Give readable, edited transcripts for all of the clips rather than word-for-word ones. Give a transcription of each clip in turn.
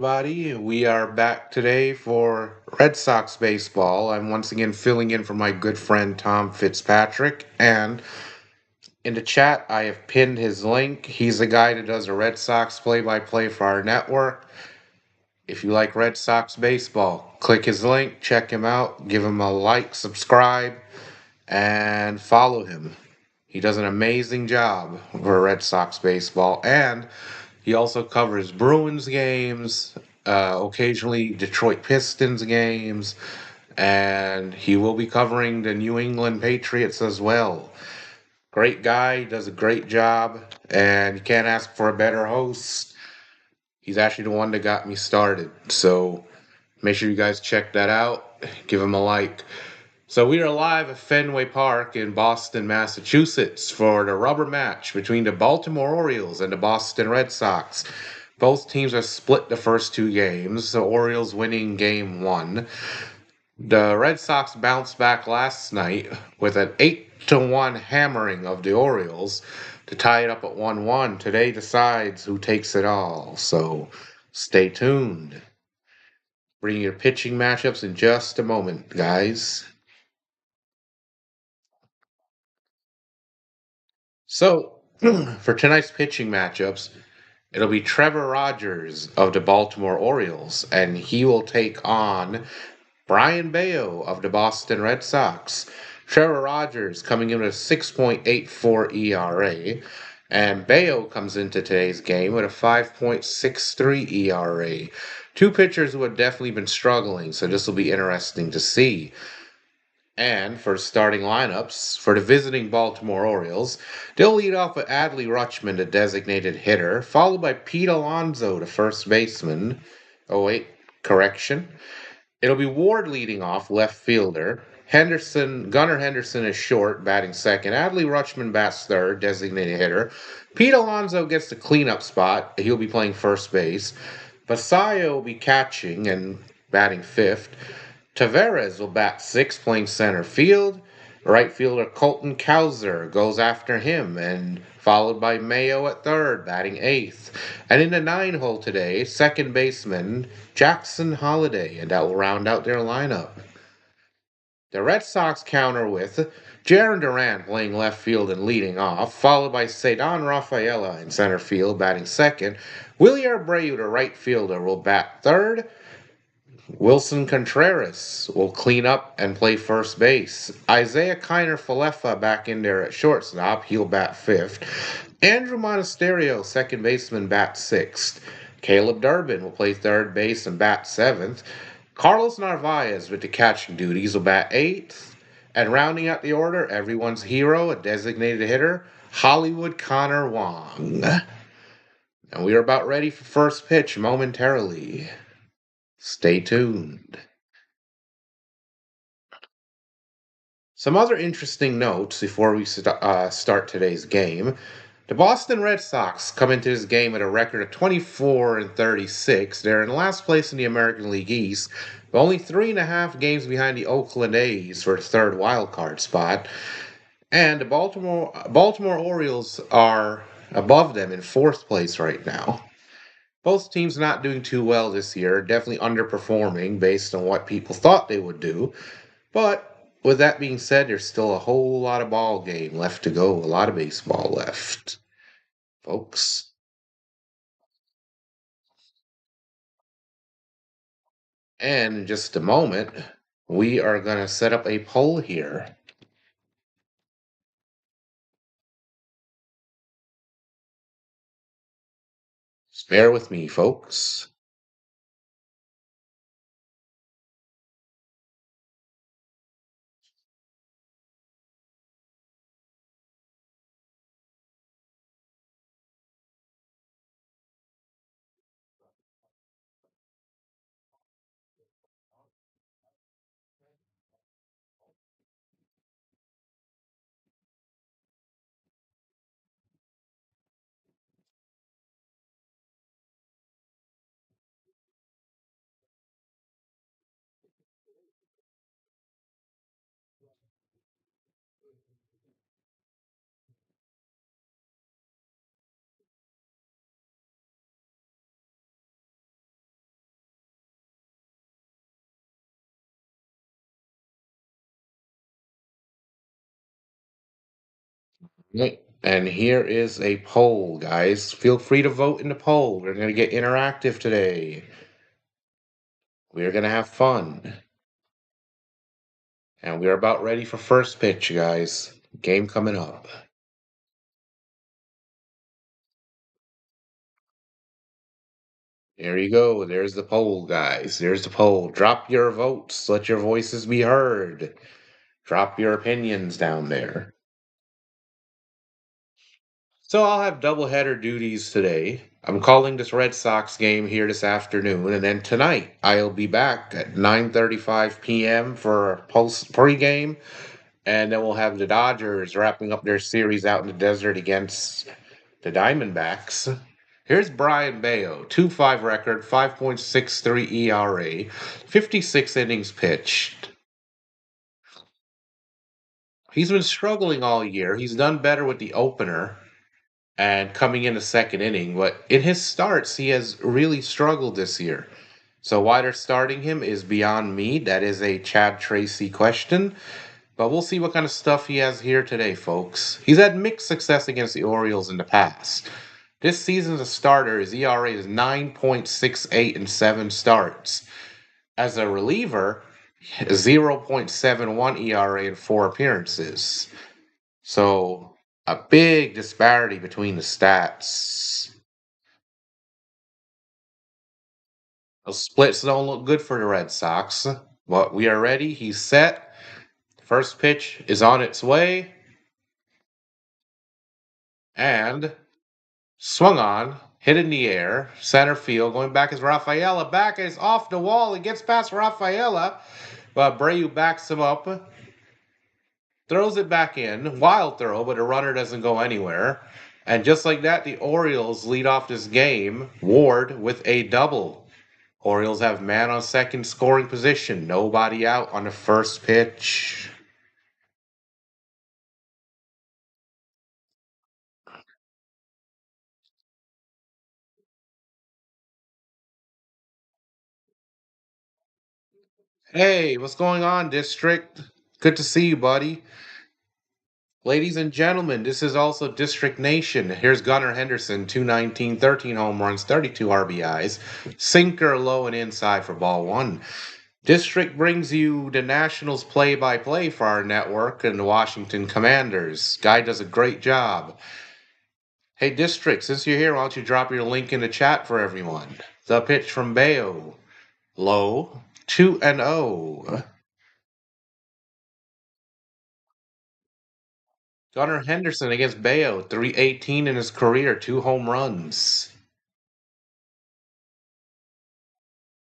Everybody, we are back today for Red Sox baseball. I'm once again filling in for my good friend Tom Fitzpatrick, and in the chat I have pinned his link. He's the guy that does a Red Sox play-by-play for our network. If you like Red Sox baseball, click his link, check him out, give him a like, subscribe, and follow him. He does an amazing job for Red Sox baseball, and he also covers Bruins games, occasionally Detroit Pistons games, and he will be covering the New England Patriots as well. Great guy, does a great job, and you can't ask for a better host. He's actually the one that got me started. So make sure you guys check that out. Give him a like. So we are live at Fenway Park in Boston, Massachusetts for the rubber match between the Baltimore Orioles and the Boston Red Sox. Both teams have split the first two games, the Orioles winning game one. The Red Sox bounced back last night with an 8-1 hammering of the Orioles to tie it up at 1-1. Today decides who takes it all, so stay tuned. Bring your pitching matchups in just a moment, guys. So, for tonight's pitching matchups, it'll be Trevor Rogers of the Baltimore Orioles, and he will take on Bryan Bello of the Boston Red Sox. Trevor Rogers coming in with a 6.84 ERA, and Bello comes into today's game with a 5.63 ERA. Two pitchers who have definitely been struggling, so this will be interesting to see. And for starting lineups, for the visiting Baltimore Orioles, they'll lead off with Adley Rutschman, the designated hitter, followed by Pete Alonso, the first baseman. Oh, wait, correction. It'll be Ward leading off, left fielder. Gunnar Henderson is short, batting second. Adley Rutschman bats third, designated hitter. Pete Alonso gets the cleanup spot. He'll be playing first base. Basayo will be catching and batting fifth. Tavares will bat sixth, playing center field. Right fielder Colton Cowser goes after him, and followed by Mayo at third, batting eighth. And in the nine hole today, second baseman Jackson Holliday, and that will round out their lineup. The Red Sox counter with Jaron Duran playing left field and leading off, followed by Cedon Rafaela in center field, batting second. Willie Abreu, the right fielder, will bat third. Wilson Contreras will clean up and play first base. Isaiah Kiner Falefa back in there at shortstop. He'll bat fifth. Andrew Monasterio, second baseman, bat sixth. Caleb Durbin will play third base and bat seventh. Carlos Narvaez with the catching duties will bat eighth. And rounding out the order, everyone's hero, a designated hitter, Hollywood Connor Wong. And we are about ready for first pitch momentarily. Stay tuned. Some other interesting notes before we start today's game. The Boston Red Sox come into this game at a record of 24-36. They're in last place in the American League East, but only 3.5 games behind the Oakland A's for the third wild card spot. And the Baltimore Orioles are above them in fourth place right now. Both teams not doing too well this year, definitely underperforming based on what people thought they would do. But with that being said, there's still a whole lot of ball game left to go, a lot of baseball left, folks. And in just a moment, we are going to set up a poll here. Just bear with me, folks. Right. And here is a poll, guys. Feel free to vote in the poll. We're going to get interactive today. We're going to have fun. And we're about ready for first pitch, guys. Game coming up. There you go. There's the poll, guys. There's the poll. Drop your votes. Let your voices be heard. Drop your opinions down there. So I'll have doubleheader duties today. I'm calling this Red Sox game here this afternoon, and then tonight I'll be back at 9:35 p.m. for a post pregame, and then we'll have the Dodgers wrapping up their series out in the desert against the Diamondbacks. Here's Bryan Bello, 2.5 record, 5.63 ERA, 56 innings pitched. He's been struggling all year. He's done better with the opener and coming in the second inning, but in his starts, he has really struggled this year. So why they're starting him is beyond me. That is a Chad Tracy question. But we'll see what kind of stuff he has here today, folks. He's had mixed success against the Orioles in the past. This season as a starter, his ERA is 9.68 in 7 starts. As a reliever, 0.71 ERA in 4 appearances. So a big disparity between the stats. Those splits don't look good for the Red Sox. But we are ready. He's set. First pitch is on its way. And swung on, hit in the air, center field. Going back is Rafaela. Back is off the wall. It gets past Rafaela. But Abreu backs him up. Throws it back in. Wild throw, but the runner doesn't go anywhere. And just like that, the Orioles lead off this game. Ward with a double. Orioles have man on second scoring position. Nobody out on the first pitch. Hey, what's going on, District? Good to see you, buddy. Ladies and gentlemen, this is also District Nation. Here's Gunnar Henderson, 219, 13 home runs, 32 RBIs. Sinker low and inside for ball one. District brings you the Nationals play-by-play for our network and the Washington Commanders. Guy does a great job. Hey, District, since you're here, why don't you drop your link in the chat for everyone? The pitch from Bayo. Low, 2-0. Gunnar Henderson against Bayo, 318 in his career, 2 home runs.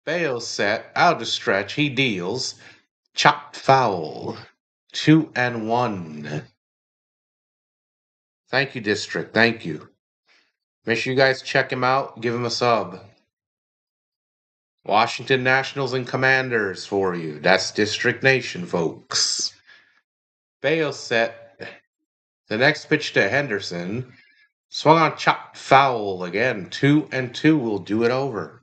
Bayo set, out of stretch, he deals. Chopped foul, 2-1. Thank you, District, thank you. Make sure you guys check him out, give him a sub. Washington Nationals and Commanders for you. That's District Nation, folks. Bayo set. The next pitch to Henderson. Swung on chopped foul again. 2-2 will do it over.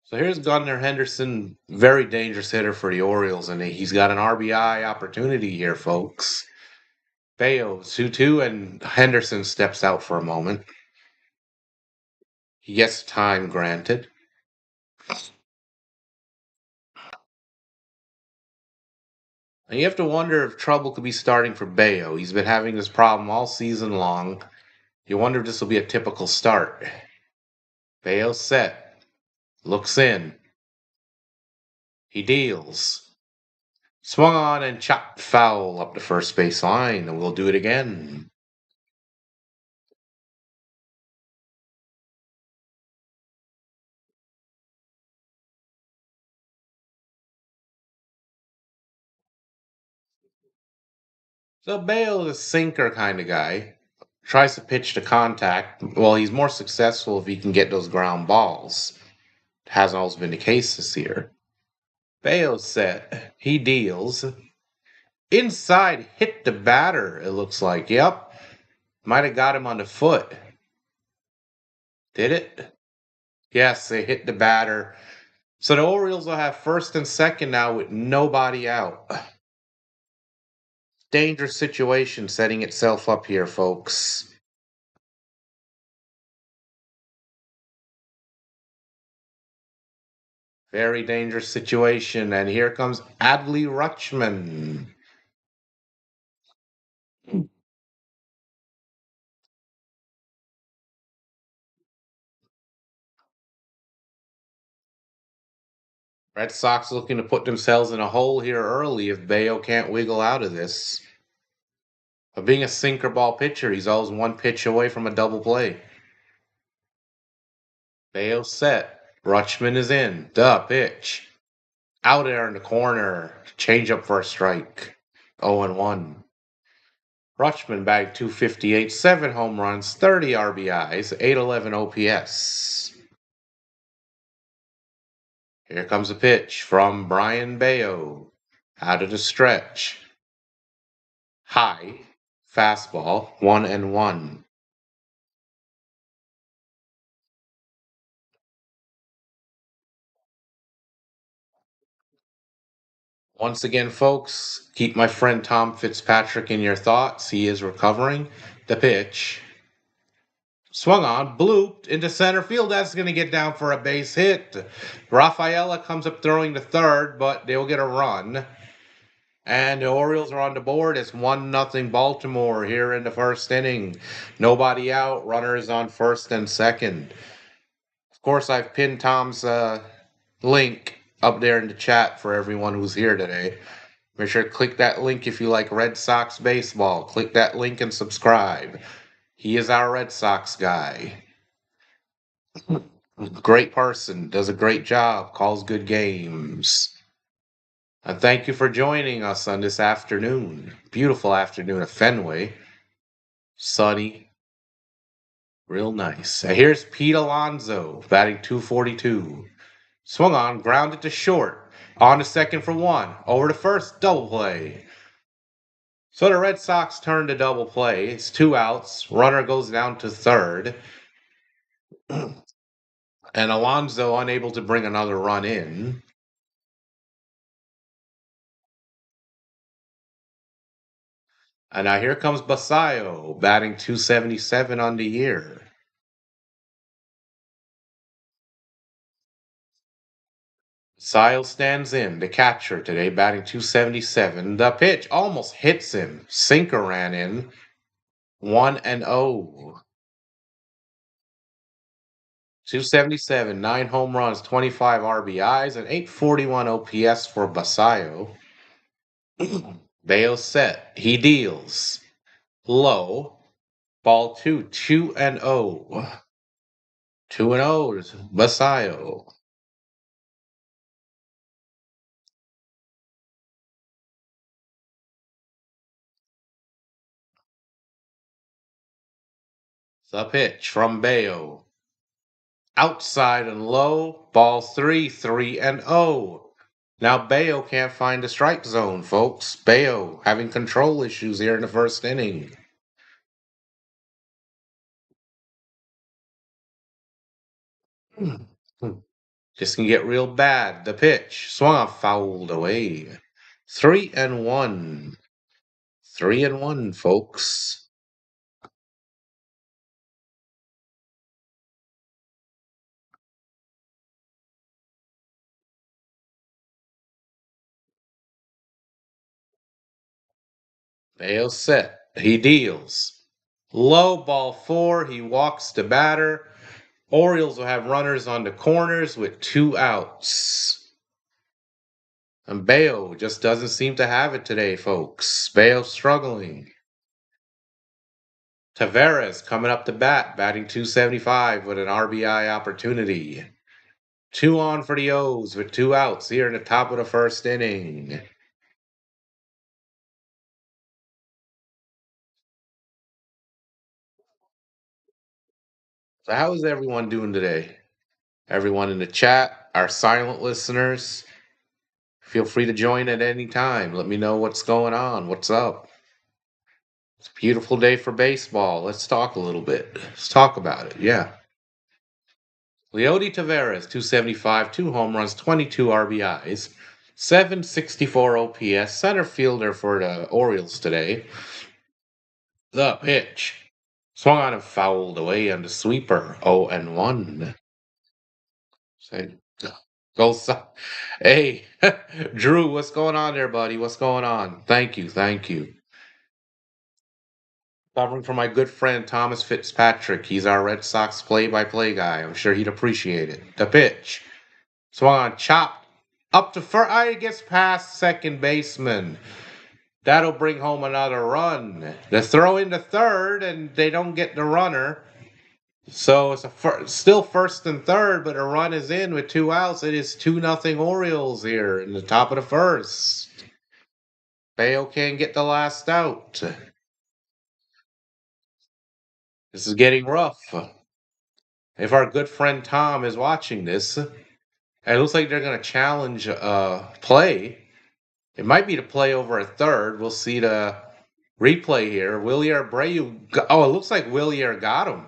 So here's Gunnar Henderson, very dangerous hitter for the Orioles, and he's got an RBI opportunity here, folks. Bayo 2-2, and Henderson steps out for a moment. He gets time granted. And you have to wonder if trouble could be starting for Bayo. He's been having this problem all season long. You wonder if this will be a typical start. Bayo set. Looks in. He deals. Swung on and chopped foul up the first base line, and we'll do it again. So Bale's a sinker kind of guy. Tries to pitch to contact. Well, he's more successful if he can get those ground balls. Hasn't always been the case this year. Bale's set. He deals. Inside, hit the batter, it looks like. Yep. Might have got him on the foot. Did it? Yes, they hit the batter. So the Orioles will have first and second now with nobody out. Dangerous situation setting itself up here, folks. Very dangerous situation. And here comes Adley Rutschman. Red Sox looking to put themselves in a hole here early if Bayo can't wiggle out of this. But being a sinker ball pitcher, he's always one pitch away from a double play. Bayo set. Rutschman is in. The pitch. Out there in the corner. Change up for a strike. 0-1. Rutschman bagged 258, 7 home runs, 30 RBIs, 811 OPS. Here comes a pitch from Bryan Bello. Out of the stretch. High. Fastball. 1-1. Once again, folks, keep my friend Tom Fitzpatrick in your thoughts. He is recovering. The pitch. Swung on, blooped into center field. That's going to get down for a base hit. Rafaela comes up throwing to third, but they'll get a run. And the Orioles are on the board. It's 1-0 Baltimore here in the first inning. Nobody out. Runners on first and second. Of course, I've pinned Tom's link up there in the chat for everyone who's here today. Make sure to click that link if you like Red Sox baseball. Click that link and subscribe. He is our Red Sox guy. Great person, does a great job, calls good games. And thank you for joining us on this afternoon. Beautiful afternoon at Fenway. Sunny. Real nice. And here's Pete Alonso, batting 242. Swung on, grounded to short. On to second for one. Over to first, double play. So the Red Sox turn to double play. It's 2 outs. Runner goes down to third. And Alonso unable to bring another run in. And now here comes Basayo, batting 277 on the year. Basayo stands in, the catcher today, batting 277. The pitch almost hits him. Sinker ran in. 1-0. 277, 9 home runs, 25 RBIs, and 841 OPS for Basayo. Bayo set. He deals. Low. Ball 2, 2-0. 2-0 is Basayo. The pitch from Bayo. Outside and low. Ball 3, 3-0. Now Bayo can't find the strike zone, folks. Bayo having control issues here in the first inning. This can get real bad. The pitch. Swung on, fouled away. 3-1. 3-1, folks. Bayo set. He deals. Low ball 4. He walks the batter. Orioles will have runners on the corners with 2 outs. And Bayo just doesn't seem to have it today, folks. Bayo struggling. Tavares coming up to bat, batting 275 with an RBI opportunity. 2 on for the O's with 2 outs here in the top of the first inning. So how is everyone doing today? Everyone in the chat, our silent listeners, feel free to join at any time. Let me know what's going on. What's up? It's a beautiful day for baseball. Let's talk a little bit. Let's talk about it. Yeah. Leody Taveras, 275, 2 home runs, 22 RBIs, 764 OPS, center fielder for the Orioles today. The pitch. Swung on and fouled away on the sweeper. 0-1. Say, go, hey, Drew, what's going on there, buddy? What's going on? Thank you, thank you. Covering for my good friend Thomas Fitzpatrick. He's our Red Sox play-by-play guy. I'm sure he'd appreciate it. The pitch. Swung on, chopped up to first. I gets past second baseman. That'll bring home another run. They throw into third, and they don't get the runner. So it's still first and third, but a run is in with 2 outs. It is 2-0 Orioles here in the top of the first. Bello can't get the last out. This is getting rough. If our good friend Tom is watching this, it looks like they're going to challenge play. It might be to play over a third. We'll see the replay here. Wilyer Abreu. Oh, it looks like Wilyer got him.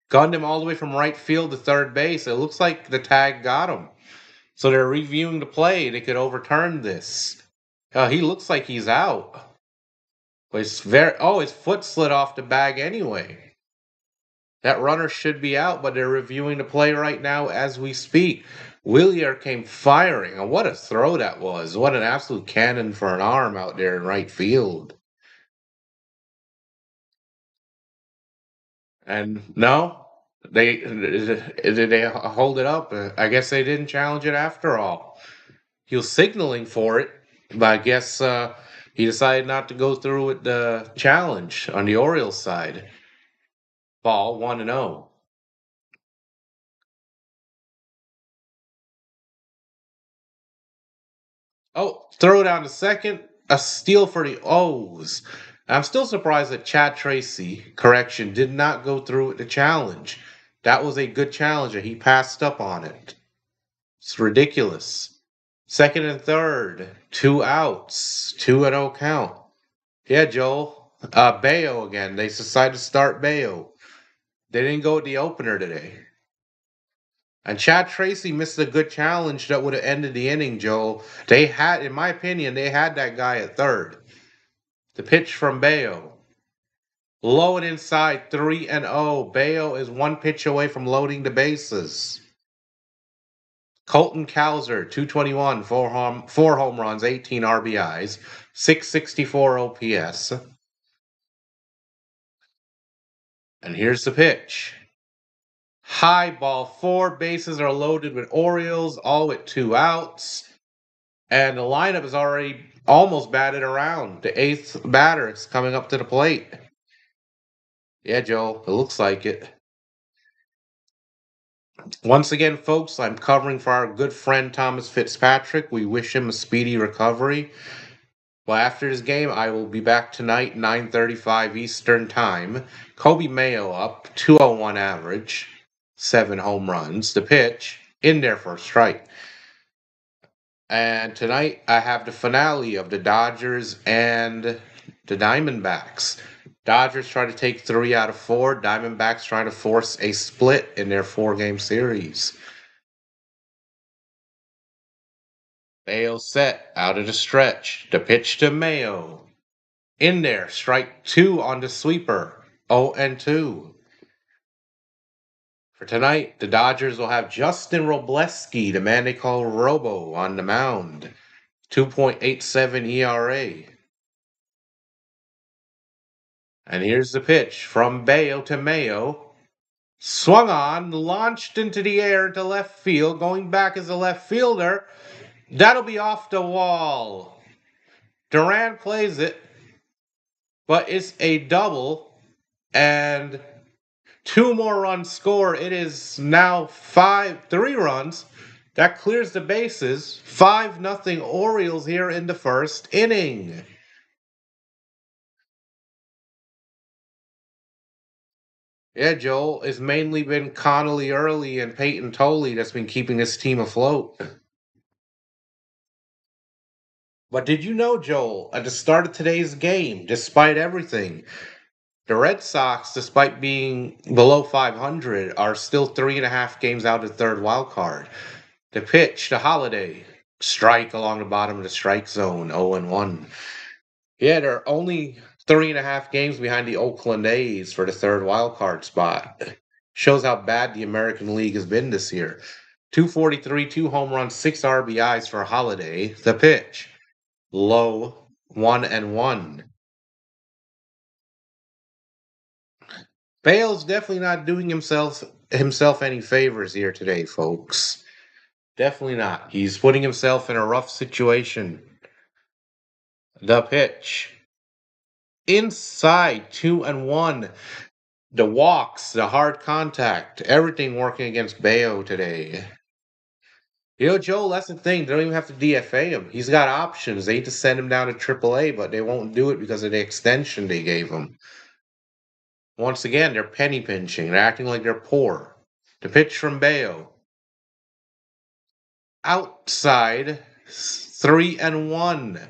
Gunned him all the way from right field to third base. It looks like the tag got him. So they're reviewing the play. They could overturn this. He looks like he's out. But his foot slid off the bag anyway. That runner should be out, but they're reviewing the play right now as we speak. Willier came firing, and what a throw that was. What an absolute cannon for an arm out there in right field. And no, they hold it up. I guess they didn't challenge it after all. He was signaling for it, but I guess he decided not to go through with the challenge on the Orioles side. Ball 1-0. Oh, throw down to second. A steal for the O's. I'm still surprised that Chad Tracy, correction, did not go through with the challenge. That was a good challenge, and he passed up on it. It's ridiculous. Second and third, 2 outs, 2-0 count. Yeah, Joel. Bello again. They decided to start Bello. They didn't go with the opener today. And Chad Tracy missed a good challenge that would have ended the inning, Joel. They had, in my opinion, they had that guy at third. The pitch from Bello. Low and inside, 3-0. Bello is one pitch away from loading the bases. Colton Cowser, 221, four home runs, 18 RBIs, 664 OPS. And here's the pitch. High ball, 4 bases are loaded with Orioles, all with 2 outs. And the lineup is already almost batted around. The 8th batter is coming up to the plate. Yeah, Joe, it looks like it. Once again, folks, I'm covering for our good friend Thomas Fitzpatrick. We wish him a speedy recovery. Well, after this game, I will be back tonight, 9:35 Eastern Time. Kobe Mayo up, 201 average, 7 home runs. The pitch, in there for a strike. And tonight, I have the finale of the Dodgers and the Diamondbacks. Dodgers try to take 3 out of 4. Diamondbacks trying to force a split in their 4-game series. Mayo set out of the stretch. The pitch to Mayo. In there, strike 2 on the sweeper. 0-2. For tonight, the Dodgers will have Justin Robleski, the man they call Robo, on the mound. 2.87 ERA. And here's the pitch from Bello to Mayo. Swung on, launched into the air to left field, going back as a left fielder. That'll be off the wall. Duran plays it, but it's a double, and 2 more runs score. It is now 3 runs. That clears the bases. 5-0 Orioles here in the first inning. Yeah, Joel, it's mainly been Connolly Early and Peyton Tolley that's been keeping this team afloat. But did you know, Joel, at the start of today's game, despite everything, The Red Sox, despite being below 500, are still 3.5 games out of the third wild card. The pitch, the Holiday, strike along the bottom of the strike zone, 0-1. Yeah, they're only 3.5 games behind the Oakland A's for the third wild card spot. Shows how bad the American League has been this year. 243, 2 home runs, 6 RBIs for Holiday. The pitch, low, 1-1. Bale's definitely not doing himself any favors here today, folks. Definitely not. He's putting himself in a rough situation. The pitch. Inside 2-1. The walks, the hard contact, everything working against Bayo today. Joel, that's the thing. They don't even have to DFA him. He's got options. They need to send him down to AAA, but they won't do it because of the extension they gave him. Once again, they're penny pinching. They're acting like they're poor. The pitch from Bayo. Outside, 3-1.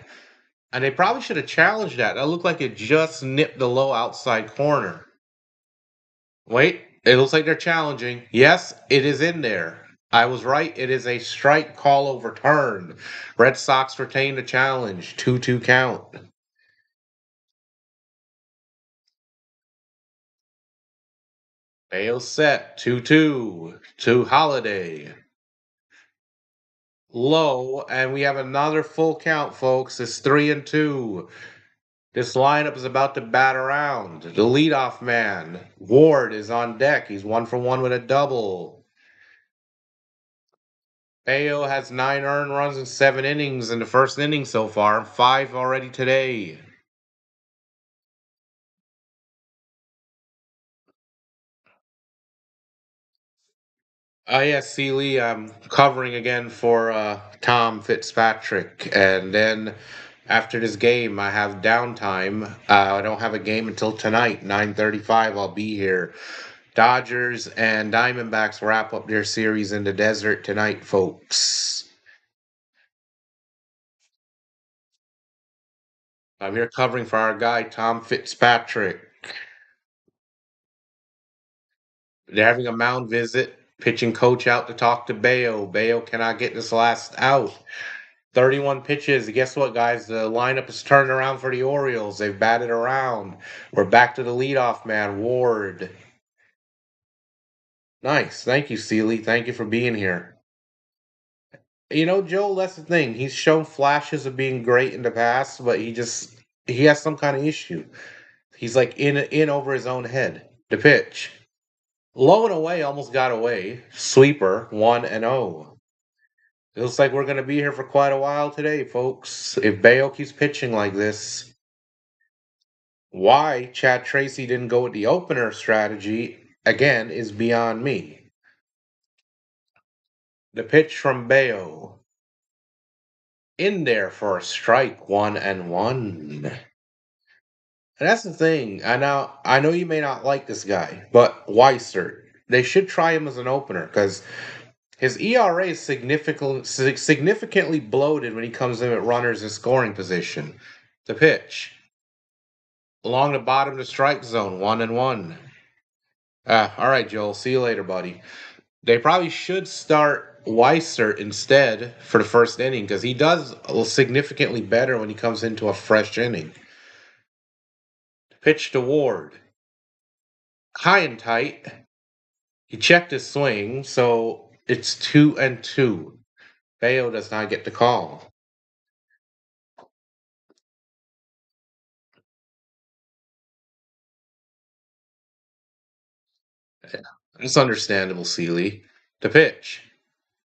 And they probably should have challenged that. That looked like it just nipped the low outside corner. Wait, it looks like they're challenging. Yes, it is in there. I was right. It is a strike call overturned. Red Sox retain the challenge. 2-2 count. Bale set. 2-2 to Holiday. Low, and we have another full count, folks. It's 3-2. This lineup is about to bat around. The leadoff man, Ward, is on deck. He's 1-for-1 with a double. Bayo has 9 earned runs in 7 innings in the first inning so far, 5 already today. Yes, Seeley, I'm covering again for Tom Fitzpatrick. And then after this game, I have downtime. I don't have a game until tonight, 9:35. I'll be here. Dodgers and Diamondbacks wrap up their series in the desert tonight, folks. I'm here covering for our guy, Tom Fitzpatrick. They're having a mound visit. Pitching coach out to talk to Bayo. Bayo cannot get this last out. 31 pitches. Guess what, guys? The lineup is turning around for the Orioles. They've batted around. We're back to the leadoff man, Ward. Nice. Thank you, Seeley. Thank you for being here. Joel, that's the thing. He's shown flashes of being great in the past, but he has some kind of issue. He's like in over his own head. The pitch. Low and away, almost got away. Sweeper, 1-0. It looks like we're going to be here for quite a while today, folks. If Bayo keeps pitching like this, why Chad Tracy didn't go with the opener strategy, again, is beyond me. The pitch from Bayo. In there for a strike, 1-1. And that's the thing. I know you may not like this guy, but Weiser, they should try him as an opener because his ERA is significantly bloated when he comes in at runners in scoring position. The pitch. Along the bottom of the strike zone, 1-1. All right, Joel. See you later, buddy. They probably should start Weiser instead for the first inning because he does significantly better when he comes into a fresh inning. Pitch to Ward. High and tight. He checked his swing, so it's 2-2. Bayo does not get the call. It's understandable, Seeley. The pitch.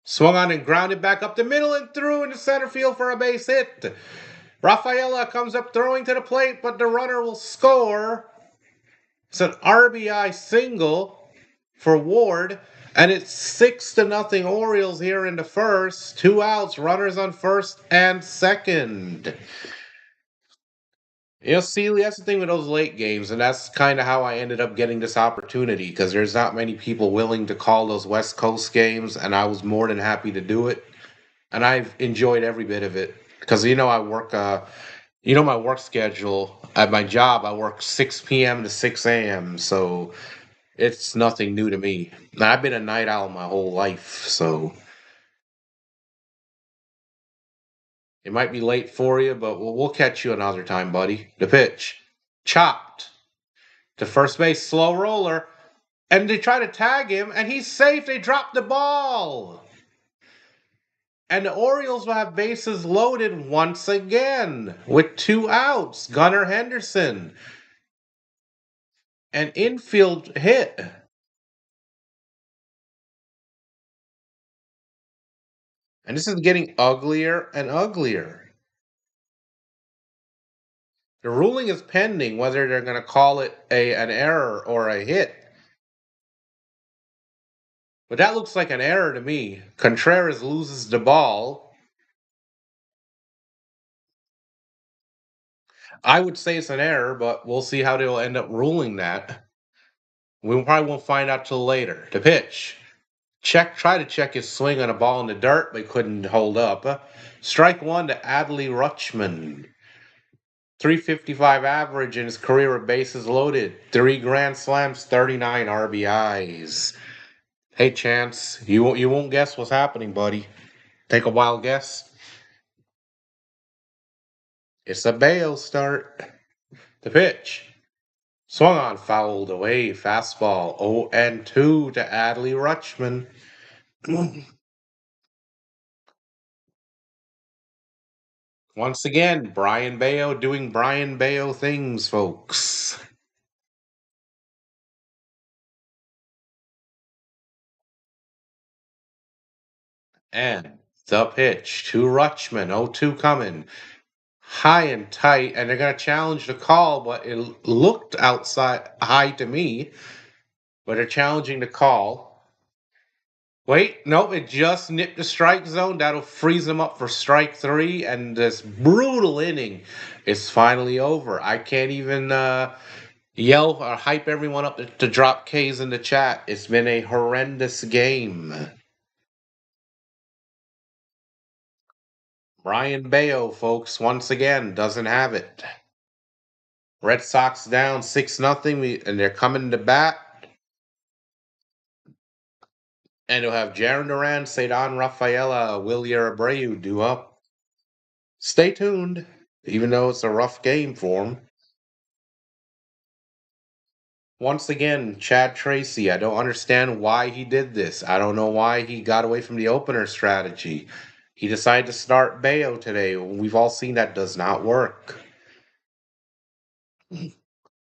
Swung on and grounded back up the middle and through into center field for a base hit. Rafaela comes up throwing to the plate, but the runner will score. It's an RBI single for Ward, and it's 6-0 Orioles here in the first. 2 outs, runners on first and second. Seeley, that's the thing with those late games, and that's kind of how I ended up getting this opportunity because there's not many people willing to call those West Coast games, and I was more than happy to do it. And I've enjoyed every bit of it because I work My work schedule at my job, I work 6 p.m. to 6 a.m., so it's nothing new to me. Now, I've been a night owl my whole life, so it might be late for you, but we'll catch you another time, buddy. The pitch. Chopped. To first base, slow roller. And they try to tag him, and he's safe. They drop the ball. And the Orioles will have bases loaded once again with 2 outs. Gunnar Henderson. An infield hit. And this is getting uglier and uglier. The ruling is pending whether they're going to call it an error or a hit. But that looks like an error to me. Contreras loses the ball. I would say it's an error, but we'll see how they'll end up ruling that. We probably won't find out till later. The pitch. Try to check his swing on a ball in the dirt, but couldn't hold up. Strike one to Adley Rutschman. 355 average in his career with bases loaded. 3 grand slams, 39 RBIs. Hey, Chance, you won't guess what's happening, buddy. Take a wild guess. It's a Bello start. The pitch. Swung on, fouled away. Fastball 0-2 to Adley Rutschman. Once again, Bryan Bello doing Bryan Bello things, folks. And the pitch to Rutschman, 0-2 coming. High and tight, and they're going to challenge the call, but it looked outside high to me, but they're challenging the call. Wait, nope, it just nipped the strike zone. That'll freeze them up for strike three, and this brutal inning is finally over. I can't even yell or hype everyone up to drop K's in the chat. It's been a horrendous game. Bryan Bello, folks, once again, doesn't have it. Red Sox down 6-0, and they're coming to bat. And they'll have Jaron Duran, Cedon Rafaela, Wilyer Abreu due up. Stay tuned, even though it's a rough game for them. Once again, Chad Tracy, I don't understand why he did this. I don't know why he got away from the opener strategy. He decided to start Bello today. We've all seen that does not work.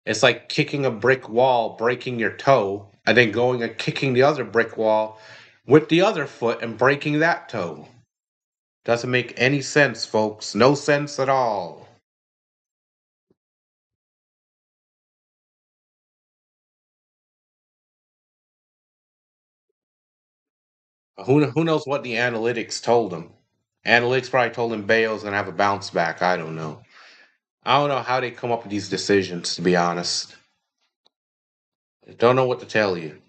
It's like kicking a brick wall, breaking your toe, and then going and kicking the other brick wall with the other foot and breaking that toe. Doesn't make any sense, folks. No sense at all. Who knows what the analytics told him? Analytics probably told him Bale's gonna have a bounce back. I don't know. I don't know how they come up with these decisions, to be honest. I don't know what to tell you.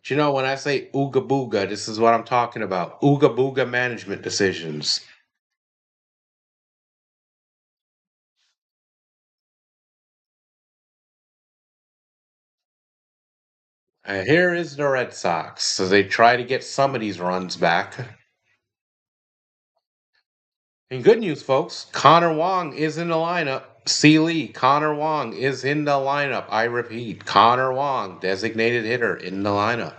But when I say ooga booga, this is what I'm talking about. Ooga booga management decisions. Here is the Red Sox. So they try to get some of these runs back. And good news, folks, Connor Wong is in the lineup. C. Lee, Connor Wong is in the lineup. I repeat, Connor Wong, designated hitter, in the lineup.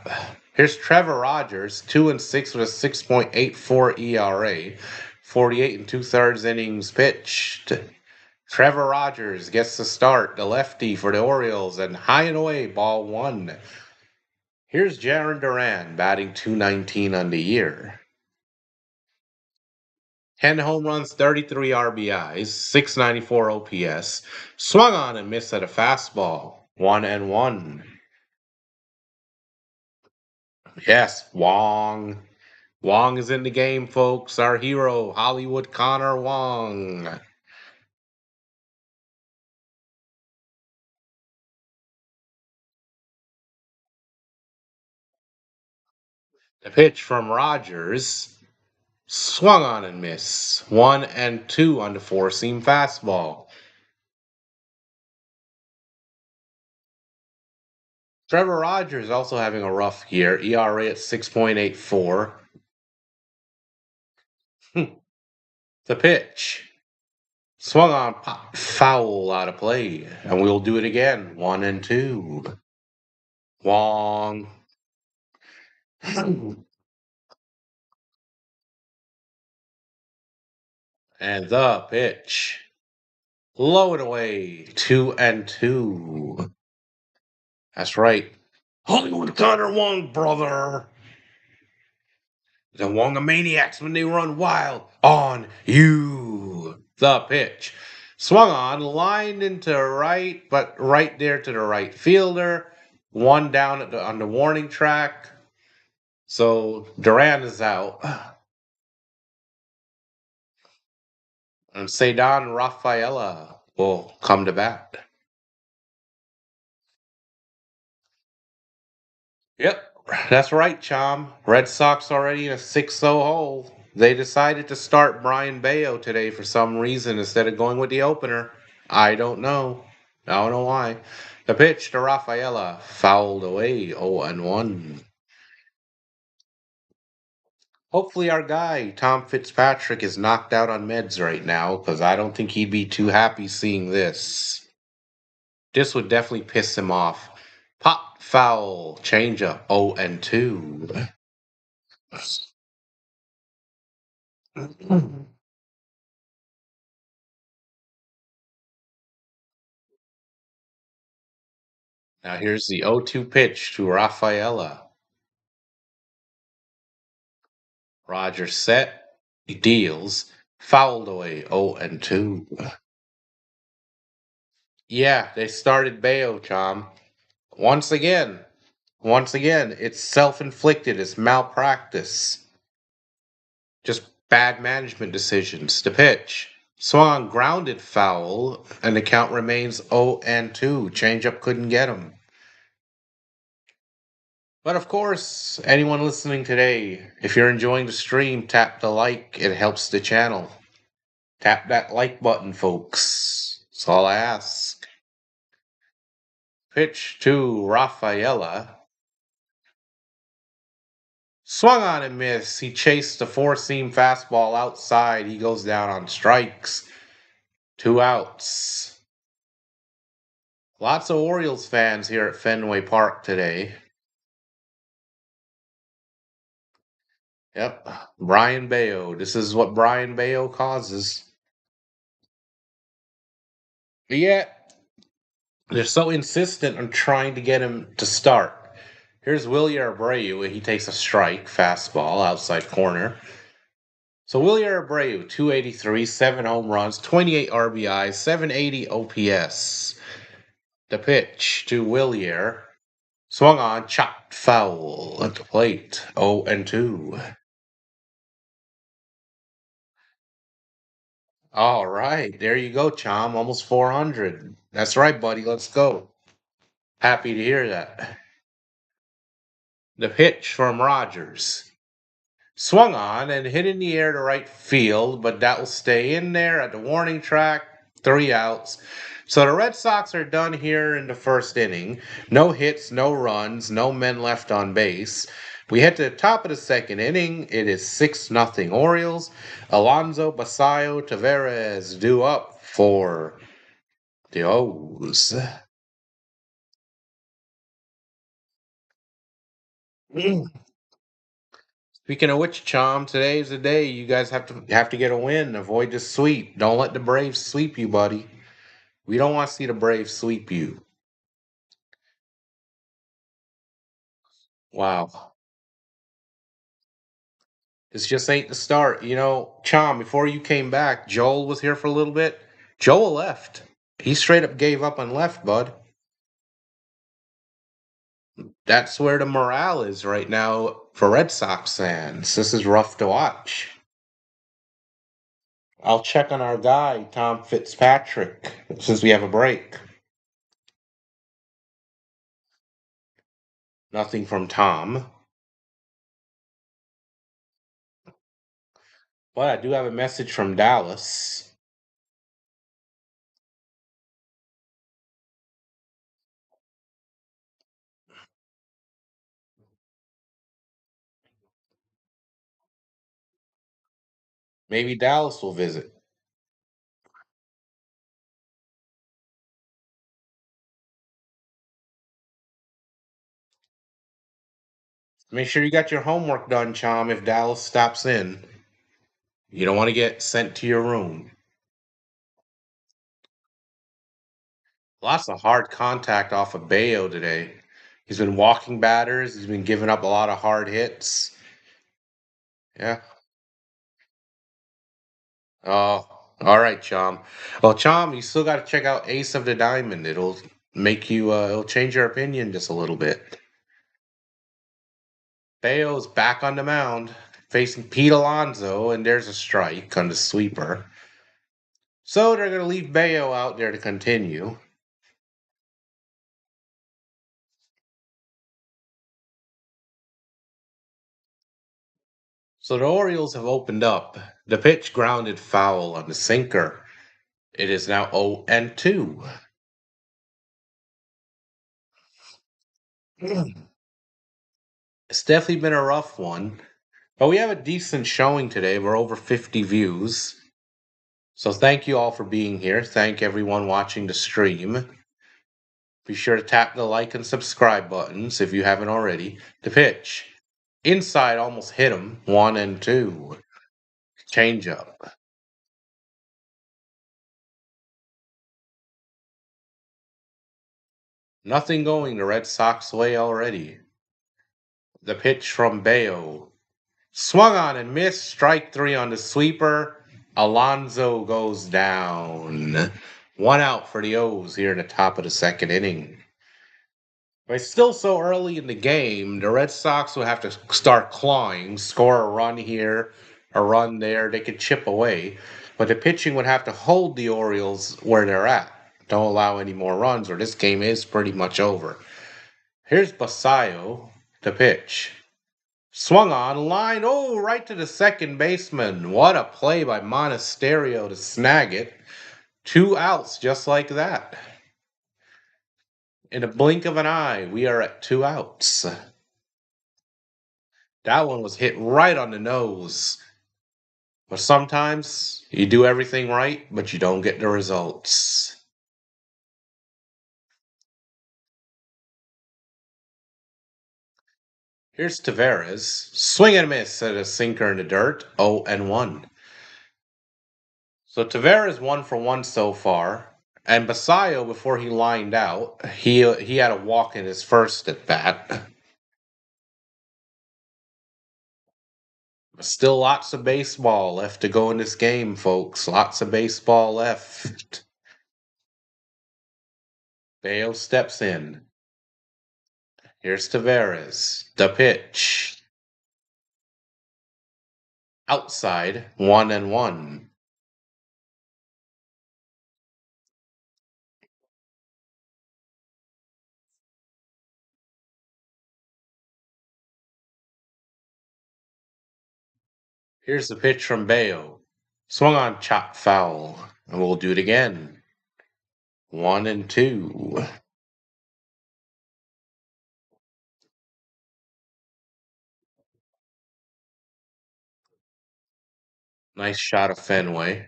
Here's Trevor Rogers, 2-6 with a 6.84 ERA, 48 and two-thirds innings pitched. Trevor Rogers gets the start, the lefty for the Orioles, and high and away, ball one. Here's Jaron Duran, batting 219 on the year. 10 home runs, 33 RBIs, 694 OPS. Swung on and missed at a fastball. 1-1. Yes, Wong. Wong is in the game, folks. Our hero, Hollywood Connor Wong. The pitch from Rogers. Swung on and miss. 1-2 on the four seam fastball. Trevor Rogers also having a rough year. ERA at 6.84. The pitch. Swung on, pop, foul out of play. And we'll do it again. 1-2. Wong. And the pitch. Low and away. 2-2. That's right. Hollywood Connor Wong, brother. The Wongamaniacs when they run wild on you. The pitch. Swung on, lined into right, but right there to the right fielder. One down on the warning track. So Duran is out. And Cedon Rafaela will come to bat. Yep, that's right, Chom. Red Sox already in a 6-0 hole. They decided to start Bryan Bello today for some reason instead of going with the opener. I don't know. I don't know why. The pitch to Rafaela fouled away 0-1. Hopefully, our guy, Tom Fitzpatrick, is knocked out on meds right now because I don't think he'd be too happy seeing this. This would definitely piss him off. Pop foul, changeup 0-2. Now here's the 0-2 pitch to Rafaela. Rogers set, he deals, fouled away 0-2. Yeah, they started Bayo, Chom. Once again, it's self-inflicted, it's malpractice. Just bad management decisions. The pitch. Swung on grounded foul, and the count remains 0-2. Changeup couldn't get him. But of course, anyone listening today, if you're enjoying the stream, tap the like. It helps the channel. Tap that like button, folks. That's all I ask. Pitch to Rafaela. Swung on and missed. He chased the four-seam fastball outside. He goes down on strikes. 2 outs. Lots of Orioles fans here at Fenway Park today. Yep, Bryan Bello. This is what Bryan Bello causes. But yet, they're so insistent on trying to get him to start. Here's Wilyer Abreu. He takes a strike, fastball, outside corner. So Wilyer Abreu, 283, 7 home runs, 28 RBIs, 780 OPS. The pitch to Wilyer. Swung on, chopped foul at the plate. 0-2. All right, there you go, Chom. Almost 400. That's right, buddy. Let's go. Happy to hear that. The pitch from Rogers. Swung on and hit in the air to right field, but that will stay in there at the warning track. 3 outs. So the Red Sox are done here in the first inning. No hits, no runs, no men left on base. We head to the top of the second inning. It is 6-0 Orioles. Alonso, Basayo, Tavares due up for the O's. Speaking of which, Chom, today's the day you guys have to get a win. Avoid the sweep. Don't let the Braves sweep you, buddy. We don't want to see the Braves sweep you. Wow. This just ain't the start. You know, Chom, before you came back, Joel was here for a little bit. Joel left. He straight up gave up and left, bud. That's where the morale is right now for Red Sox fans. This is rough to watch. I'll check on our guy, Tom Fitzpatrick, since we have a break. Nothing from Tom. But I do have a message from Dallas. Maybe Dallas will visit. Make sure you got your homework done, Chom, if Dallas stops in. You don't want to get sent to your room. Lots of hard contact off of Bayo today. He's been walking batters. He's been giving up a lot of hard hits. Yeah. Oh, all right, Chom. Well, Chom, you still got to check out Ace of the Diamond. It'll make you. It'll change your opinion just a little bit. Bayo's back on the mound, facing Pete Alonso, and there's a strike on the sweeper. So they're going to leave Bayo out there to continue. So the Orioles have opened up. The pitch grounded foul on the sinker. It is now 0 and 2. It's definitely been a rough one, but we have a decent showing today. We're over 50 views. So thank you all for being here. Thank everyone watching the stream. Be sure to tap the like and subscribe buttons if you haven't already. The pitch. Inside almost hit him. 1 and 2. Change up. Nothing going the Red Sox way already. The pitch from Bayo. Swung on and missed. Strike three on the sweeper. Alonso goes down. One out for the O's here in the top of the second inning. But it's still so early in the game, the Red Sox will have to start clawing, score a run here, a run there. They could chip away. But the pitching would have to hold the Orioles where they're at. Don't allow any more runs, or this game is pretty much over. Here's Basayo to pitch. Swung on, line, oh, right to the second baseman. What a play by Monasterio to snag it. Two outs just like that. In a blink of an eye, we are at two outs. That one was hit right on the nose. But sometimes you do everything right, but you don't get the results. Here's Tavares. Swing and miss at a sinker in the dirt. 0 and 1. So Tavares 1 for 1 so far. And Basayo, before he lined out, he had a walk in his first at bat. Still lots of baseball left to go in this game, folks. Lots of baseball left. Bayo steps in. Here's Tavares. The pitch. Outside, 1 and 1. Here's the pitch from Bayo. Swung on, chop foul. And we'll do it again. 1 and 2. Nice shot of Fenway.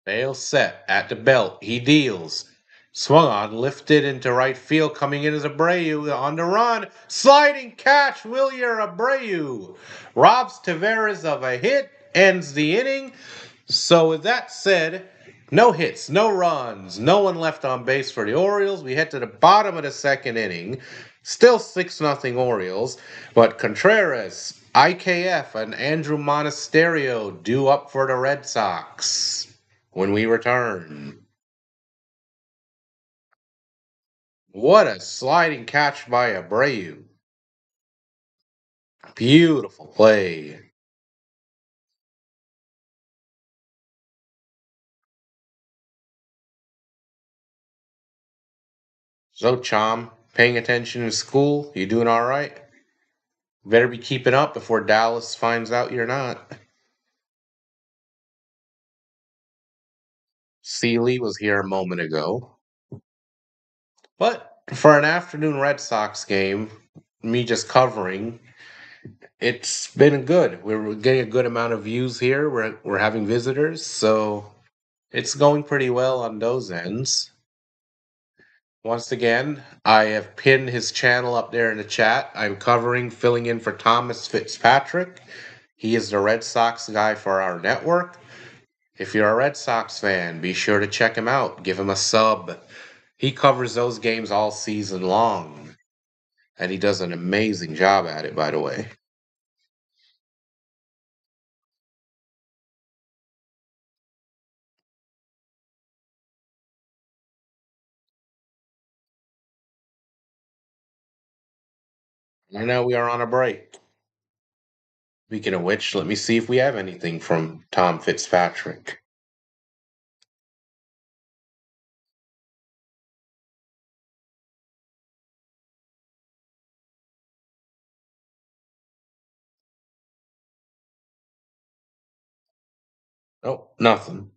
Bale set at the belt. He deals. Swung on, lifted into right field. Coming in as Abreu on the run. Sliding catch, Wilyer Abreu. Robs Tavares of a hit. Ends the inning. So with that said, no hits, no runs, no one left on base for the Orioles. We head to the bottom of the second inning. Still 6-0 Orioles, but Contreras, IKF, and Andrew Monasterio due up for the Red Sox when we return. What a sliding catch by Abreu. Beautiful play. So, Chom, paying attention in school? You doing all right? Better be keeping up before Dallas finds out you're not. Seeley was here a moment ago. But for an afternoon Red Sox game, me just covering, it's been good. We're getting a good amount of views here. We're having visitors, so it's going pretty well on those ends. Once again, I have pinned his channel up there in the chat. I'm covering, filling in for Thomas Fitzpatrick. He is the Red Sox guy for our network. If you're a Red Sox fan, be sure to check him out. Give him a sub. He covers those games all season long. And he does an amazing job at it, by the way. I know we are on a break. Speaking of which, let me see if we have anything from Tom Fitzpatrick. Oh, nothing.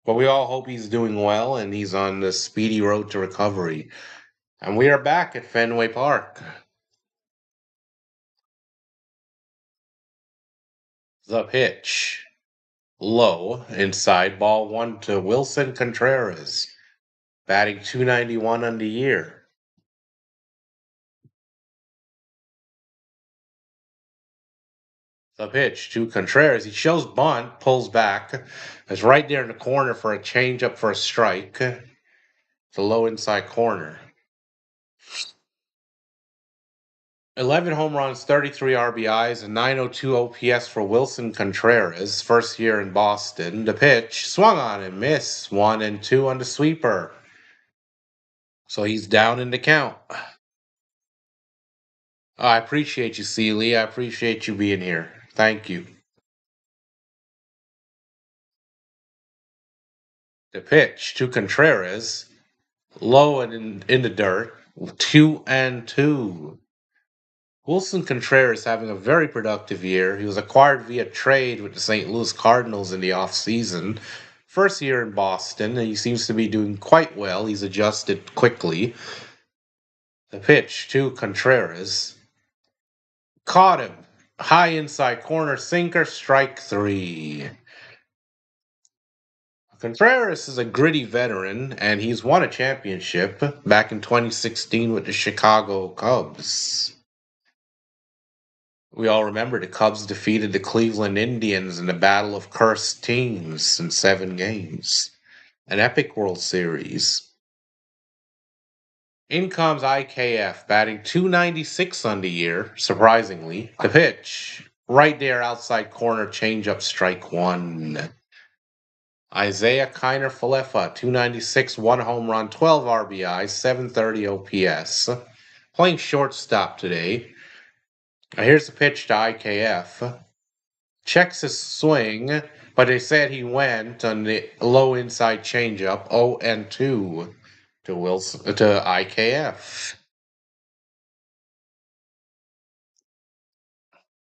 But we all hope he's doing well and he's on the speedy road to recovery. And we are back at Fenway Park. The pitch. Low, inside, ball one to Wilson Contreras, batting 291 on the year. The pitch to Contreras. He shows bunt, pulls back. It's right there in the corner for a changeup for a strike. The low inside corner. 11 home runs, 33 RBIs, and 902 OPS for Wilson Contreras, first year in Boston. The pitch swung on and missed. 1-2 on the sweeper. So he's down in the count. I appreciate you, Seeley. I appreciate you being here. Thank you. The pitch to Contreras, low and in the dirt. 2-2. Wilson Contreras having a very productive year. He was acquired via trade with the St. Louis Cardinals in the offseason. First year in Boston, and he seems to be doing quite well. He's adjusted quickly. The pitch to Contreras. Caught him. High inside corner sinker, strike three. Contreras is a gritty veteran, and he's won a championship back in 2016 with the Chicago Cubs. We all remember the Cubs defeated the Cleveland Indians in the Battle of Cursed Teams in 7 games. An epic World Series. In comes IKF, batting 296 on the year, surprisingly. The pitch, right there outside corner, changeup, strike one. Isaiah Kiner Falefa, 296, 1 home run, 12 RBI, 730 OPS. Playing shortstop today. Now here's the pitch to IKF. Checks his swing, but they said he went on the low inside changeup, 0-2 to Wilson to IKF.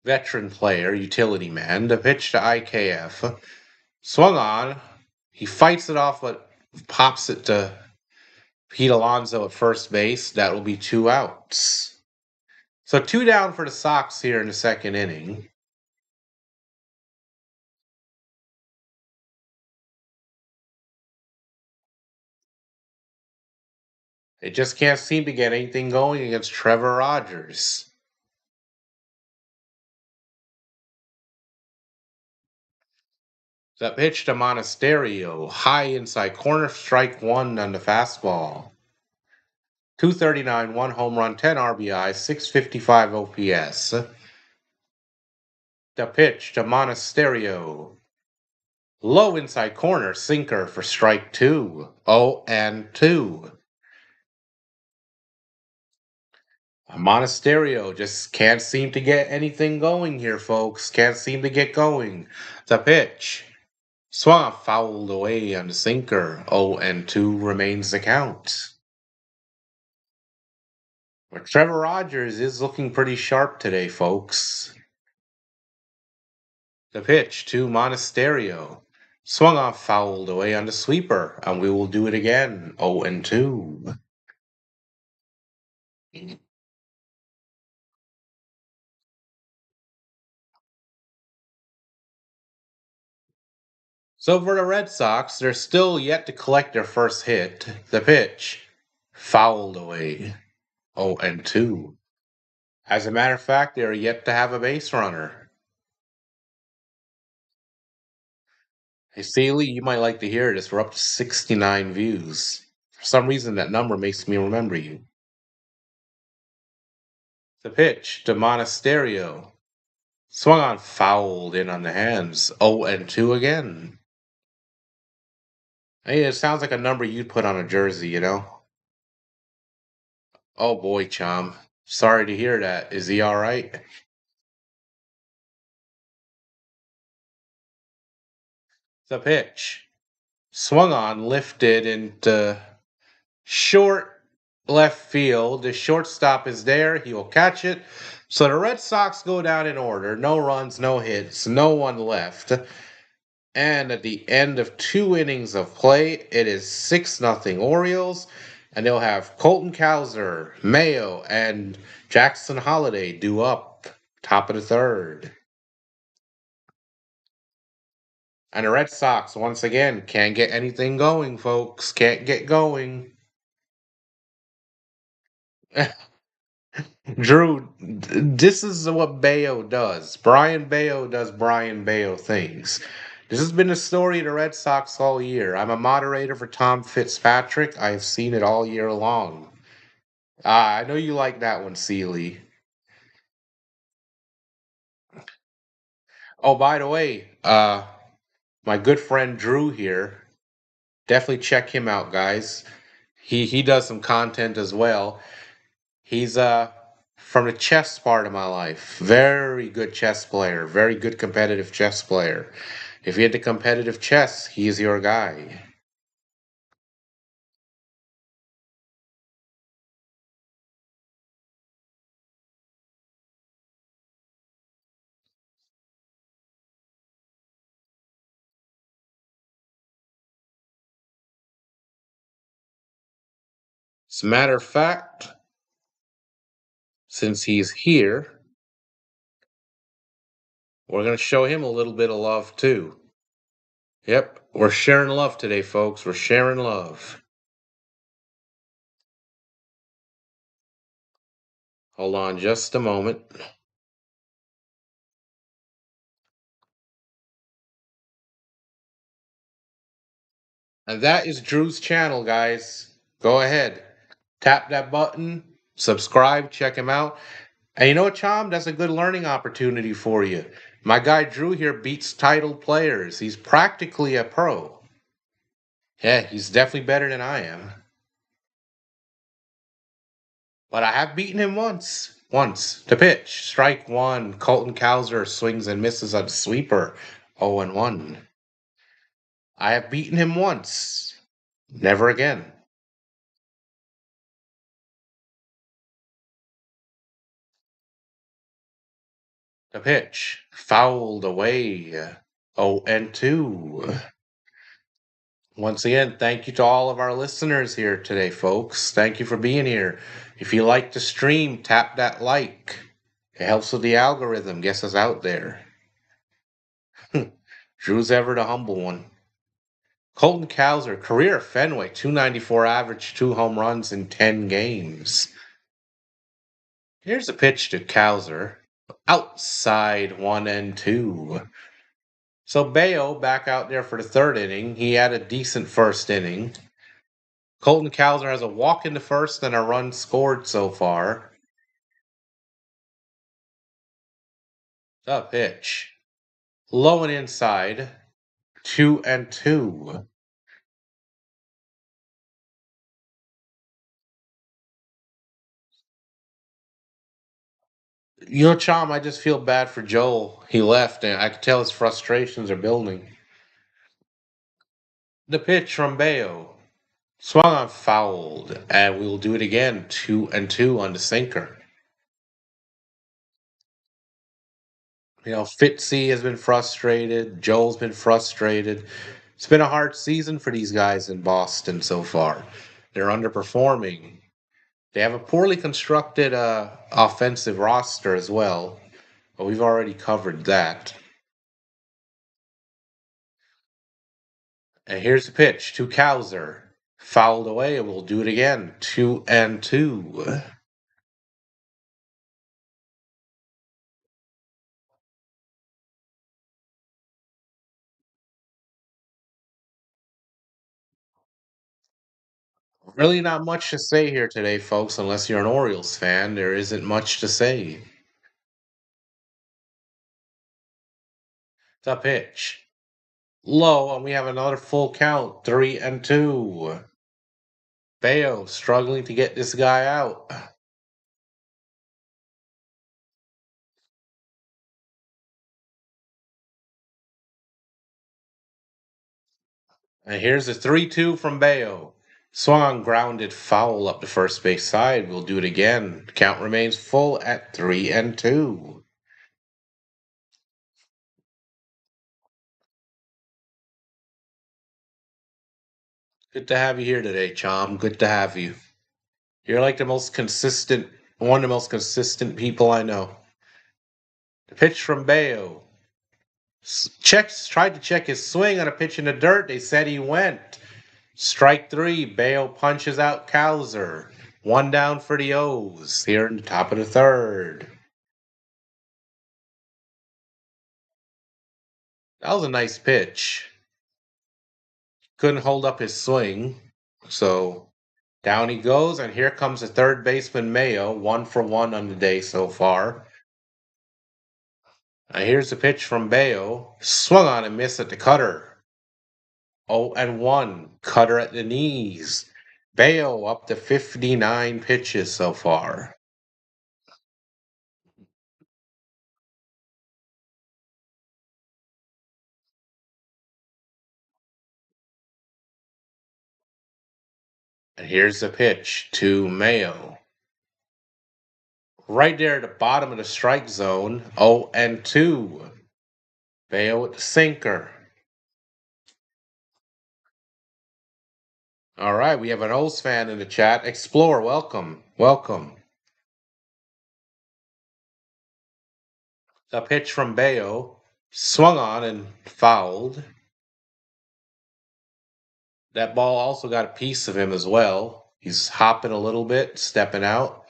Veteran player, utility man. The pitch to IKF. Swung on. He fights it off, but pops it to Pete Alonso at first base. That will be 2 outs. So 2 down for the Sox here in the second inning. They just can't seem to get anything going against Trevor Rogers. That pitch to Monasterio, high inside corner, strike one on the fastball. 239, 1 home run, 10 RBI, 655 OPS. The pitch to Monasterio. Low inside corner, sinker for strike two. 0-2. Monasterio just can't seem to get anything going here, folks. Can't seem to get going. The pitch. Swung fouled away on the sinker. 0-2 remains the count. But Trevor Rogers is looking pretty sharp today, folks. The pitch to Monasterio. Swung off, fouled away on the sweeper, and we will do it again. 0 and 2. So for the Red Sox, they're still yet to collect their first hit. The pitch. Fouled away. 0 and 2. As a matter of fact, they are yet to have a base runner. Hey, Sealy, you might like to hear this. We're up to 69 views. For some reason, that number makes me remember you. The pitch to Monasterio. Swung on, fouled in on the hands. 0 and 2 again. Hey, it sounds like a number you'd put on a jersey, you know? Oh boy, Chom. Sorry to hear that. Is he all right? The pitch. Swung on, lifted into short left field. The shortstop is there. He will catch it. So the Red Sox go down in order. No runs, no hits, no one left. And at the end of 2 innings of play, it is 6-0 Orioles. And they'll have Colton Cowser, Mayo, and Jackson Holiday due up, top of the third. And the Red Sox, once again, can't get anything going, folks. Can't get going. Drew, this is what Bayo does. Bryan Bello does Bryan Bello things. This has been the story of the Red Sox all year. I'm a moderator for Tom Fitzpatrick. I've seen it all year long. I know you like that one, Seeley. Oh, by the way, my good friend Drew here. Definitely check him out, guys. He does some content as well. He's from the chess part of my life. Very good chess player. Very good competitive chess player. If you're into competitive chess, he's your guy. As a matter of fact, since he's here, we're going to show him a little bit of love too. Yep, we're sharing love today, folks. We're sharing love. Hold on just a moment. And that is Drew's channel, guys. Go ahead. Tap that button, subscribe, check him out. And you know what, Chom? That's a good learning opportunity for you. My guy Drew here beats titled players. He's practically a pro. Yeah, he's definitely better than I am. But I have beaten him once. Once. To pitch. Strike one. Colton Cowser swings and misses on sweeper. 0 and 1. I have beaten him once. Never again. The pitch. Fouled away. 0 and 2. Once again, thank you to all of our listeners here today, folks. Thank you for being here. If you like the stream, tap that like. It helps with the algorithm, gets us out there. Drew's ever the humble one. Colton Cowser, career at Fenway, 294 average, 2 home runs in 10 games. Here's a pitch to Cowser. Outside 1 and 2. So Bayo back out there for the third inning. He had a decent first inning. Colton Cowser has a walk in the first and a run scored so far. The pitch. Low and inside. 2 and 2. You know, Chom, I just feel bad for Joel. He left, and I can tell his frustrations are building. The pitch from Bayo. Swung on fouled, and we'll do it again. 2-2 on the sinker. Fitzy has been frustrated. Joel's been frustrated. It's been a hard season for these guys in Boston so far. They're underperforming. They have a poorly constructed offensive roster as well, but we've already covered that. And here's the pitch to Kowser. Fouled away, and we'll do it again. 2-2. Really not much to say here today, folks, unless you're an Orioles fan. There isn't much to say. The pitch. Low, and we have another full count. 3-2. Bello struggling to get this guy out. And here's a 3-2 from Bello. Swung on grounded foul up the first base side. We'll do it again. Count remains full at 3-2. Good to have you here today, Chom. Good to have you. You're like one of the most consistent people I know. The pitch from Bello. Tried to check his swing on a pitch in the dirt. They said he went. Strike three. Bello punches out Kowser. One down for the O's here in the top of the third. That was a nice pitch. Couldn't hold up his swing. So down he goes, and here comes the third baseman Mayo, 1 for 1 on the day so far. Here's the pitch from Bello. Swung on and missed at the cutter. 0-1. Cutter at the knees. Bello up to 59 pitches so far. And here's the pitch to Mayo. Right there at the bottom of the strike zone. 0-2. Bello with the sinker. All right, we have an O's fan in the chat. Explore, welcome. Welcome. The pitch from Bello. Swung on and fouled. That ball also got a piece of him as well. He's hopping a little bit, stepping out.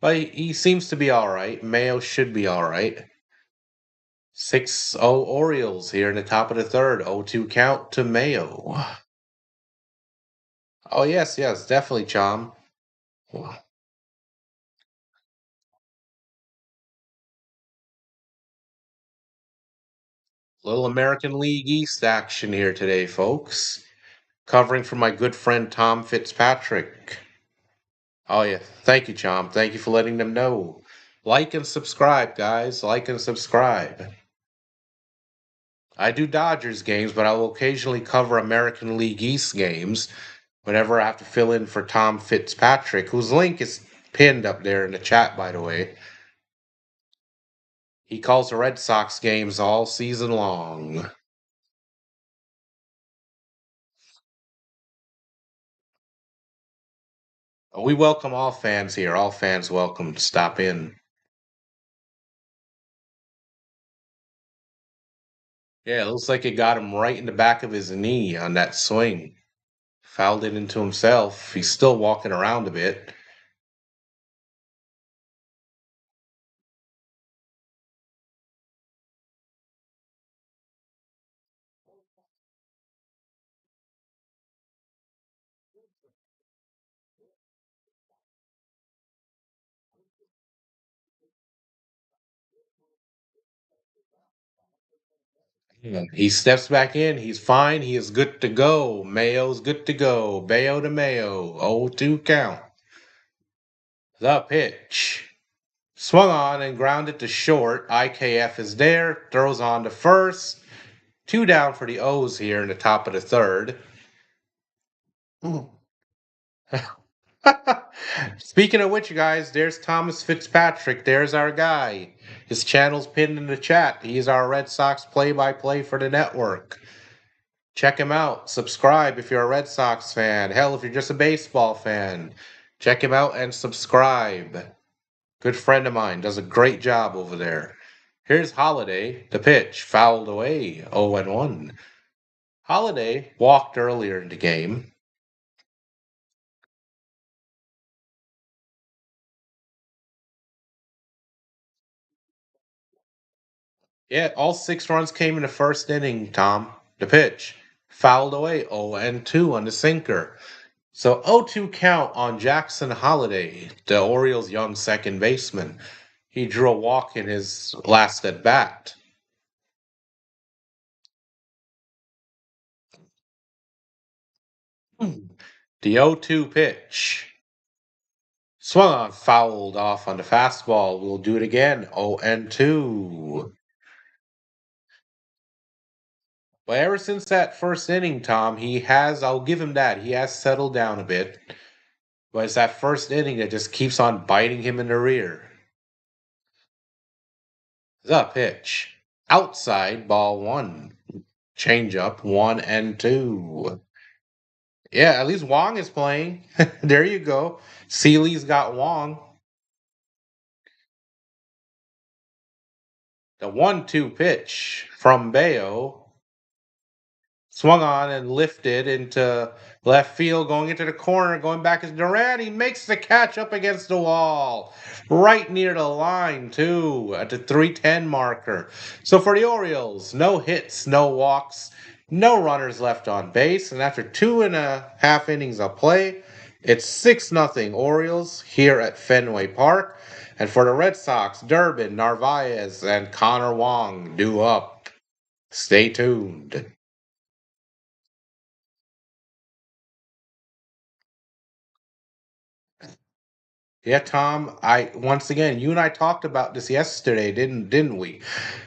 But he seems to be all right. Mayo should be all right. 6-0 Orioles here in the top of the third. 0-2 count to Mayo. Oh, yes, yes, definitely, Chom. Little American League East action here today, folks. Covering for my good friend Tom Fitzpatrick. Oh, yeah. Thank you, Chom. Thank you for letting them know. Like and subscribe, guys. Like and subscribe. I do Dodgers games, but I will occasionally cover American League East games whenever I have to fill in for Tom Fitzpatrick, whose link is pinned up there in the chat, by the way. He calls the Red Sox games all season long. We welcome all fans here. All fans welcome to stop in. Yeah, it looks like it got him right in the back of his knee on that swing. Fouled it into himself. He's still walking around a bit. He steps back in. He's fine. He is good to go. Mayo's good to go. Bayo to Mayo. 0-2 count. The pitch. Swung on and grounded to short. IKF is there. Throws on to first. Two down for the O's here in the top of the third. Speaking of which, you guys, there's Thomas Fitzpatrick. There's our guy. His channel's pinned in the chat. He's our Red Sox play-by-play for the network. Check him out. Subscribe if you're a Red Sox fan. Hell, if you're just a baseball fan, check him out and subscribe. Good friend of mine. Does a great job over there. Here's Holiday. The pitch. Fouled away. 0-1. Holiday walked earlier in the game. Yeah, all 6 runs came in the first inning, Tom. The pitch. Fouled away 0-2 on the sinker. So 0-2 count on Jackson Holiday, the Orioles' young second baseman. He drew a walk in his last at bat. The 0-2 pitch. Swung on, fouled off on the fastball. We'll do it again. 0-2. Well, ever since that first inning, Tom, I'll give him that. He has settled down a bit. But it's that first inning that just keeps on biting him in the rear. The pitch. Outside, ball one. Change up, 1-2. Yeah, at least Wong is playing. There you go. Seeley's got Wong. The 1-2 pitch from Bayo. Swung on and lifted into left field, going into the corner, going back as Durant. He makes the catch up against the wall, right near the line, too, at the 3:10 marker. So for the Orioles, no hits, no walks, no runners left on base. And after 2.5 innings of play, it's 6-0 Orioles here at Fenway Park. And for the Red Sox, Durbin, Narvaez, and Connor Wong due up. Stay tuned. Yeah, Tom, I once again, you and I talked about this yesterday, didn't we?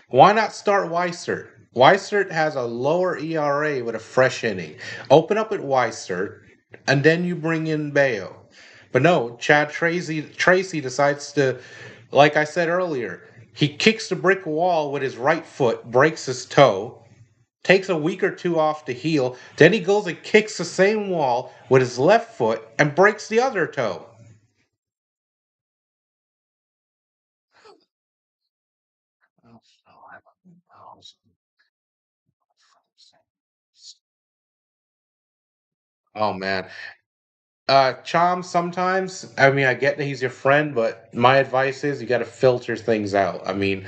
Why not start Weissert? Weissert has a lower ERA with a fresh inning. Open up at Weissert, and then you bring in Bayo. But no, Chad Tracy decides to, like I said earlier, he kicks the brick wall with his right foot, breaks his toe, takes a week or two off to heal, then he goes and kicks the same wall with his left foot and breaks the other toe. Oh man. Chom, sometimes, I mean, I get that he's your friend, but my advice is you got to filter things out. I mean,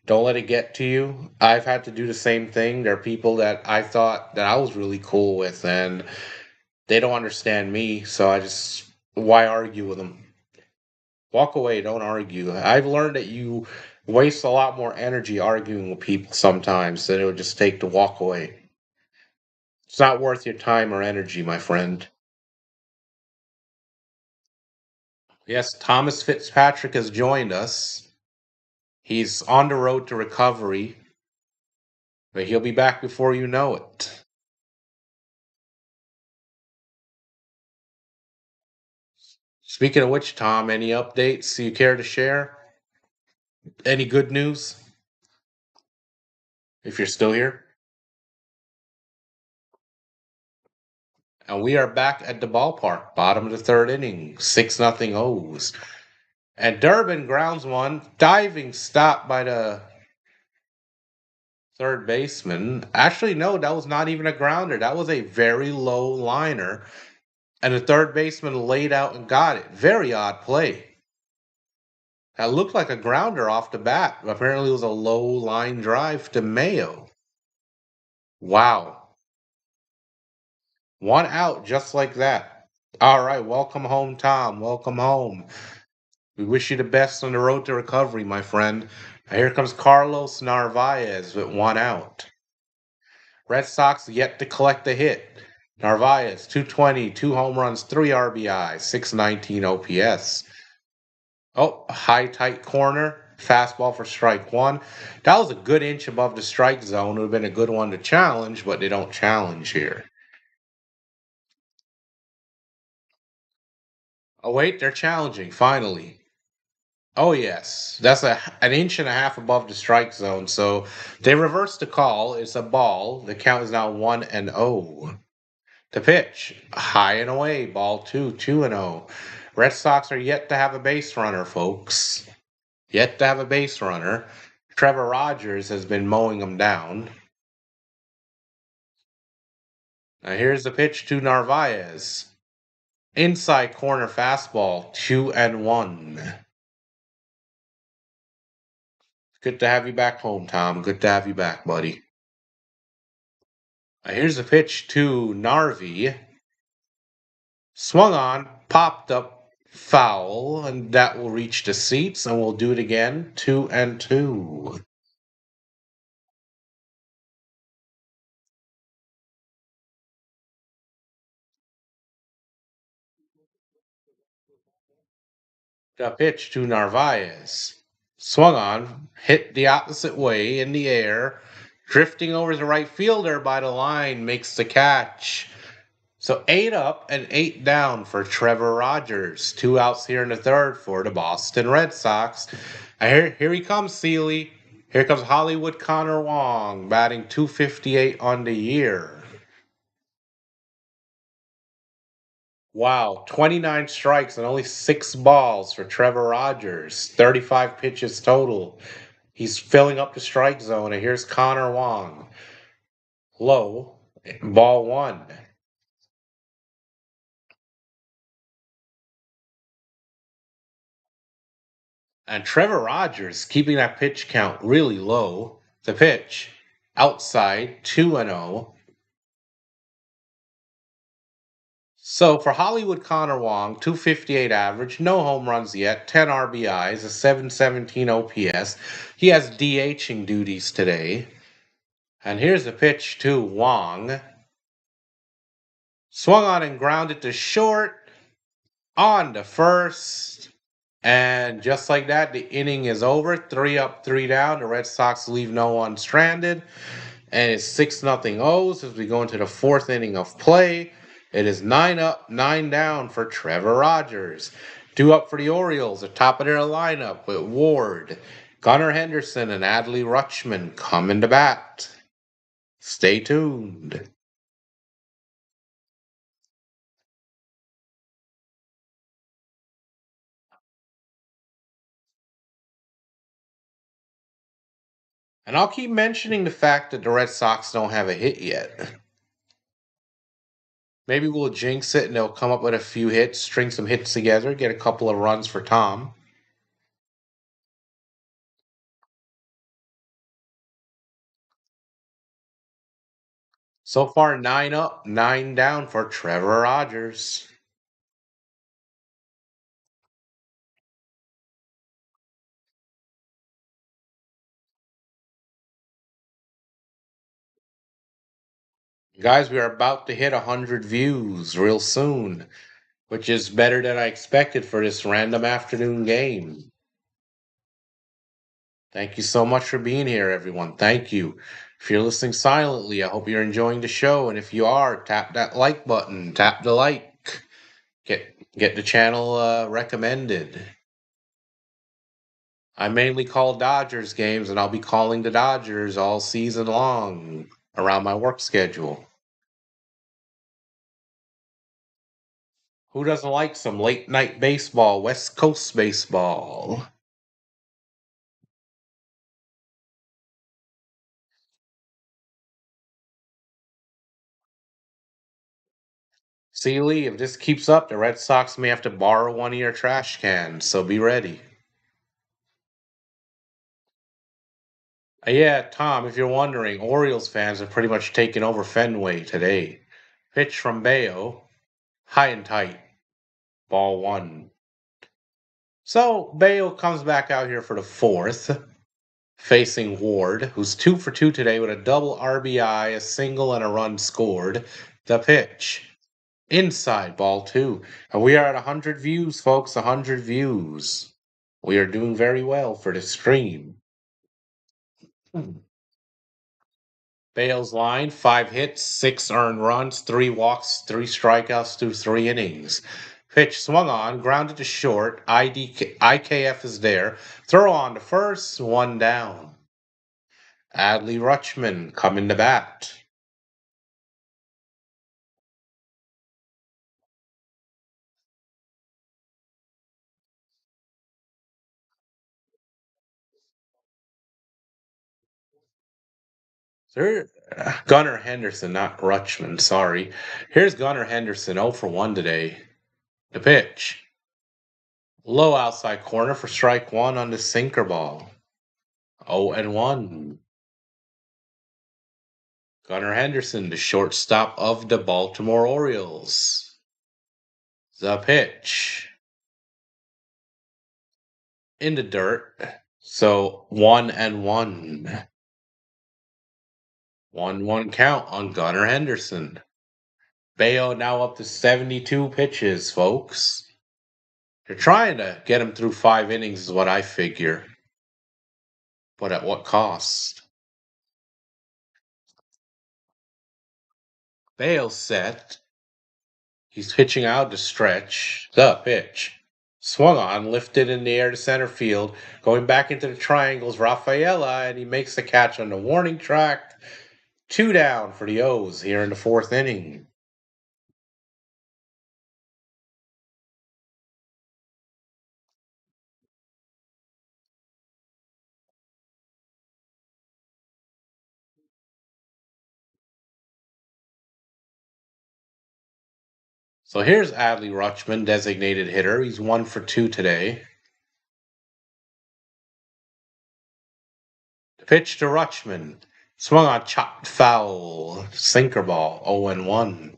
don't let it get to you. I've had to do the same thing. There are people that I thought that I was really cool with, and they don't understand me, so why argue with them? Walk away, don't argue. I've learned that you waste a lot more energy arguing with people sometimes than it would just take to walk away. It's not worth your time or energy, my friend. Yes, Thomas Fitzpatrick has joined us. He's on the road to recovery, but he'll be back before you know it. Speaking of which, Tom, any updates you care to share? Any good news? If you're still here? And we are back at the ballpark, bottom of the third inning, 6-0 O's. And Durbin grounds one, diving stop by the third baseman. Actually, no, that was not even a grounder. That was a very low liner. And the third baseman laid out and got it. Very odd play. That looked like a grounder off the bat. Apparently, it was a low line drive to Mayo. Wow. One out just like that. All right. Welcome home, Tom. Welcome home. We wish you the best on the road to recovery, my friend. Here comes Carlos Narvaez with one out. Red Sox yet to collect a hit. Narvaez, 220, 2 home runs, 3 RBIs, 619 OPS. Oh, high tight corner. Fastball for strike one. That was a good inch above the strike zone. It would have been a good one to challenge, but they don't challenge here. Oh, wait, they're challenging, finally. Oh, yes. That's an inch and a half above the strike zone. So they reversed the call. It's a ball. The count is now 1-0. The pitch, high and away, ball 2, 2-0. Red Sox are yet to have a base runner, folks. Yet to have a base runner. Trevor Rogers has been mowing them down. Now here's the pitch to Narvaez. Inside corner fastball, 2-1. Good to have you back home, Tom. Good to have you back, buddy. Now here's the pitch to Narvi. Swung on, popped up, foul, and that will reach the seats, and we'll do it again. 2-2. The pitch to Narvaez. Swung on, hit the opposite way in the air, drifting over the right fielder by the line, makes the catch. So 8 up and 8 down for Trevor Rogers. 2 outs here in the third for the Boston Red Sox. And here he comes, Seeley. Here comes Hollywood Connor Wong, batting 258 on the year. Wow, 29 strikes and only 6 balls for Trevor Rogers. 35 pitches total. He's filling up the strike zone, and here's Connor Wong. Low, ball 1. And Trevor Rogers keeping that pitch count really low. The pitch, outside, 2-0. So for Hollywood Connor Wong, 258 average, no home runs yet, 10 RBIs, a 717 OPS. He has DHing duties today. And here's the pitch to Wong. Swung on and grounded to short, on to first. And just like that, the inning is over. 3 up, 3 down. The Red Sox leave no one stranded. And it's 6-0 O's as we go into the fourth inning of play. It is 9 up, 9 down for Trevor Rogers. 2 up for the Orioles, the top of their lineup with Ward, Gunnar Henderson, and Adley Rutschman coming to bat. Stay tuned. And I'll keep mentioning the fact that the Red Sox don't have a hit yet. Maybe we'll jinx it and they'll come up with a few hits, string some hits together, get a couple of runs for Tom. So far, 9 up, 9 down for Trevor Rogers. Guys, we are about to hit 100 views real soon, which is better than I expected for this random afternoon game. Thank you so much for being here, everyone. Thank you. If you're listening silently, I hope you're enjoying the show. And if you are, tap that like button, tap the like, get the channel recommended. I mainly call Dodgers games, and I'll be calling the Dodgers all season long around my work schedule. Who doesn't like some late night baseball, West Coast baseball? See, Lee, if this keeps up, the Red Sox may have to borrow one of your trash cans, so be ready. Yeah, Tom, if you're wondering, Orioles fans have pretty much taken over Fenway today. Pitch from Bello, high and tight, ball 1. So Bello comes back out here for the fourth, facing Ward, who's 2 for 2 today with a double RBI, a single, and a run scored. The pitch. Inside ball 2. And we are at 100 views, folks. 100 views. We are doing very well for the stream. Bale's line, 5 hits, 6 earned runs, 3 walks, 3 strikeouts through 3 innings. Pitch swung on, grounded to short. IKF is there. Throw on to first, one down. Adley Rutschman coming to bat. There, Gunnar Henderson, not Rutschman, sorry. Here's Gunnar Henderson, 0 for 1 today. The pitch. Low outside corner for strike one on the sinker ball. 0 and 1. Gunnar Henderson, the shortstop of the Baltimore Orioles. The pitch. In the dirt. So 1 and 1. 1-1 count on Gunnar Henderson. Bello now up to 72 pitches, folks. They're trying to get him through 5 innings, is what I figure. But at what cost? Bale set. He's pitching out to stretch. The pitch. Swung on, lifted in the air to center field. Going back into the triangles, Rafaela, and he makes the catch on the warning track. 2 down for the O's here in the 4th inning. So here's Adley Rutschman, designated hitter. He's 1 for 2 today. The pitch to Rutschman. Swung on, chopped foul. Sinker ball, 0 and 1.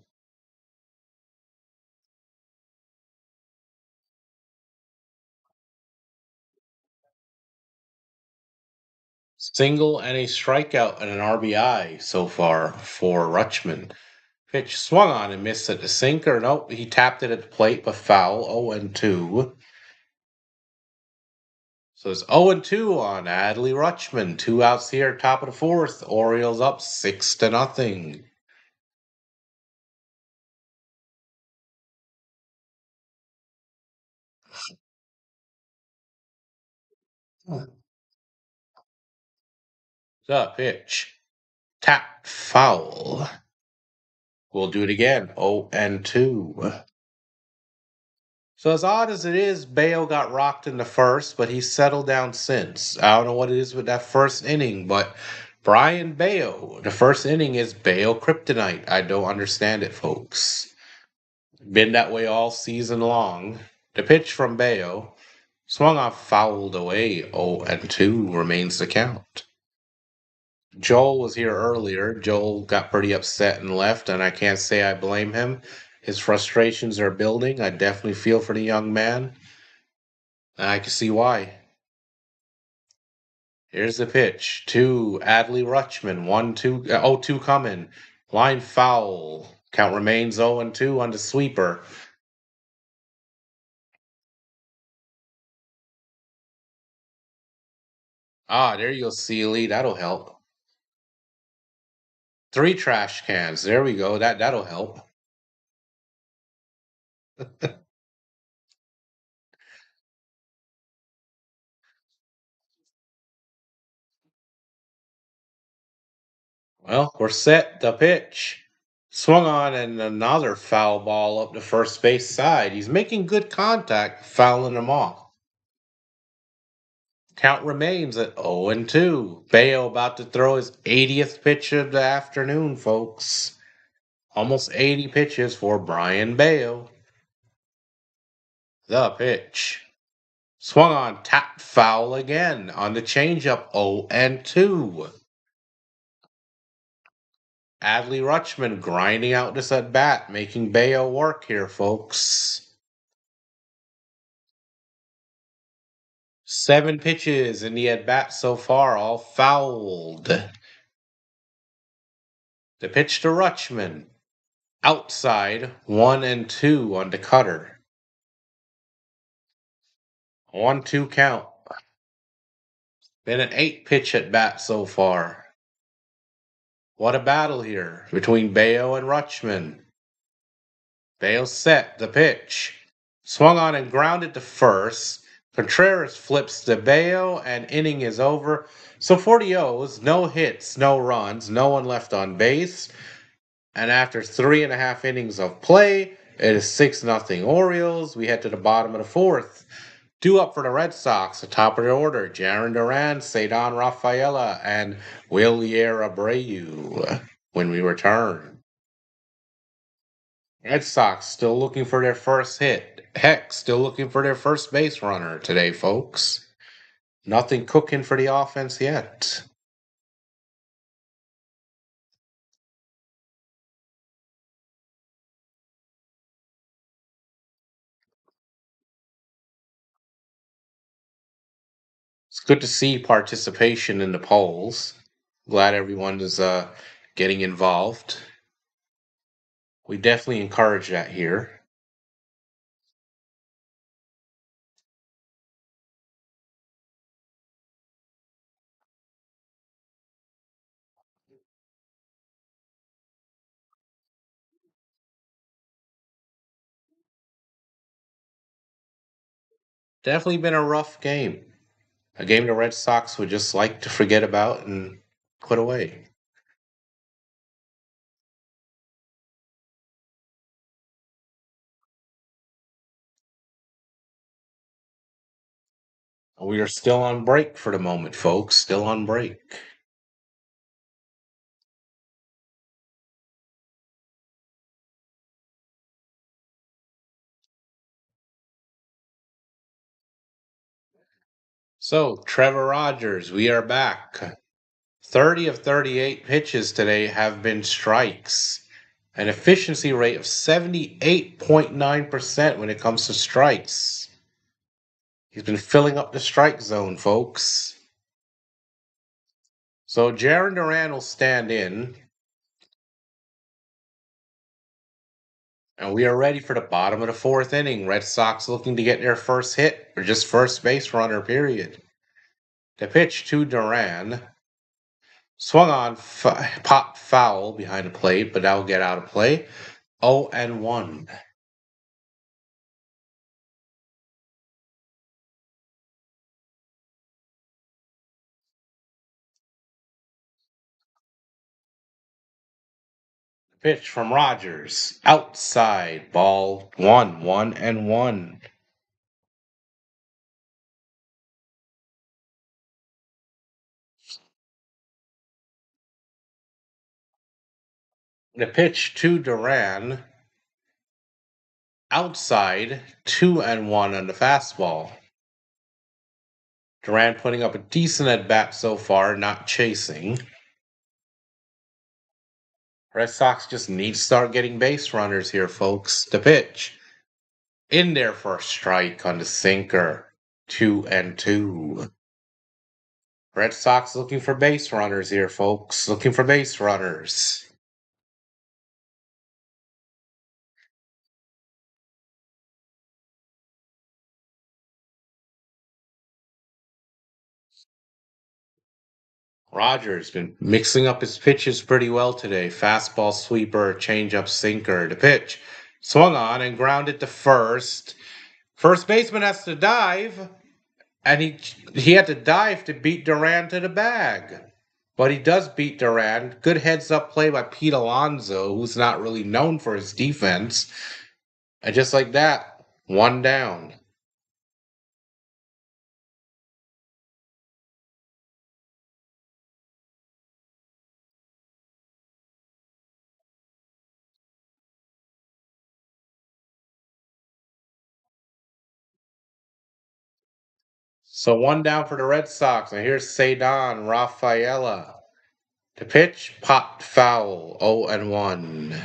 Single and a strikeout and an RBI so far for Rutschman. Pitch swung on and missed at the sinker. Nope, he tapped it at the plate, but foul. 0 and 2. So it's 0 and 2 on Adley Rutschman. 2 outs here, top of the 4th. Orioles up 6-0. The pitch. Tap foul. We'll do it again. 0 and 2. So as odd as it is, Bello got rocked in the first, but he's settled down since. I don't know what it is with that 1st inning, but Bryan Bello, the 1st inning is Bello kryptonite. I don't understand it, folks. Been that way all season long. The pitch from Bello, swung off, fouled away. 0 and 2 remains the count. Joel was here earlier. Joel got pretty upset and left, and I can't say I blame him. His frustrations are building. I definitely feel for the young man. And I can see why. Here's the pitch to Adley Rutschman. 1-2, 0-2 coming. Line foul. Count remains 0 and 2 on the sweeper. Ah, there you go, Sealy. That'll help. 3 trash cans. There we go. That'll help. Well, we're set. The pitch. Swung on and another foul ball up the first base side. He's making good contact, fouling him off. Count remains at 0 and 2. Bello about to throw his 80th pitch of the afternoon, folks. Almost 80 pitches for Bryan Bello. The pitch. Swung on, tapped foul again on the changeup, 0 and 2. Adley Rutschman grinding out this at bat, making Bello work here, folks. 7 pitches in the at bat so far, all fouled. The pitch to Rutschman. Outside, 1 and 2 on the cutter. 1-2 count. Been an 8-pitch at bat so far. What a battle here between Bello and Rutschman. Bello set the pitch. Swung on and grounded to first. Contreras flips to Bello, and inning is over. So for the O's, no hits, no runs, no one left on base. And after 3.5 innings of play, it is 6-0 Orioles. We head to the bottom of the fourth. Due up for the Red Sox, the top of the order, Jaron Duran, Cedon Rafaela, and Wilyer Abreu when we return. Red Sox still looking for their first hit. Heck, still looking for their first base runner today, folks. Nothing cooking for the offense yet. It's good to see participation in the polls. Glad everyone is getting involved. We definitely encourage that here. Definitely been a rough game. A game the Red Sox would just like to forget about and put away. We are still on break for the moment, folks. Still on break. So, Trevor Rogers, we are back. 30 of 38 pitches today have been strikes. An efficiency rate of 78.9% when it comes to strikes. He's been filling up the strike zone, folks. So Jaron Duran will stand in, and we are ready for the bottom of the fourth inning. Red Sox looking to get their first hit, or just first base runner, period. The pitch to Duran. Swung on, popped foul behind the plate, but that'll get out of play. 0-1. Pitch from Rogers. Outside. Ball 1-1. The pitch to Duran. Outside. 2-1 on the fastball. Duran putting up a decent at bat so far, not chasing. Red Sox just need to start getting base runners here, folks. The pitch. In there for a strike on the sinker. 2-2. Red Sox looking for base runners here, folks. Looking for base runners. Rogers been mixing up his pitches pretty well today. Fastball sweeper, changeup sinker. The pitch swung on and grounded to first. First baseman has to dive, and he had to dive to beat Duran to the bag. But he does beat Duran. Good heads up play by Pete Alonso, who's not really known for his defense. And just like that, one down. So one down for the Red Sox. And here's Cedon Rafaela. The pitch popped foul. 0-1.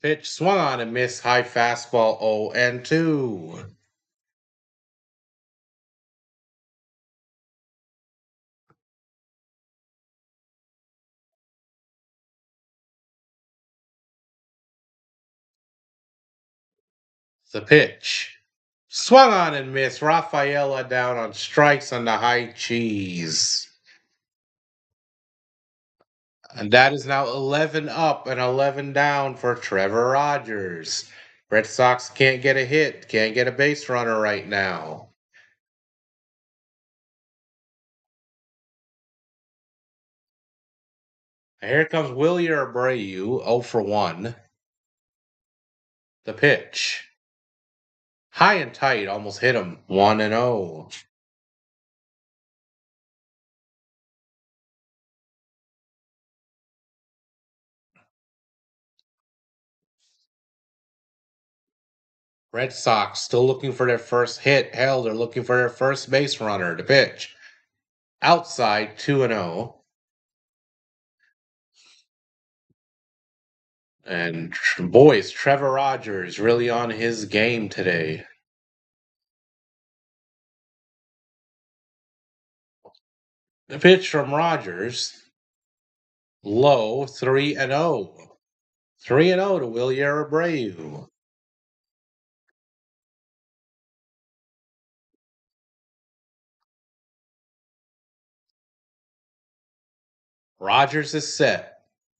Pitch swung on and missed high fastball. 0-2. The pitch. Swung on and missed. Rafaela down on strikes on the high cheese. And that is now 11 up and 11 down for Trevor Rogers. Red Sox can't get a hit, can't get a base runner right now. And here comes Willie Abreu, 0 for 1. The pitch. High and tight, almost hit him. 1 and 0. Red Sox still looking for their first hit. Hell, they're looking for their first base runner. The pitch. Outside, 2 and 0. And boys, Trevor Rogers really on his game today. The pitch from Rogers, low, 3 and 0. 3 and 0 to Willie Abreu. Rogers is set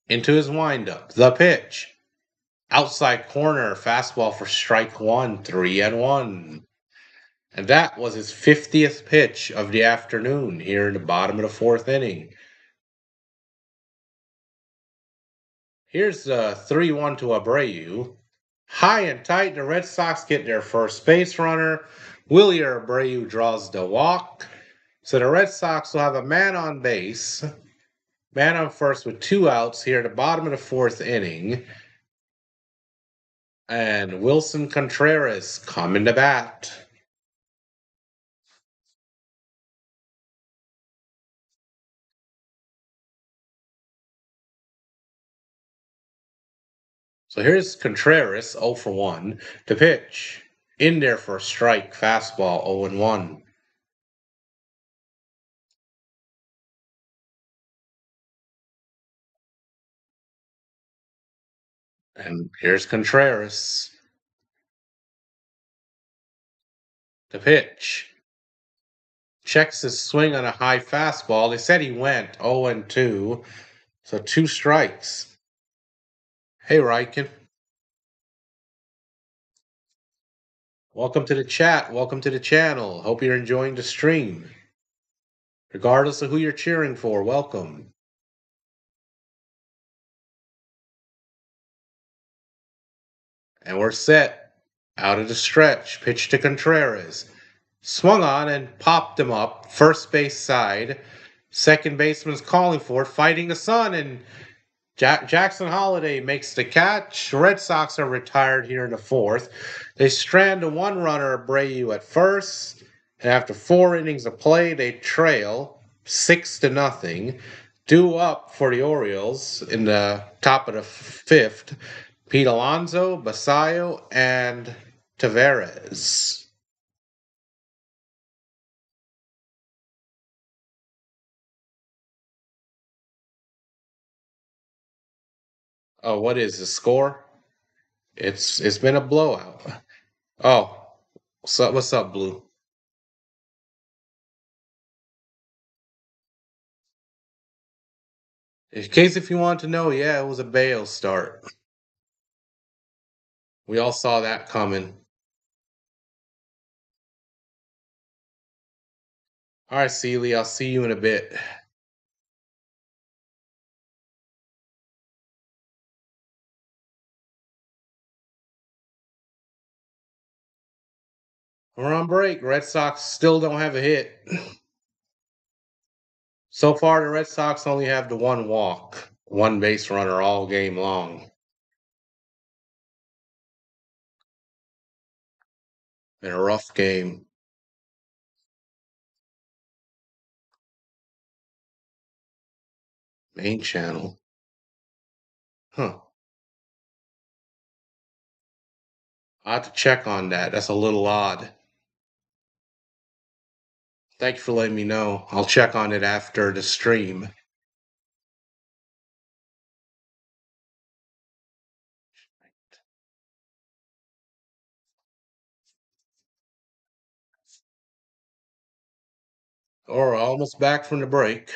into his windup. The pitch. Outside corner, fastball for strike one, 3 and 1. And that was his 50th pitch of the afternoon here in the bottom of the fourth inning. Here's the 3-1 to Abreu. High and tight, the Red Sox get their first base runner. Willie Abreu draws the walk. So the Red Sox will have a man on base, man on first with 2 outs here at the bottom of the fourth inning. And Wilson Contreras coming to bat. So here's Contreras, 0 for 1, to pitch. In there for a strike, fastball, 0 and 1. And here's Contreras, to pitch. Checks his swing on a high fastball. They said he went 0 and 2, so 2 strikes. Hey, Riken. Welcome to the chat. Welcome to the channel. Hope you're enjoying the stream. Regardless of who you're cheering for, welcome. And we're set. Out of the stretch. Pitch to Contreras. Swung on and popped him up. First base side. Second baseman's calling for it, fighting the sun, and Jackson Holiday makes the catch. Red Sox are retired here in the fourth. They strand a one-runner Abreu at first, and after 4 innings of play, they trail 6-0. Due up for the Orioles in the top of the fifth, Pete Alonso, Basayo, and Tavares. Oh, what is the score? It's been a blowout. Oh, what's up, Blue? In case if you want to know, yeah, it was a Bale start. We all saw that coming. All right, Seeley, I'll see you in a bit. We're on break. Red Sox still don't have a hit. So far, the Red Sox only have the 1 walk, 1 base runner all game long. In a rough game. Main channel. Huh. I have to check on that. That's a little odd. Thank you for letting me know. I'll check on it after the stream. Or almost back from the break.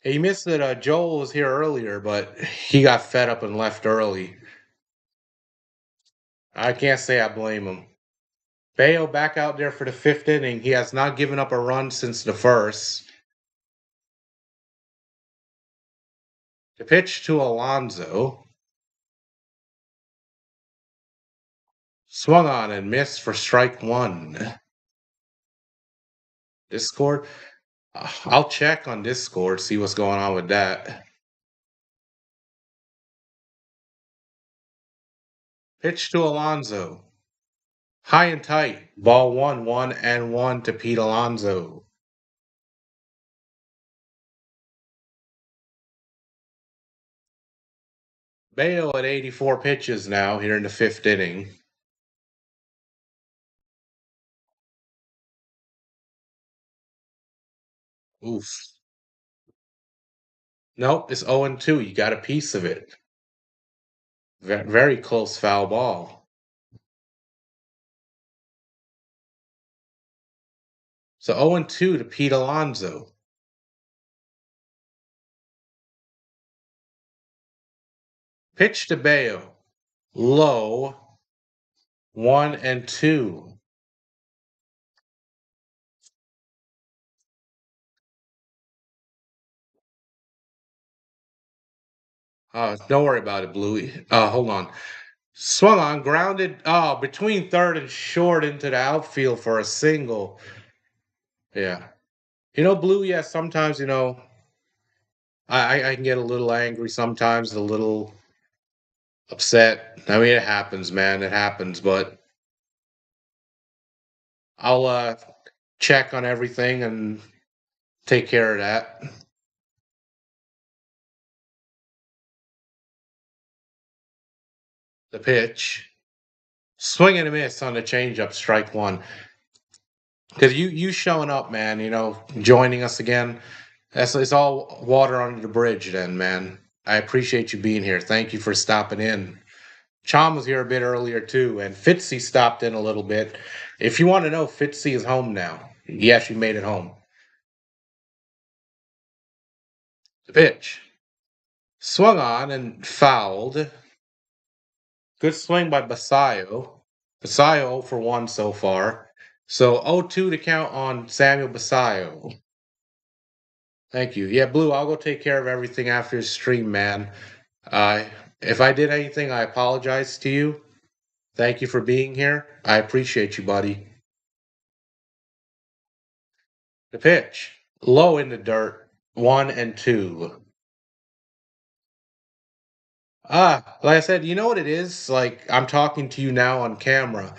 He missed that Joel was here earlier, but he got fed up and left early. I can't say I blame him. Bayo back out there for the fifth inning. He has not given up a run since the first. The pitch to Alonso. Swung on and missed for strike one. Discord? I'll check on Discord, see what's going on with that. Pitch to Alonso. High and tight. Ball 1 to Pete Alonso. Bayo at 84 pitches now here in the fifth inning. Oof. Nope, it's 0-2. You got a piece of it. Very close foul ball. So 0-2 to Pete Alonso. Pitch to Bayo. Low. 1-2. Don't worry about it, Bluey. Hold on. Swung on, grounded between third and short into the outfield for a single. Yeah. Blue, yeah, sometimes, I can get a little angry sometimes, a little upset. I mean, it happens, man. It happens, but I'll check on everything and take care of that. The pitch. Swing and a miss on the changeup, strike one. Because you showing up, man, joining us again. It's all water under the bridge then, man. I appreciate you being here. Thank you for stopping in. Chom was here a bit earlier too, and Fitzy stopped in a little bit. If you want to know, Fitzy is home now. He actually made it home. The pitch. Swung on and fouled. Good swing by Basayo. Basayo 0 for 1 so far. So 0-2 to count on Samuel Basayo. Thank you. Yeah, Blue, I'll go take care of everything after the stream, man. Uh, if I did anything, I apologize to you. Thank you for being here. I appreciate you, buddy. The pitch. Low in the dirt. 1-2. Like I said, you know what it is? Like I'm talking to you now on camera.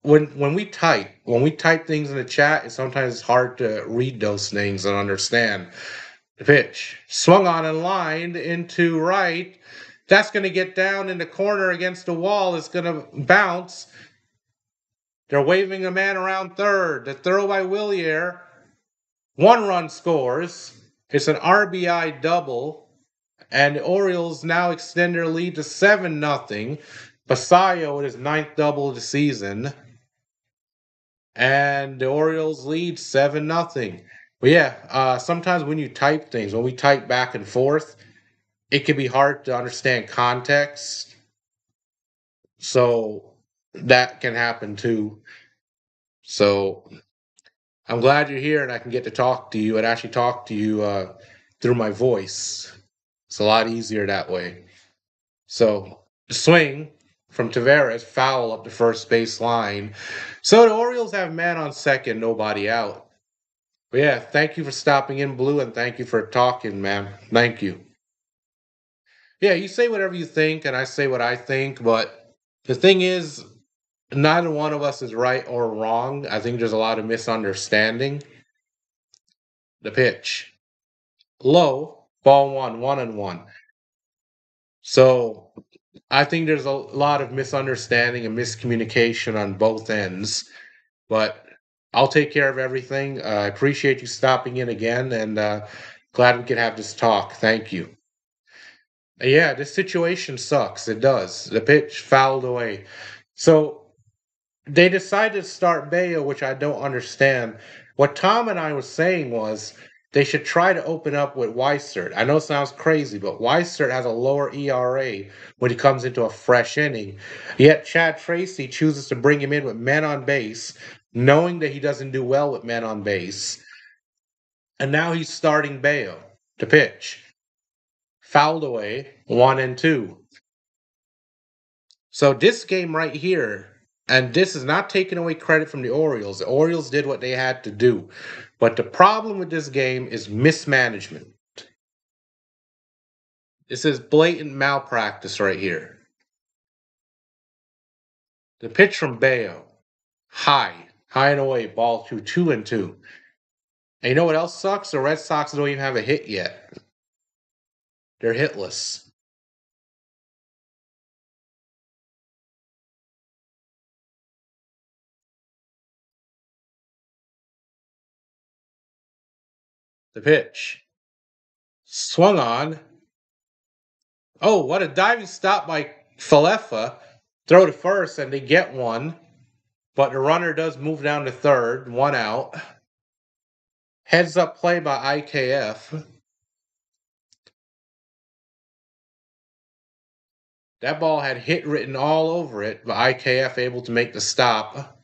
When we type things in the chat, sometimes it's hard to read those things and understand. The pitch. Swung on and lined into right. That's going to get down in the corner against the wall. It's going to bounce. They're waving a man around third. The throw by Willier. 1 run scores. It's an RBI double. And the Orioles now extend their lead to 7-0. Basayo with his 9th double of the season. And the Orioles lead 7-0. But yeah, sometimes when you type things, when we type back and forth, it can be hard to understand context. So that can happen too. So I'm glad you're here and I can get to talk to you and actually talk to you through my voice. It's a lot easier that way. So the swing from Tavares, foul up the first base line. So the Orioles have man on second, nobody out. But yeah, thank you for stopping in, Blue, and thank you for talking, man. Thank you. Yeah, you say whatever you think, and I say what I think, but the thing is, neither one of us is right or wrong. I think there's a lot of misunderstanding. The pitch. Low, ball 1-1. So I think there's a lot of misunderstanding and miscommunication on both ends, but I'll take care of everything. I appreciate you stopping in again, and glad we could have this talk. Thank you. Yeah, this situation sucks. It does. The pitch fouled away. So They decided to start Bello, which I don't understand. What Tom and I was saying was they should try to open up with Weissert. I know it sounds crazy, but Weissert has a lower ERA when he comes into a fresh inning. Yet Chad Tracy chooses to bring him in with men on base, knowing that he doesn't do well with men on base. And now he's starting Bello to pitch. Fouled away, 1-2. So this game right here, and this is not taking away credit from the Orioles. The Orioles did what they had to do. But the problem with this game is mismanagement. This is blatant malpractice right here. The pitch from Bayo, high and away, ball 2-2. And you know what else sucks? The Red Sox don't even have a hit yet. They're hitless. The pitch. Swung on. Oh, what a diving stop by Falefa. Throw to first, and they get one. But the runner does move down to third, one out. Heads up play by IKF. That ball had hit written all over it, but IKF able to make the stop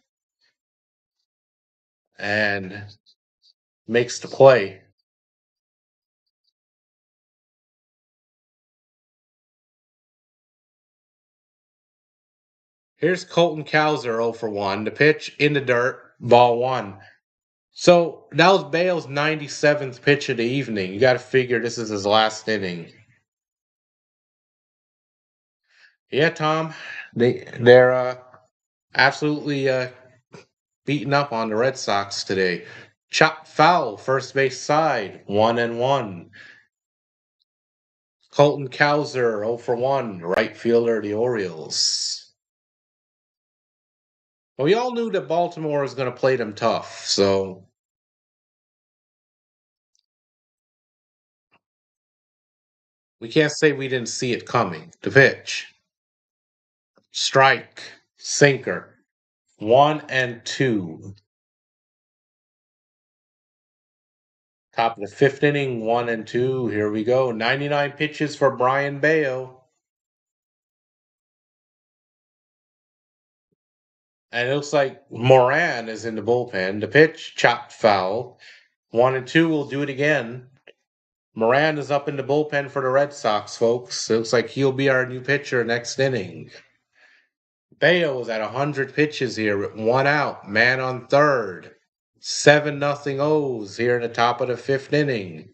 and makes the play. Here's Colton Cowser 0 for 1. The pitch in the dirt, ball 1. So that was Bale's 97th pitch of the evening. You got to figure this is his last inning. Yeah, Tom, they're absolutely beating up on the Red Sox today. Chop foul, first base side, 1-1. Colton Cowser 0 for 1, right fielder of the Orioles. Well, we all knew that Baltimore was going to play them tough, so we can't say we didn't see it coming. The pitch, strike, sinker, 1-2. Top of the fifth inning, 1-2. Here we go. 99 pitches for Bryan Bello. And it looks like Moran is in the bullpen. The pitch, chopped foul. 1-2. We'll do it again. Moran is up in the bullpen for the Red Sox, folks. It looks like he'll be our new pitcher next inning. Bello was at 100 pitches here with one out, man on third. 7-0 O's here in the top of the fifth inning.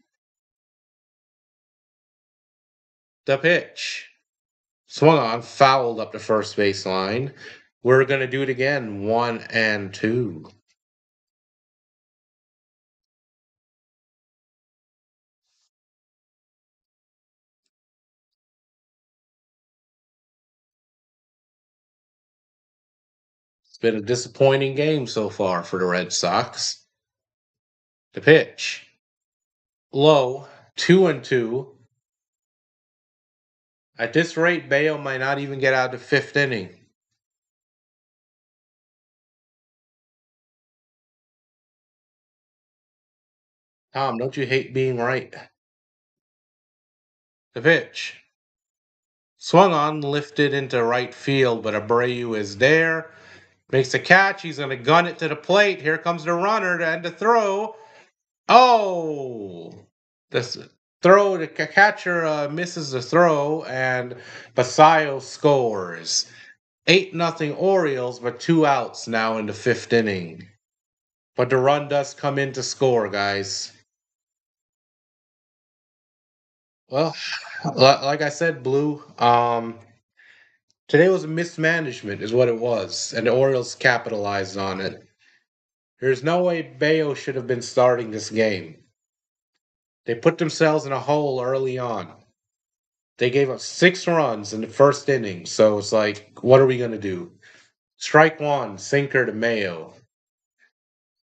The pitch. Swung on, fouled up the first base line. We're going to do it again, 1-2. It's been a disappointing game so far for the Red Sox. The pitch. Low, 2-2. At this rate, Bello might not even get out of the fifth inning. Tom, don't you hate being right? The pitch. Swung on, lifted into right field, but Abreu is there. Makes a catch. He's going to gun it to the plate. Here comes the runner to end the throw. Oh! The throw, the catcher misses the throw, and Basayo scores. 8-0 Orioles, but 2 outs now in the fifth inning. But the run does come in to score, guys. Well, like I said, Blue, today was a mismanagement, is what it was, and the Orioles capitalized on it. There's no way Bayo should have been starting this game. They put themselves in a hole early on. They gave up 6 runs in the first inning, so it's like, what are we going to do? Strike one, sinker to Mayo.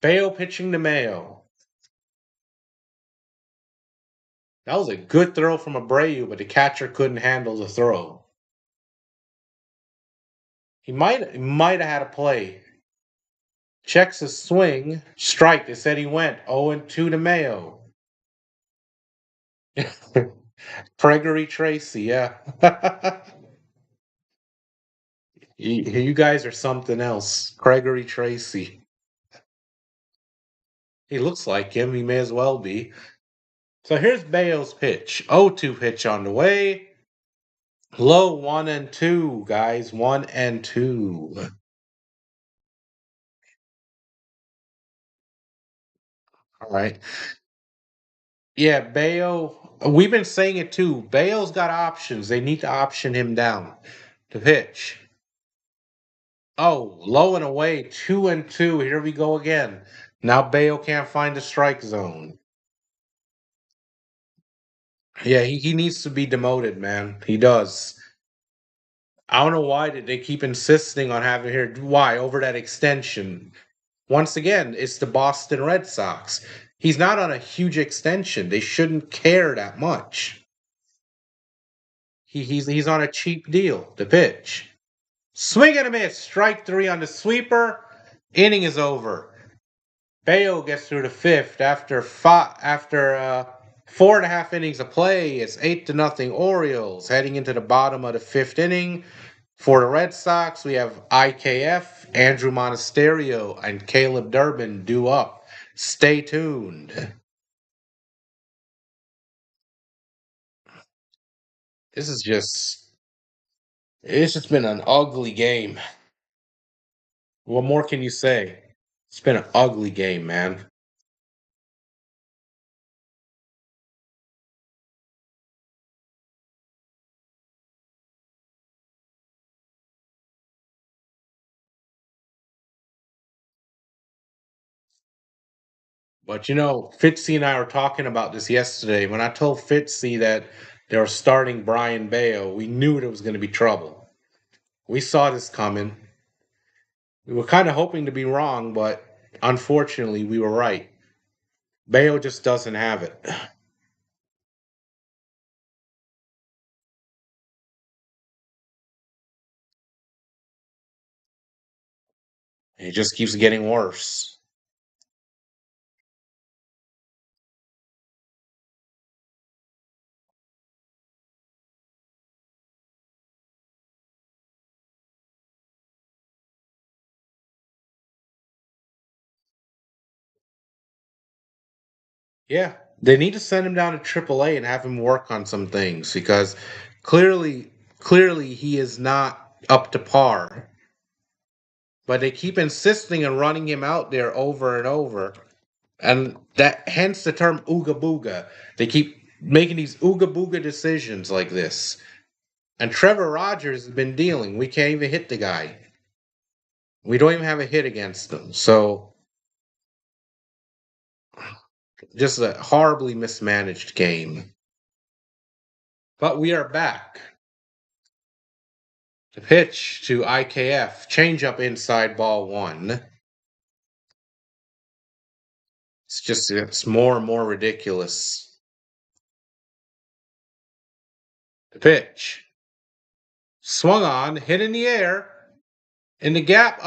Bayo pitching to Mayo. That was a good throw from Abreu, but the catcher couldn't handle the throw. He might have had a play. Checks his swing. Strike. They said he went 0-2 to Mayo. Gregory Tracy, yeah. You guys are something else. Gregory Tracy. He looks like him. He may as well be. So here's Bayo's pitch. 0-2 pitch on the way. Low 1-2, guys. 1-2. All right. Yeah, Bayo. We've been saying it too. Bayo's got options. They need to option him down to pitch. Oh, low and away. 2-2. Here we go again. Now Bayo can't find the strike zone. Yeah, he needs to be demoted, man. He does. I don't know why did they keep insisting on having here. Why over that extension? Once again, it's the Boston Red Sox. He's not on a huge extension. They shouldn't care that much. He's on a cheap deal to pitch. Swing and a miss. Strike three on the sweeper. Inning is over. Bayo gets through the fifth after 4.5 innings of play. It's 8-0 Orioles heading into the bottom of the fifth inning. For the Red Sox, we have IKF, Andrew Monasterio, and Caleb Durbin due up. Stay tuned. This is just it's just been an ugly game. What more can you say? It's been an ugly game, man. But Fitzy and I were talking about this yesterday. When I told Fitzy that they were starting Bryan Bello, we knew there was going to be trouble. We saw this coming. We were kind of hoping to be wrong, but unfortunately, we were right. Bello just doesn't have it. It just keeps getting worse. Yeah, they need to send him down to AAA and have him work on some things because clearly he is not up to par. But they keep insisting on running him out there over and over. And that hence the term ooga booga. They keep making these ooga booga decisions like this. And Trevor Rogers has been dealing. We can't even hit the guy. We don't even have a hit against him. So just a horribly mismanaged game. But we are back. The pitch to IKF. Change up inside ball one. It's more and more ridiculous. The pitch. Swung on, hit in the air. In the gap,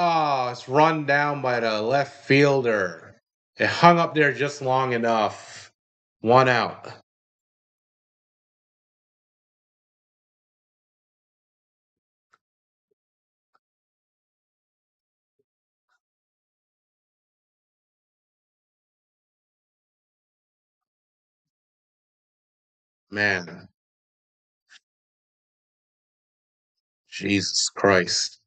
it's run down by the left fielder. It hung up there just long enough. One out. Man, Jesus Christ.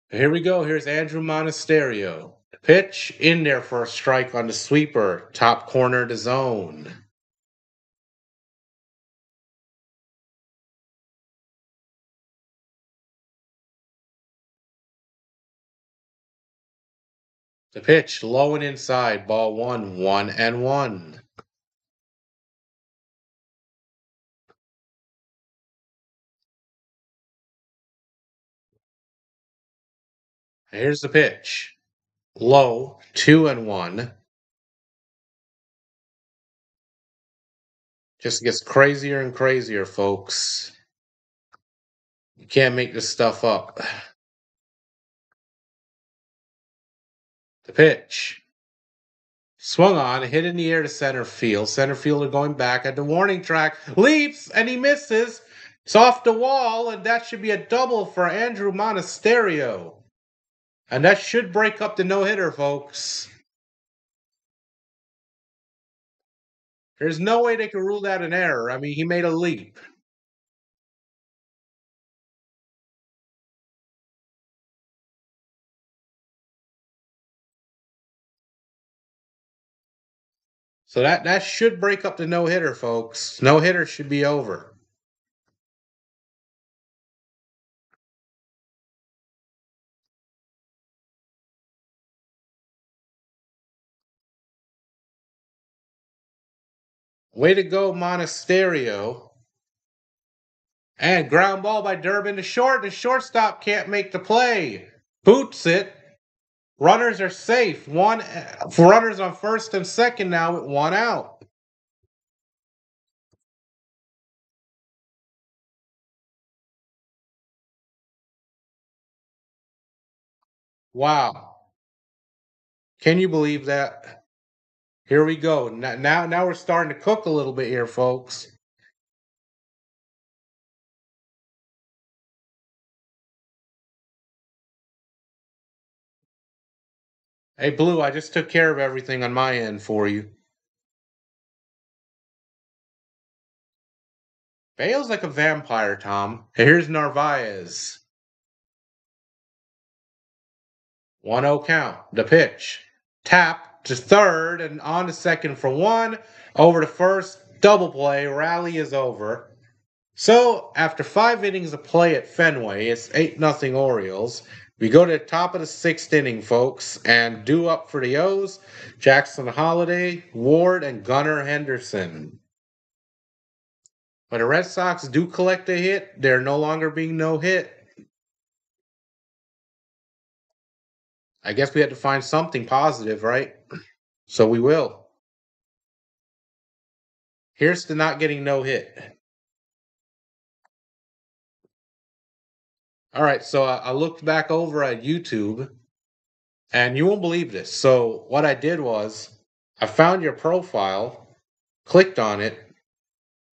Here we go. Here's Andrew Monasterio. Pitch in there for a strike on the sweeper. Top corner of the zone. The pitch low and inside. Ball one, 1-1. Here's the pitch. Low, 2-1. Just gets crazier and crazier, folks. You can't make this stuff up. The pitch. Swung on, hit in the air to center field. Center fielder going back at the warning track. Leaps, and he misses. It's off the wall, and that should be a double for Andrew Monasterio. And that should break up the no-hitter, folks. There's no way they can rule that an error. I mean, he made a leap. So that should break up the no-hitter, folks. No-hitter should be over. Way to go, Monasterio. And ground ball by Durbin to short. The shortstop can't make the play. Boots it. Runners are safe. Runners on first and second now with one out. Wow. Can you believe that? Here we go. Now we're starting to cook a little bit here, folks. Hey, Blue, I just took care of everything on my end for you. Bale's like a vampire, Tom. Hey, here's Narvaez. 1-0 count. The pitch. Tap to third and on to second for one. Over to first. Double play. Rally is over. So, after 5 innings of play at Fenway, it's 8-0 Orioles. We go to the top of the sixth inning, folks, and due up for the O's, Jackson Holliday, Ward, and Gunnar Henderson. When the Red Sox do collect a hit, they're no longer being no hit. I guess we had to find something positive, right? So we will. Here's to not getting no hit. All right, so I looked back over at YouTube, and you won't believe this. So what I did was I found your profile, clicked on it.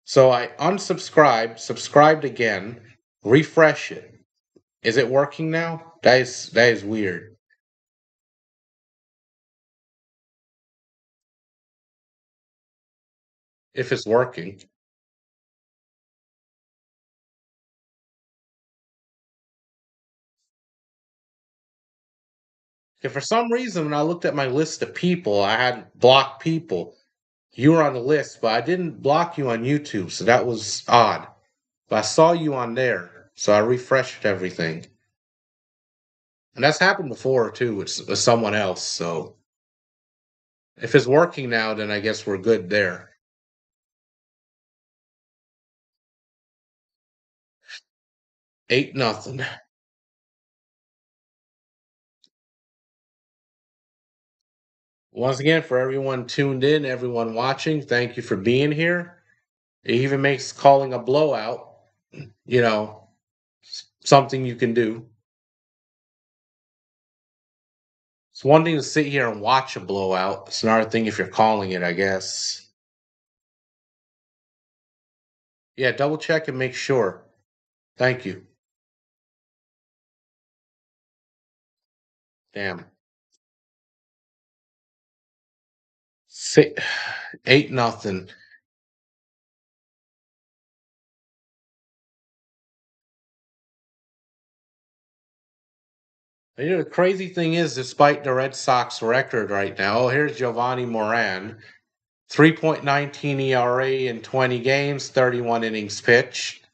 So I unsubscribed, subscribed again, refresh it. Is it working now? That is weird. If it's working. If for some reason when I looked at my list of people, I had blocked people. You were on the list, but I didn't block you on YouTube, so that was odd. But I saw you on there, so I refreshed everything. And that's happened before too with someone else. So if it's working now, then I guess we're good there. 8-0. Once again, for everyone tuned in, everyone watching, thank you for being here. It even makes calling a blowout, you know, something you can do. It's one thing to sit here and watch a blowout. It's another thing if you're calling it, I guess. Yeah, double check and make sure. Thank you. Damn. 8-0. You know, the crazy thing is, despite the Red Sox record right now, oh, here's Giovanni Moran. 3.19 ERA in 20 games, 31 innings pitched.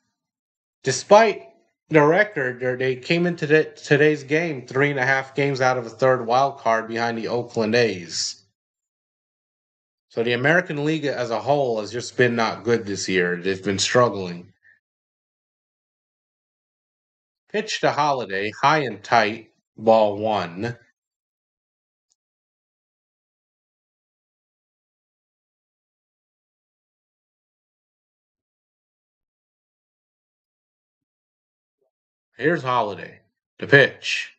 Despite the record, they came into today's game 3.5 games out of a third wild card behind the Oakland A's. So the American League as a whole has just been not good this year. They've been struggling. Pitch to Holiday, high and tight, ball one. Here's Holiday. The pitch.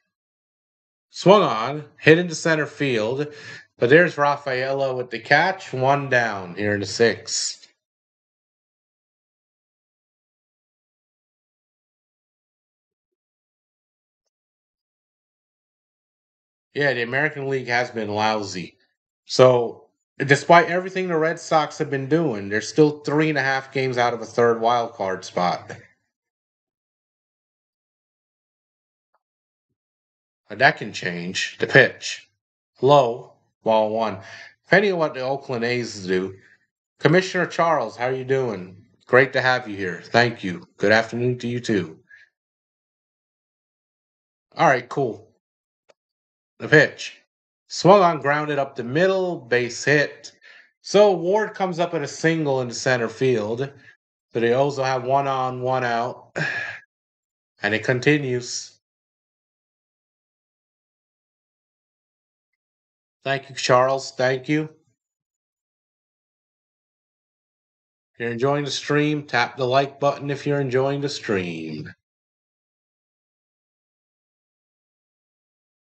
Swung on, hit into center field, but there's Rafaela with the catch, one down here in the sixth. Yeah, the American League has been lousy. So, despite everything the Red Sox have been doing, they're still 3.5 games out of a third wild card spot. But that can change. The pitch. Low, ball one. Depending on what the Oakland A's do. Commissioner Charles, how are you doing? Great to have you here. Thank you. Good afternoon to you too. All right, cool. The pitch. Swung on, grounded up the middle, base hit. So Ward comes up at a single in the center field. So the O's will have one on, one out. And it continues. Thank you, Charles. Thank you. If you're enjoying the stream, tap the like button if you're enjoying the stream.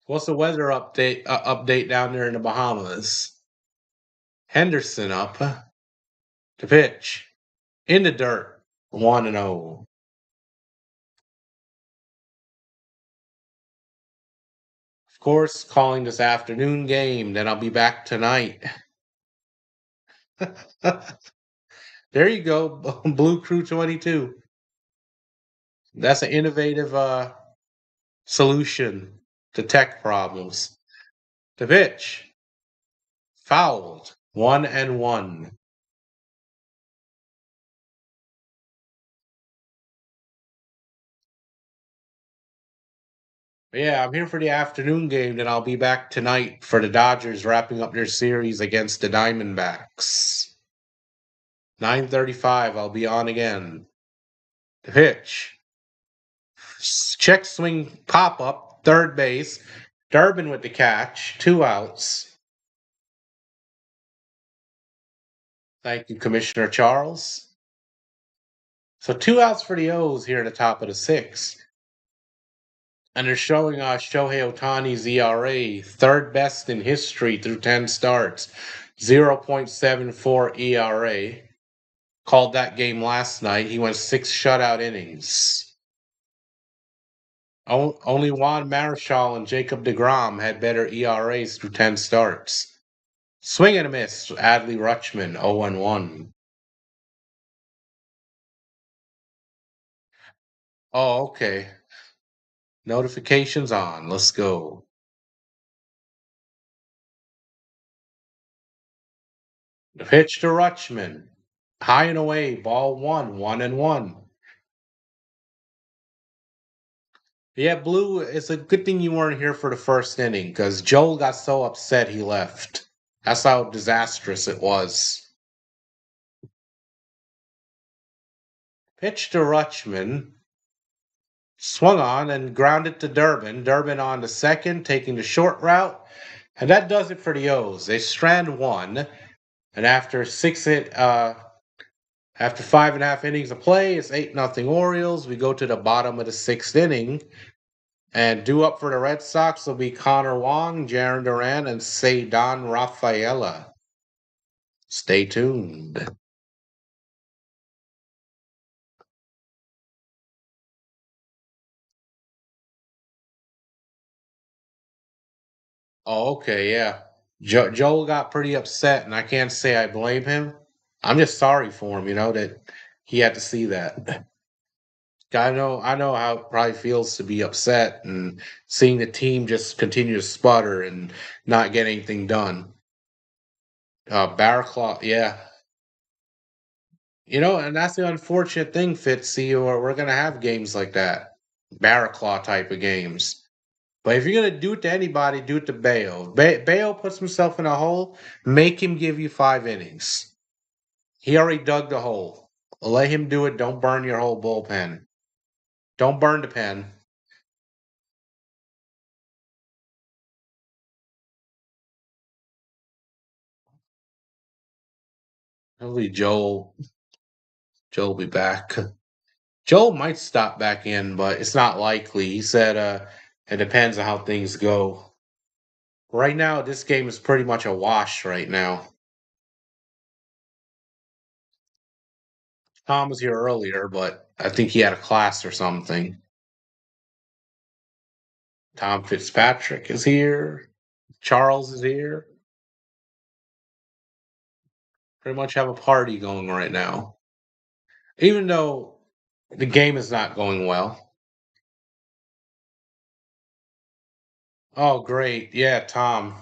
What's the weather update down there in the Bahamas? Henderson up. To pitch. In the dirt. 1-0. Of course, calling this afternoon game. Then I'll be back tonight. There you go. Blue Crew 22. That's an innovative solution to tech problems. The pitch. Fouled. 1-1. Yeah, I'm here for the afternoon game, then I'll be back tonight for the Dodgers wrapping up their series against the Diamondbacks. 9:35, I'll be on again. The pitch. Check swing pop up, third base. Durbin with the catch, 2 outs. Thank you, Commissioner Charles. So 2 outs for the O's here at the top of the sixth. And they're showing Shohei Ohtani's ERA, third best in history through 10 starts, 0.74 ERA. Called that game last night. He went 6 shutout innings. Only Juan Marichal and Jacob deGrom had better ERAs through 10 starts. Swing and a miss, Adley Rutschman, 0-1. Oh, okay. Notifications on. Let's go. The pitch to Rutschman. High and away, ball one, 1-1. Yeah, Blue, it's a good thing you weren't here for the first inning because Joel got so upset he left. That's how disastrous it was. Pitch to Rutschman. Swung on and grounded to Durbin. Durbin on to second, taking the short route. And that does it for the O's. They strand one. And after after 5.5 innings of play, it's 8-0 Orioles. We go to the bottom of the sixth inning. And due up for the Red Sox will be Connor Wong, Jaron Duran, and Cedon Rafaela. Stay tuned. Oh, okay, yeah. Joel got pretty upset, and I can't say I blame him. I'm just sorry for him, that he had to see that. I know how it probably feels to be upset and seeing the team just continue to sputter and not get anything done. Barraclaw, yeah. And that's the unfortunate thing, Fitzy, or we're gonna have games like that. Barraclaw type of games. But if you're gonna do it to anybody, do it to Bayo. Bayo puts himself in a hole, make him give you 5 innings. He already dug the hole. Let him do it. Don't burn your whole bullpen. Don't burn the pen. Hopefully Joel will be back. Joel might stop back in, but it's not likely. He said it depends on how things go. Right now, this game is pretty much a wash right now. Tom was here earlier, but I think he had a class or something. Tom Fitzpatrick is here. Charles is here. Pretty much have a party going right now. Even though the game is not going well. Oh, great. Yeah, Tom.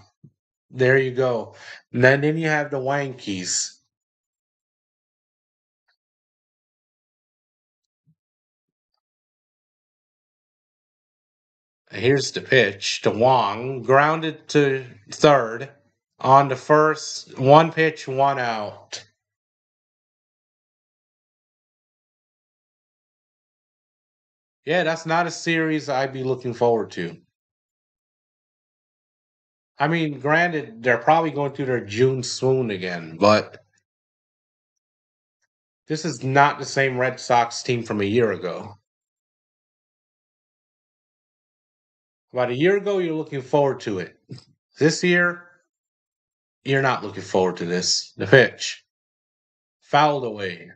There you go. And then you have the Wankies. Here's the pitch to Wong, grounded to third. On the first, one pitch, one out. Yeah, that's not a series I'd be looking forward to. I mean, granted, they're probably going through their June swoon again, but this is not the same Red Sox team from a year ago. About a year ago, you're looking forward to it. This year, you're not looking forward to this. The pitch. Fouled away.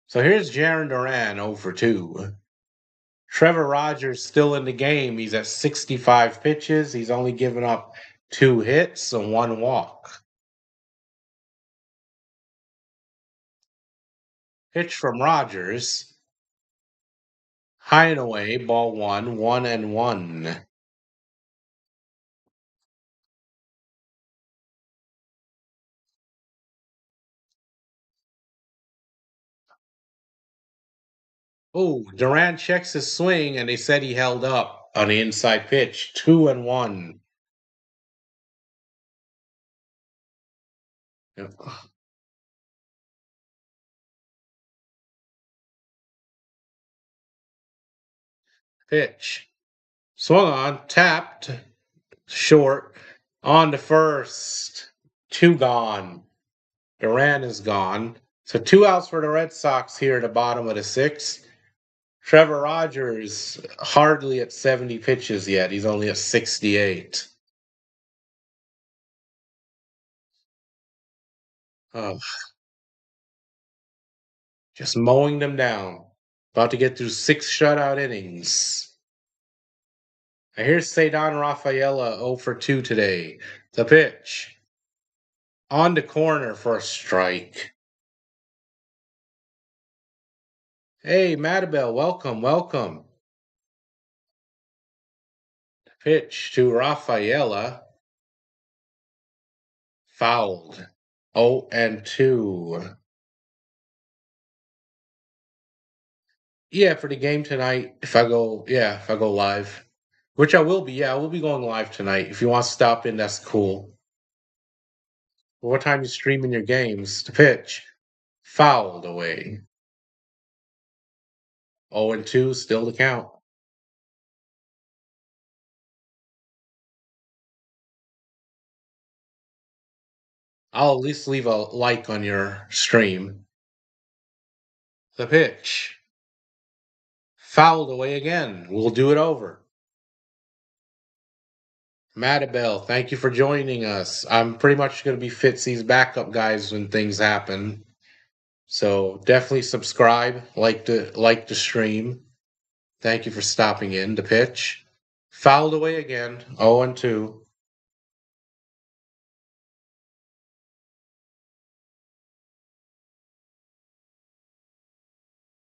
So here's Jaron Duran 0 for 2. Trevor Rogers still in the game. He's at 65 pitches. He's only given up 2 hits and 1 walk. Pitch from Rogers. High and away. Ball 1, 1-1. Oh, Duran checks his swing, and they said he held up on the inside pitch. 2-1. Yep. Pitch. Swung on, tapped, short, on to first. 2 gone. Duran is gone. So 2 outs for the Red Sox here at the bottom of the 6th. Trevor Rogers hardly at 70 pitches yet. He's only at 68. Oh, just mowing them down. About to get through 6 shutout innings. And here's Cedon Rafaela 0 for 2 today. The pitch. On the corner for a strike. Hey, Madabel, welcome, welcome. Pitch to Rafaela. Fouled. 0-2. Yeah, for the game tonight, if I go live, which I will be, yeah, I will be going live tonight. If you want to stop in, that's cool. What time you streaming your games? The pitch. Fouled away. 0-2, still the count. I'll at least leave a like on your stream. The pitch. Fouled away again. We'll do it over. Madabel, thank you for joining us. I'm pretty much going to be Fitzy's backup guys when things happen. So definitely subscribe, like the stream. Thank you for stopping in. The pitch. Fouled away again. 0-2.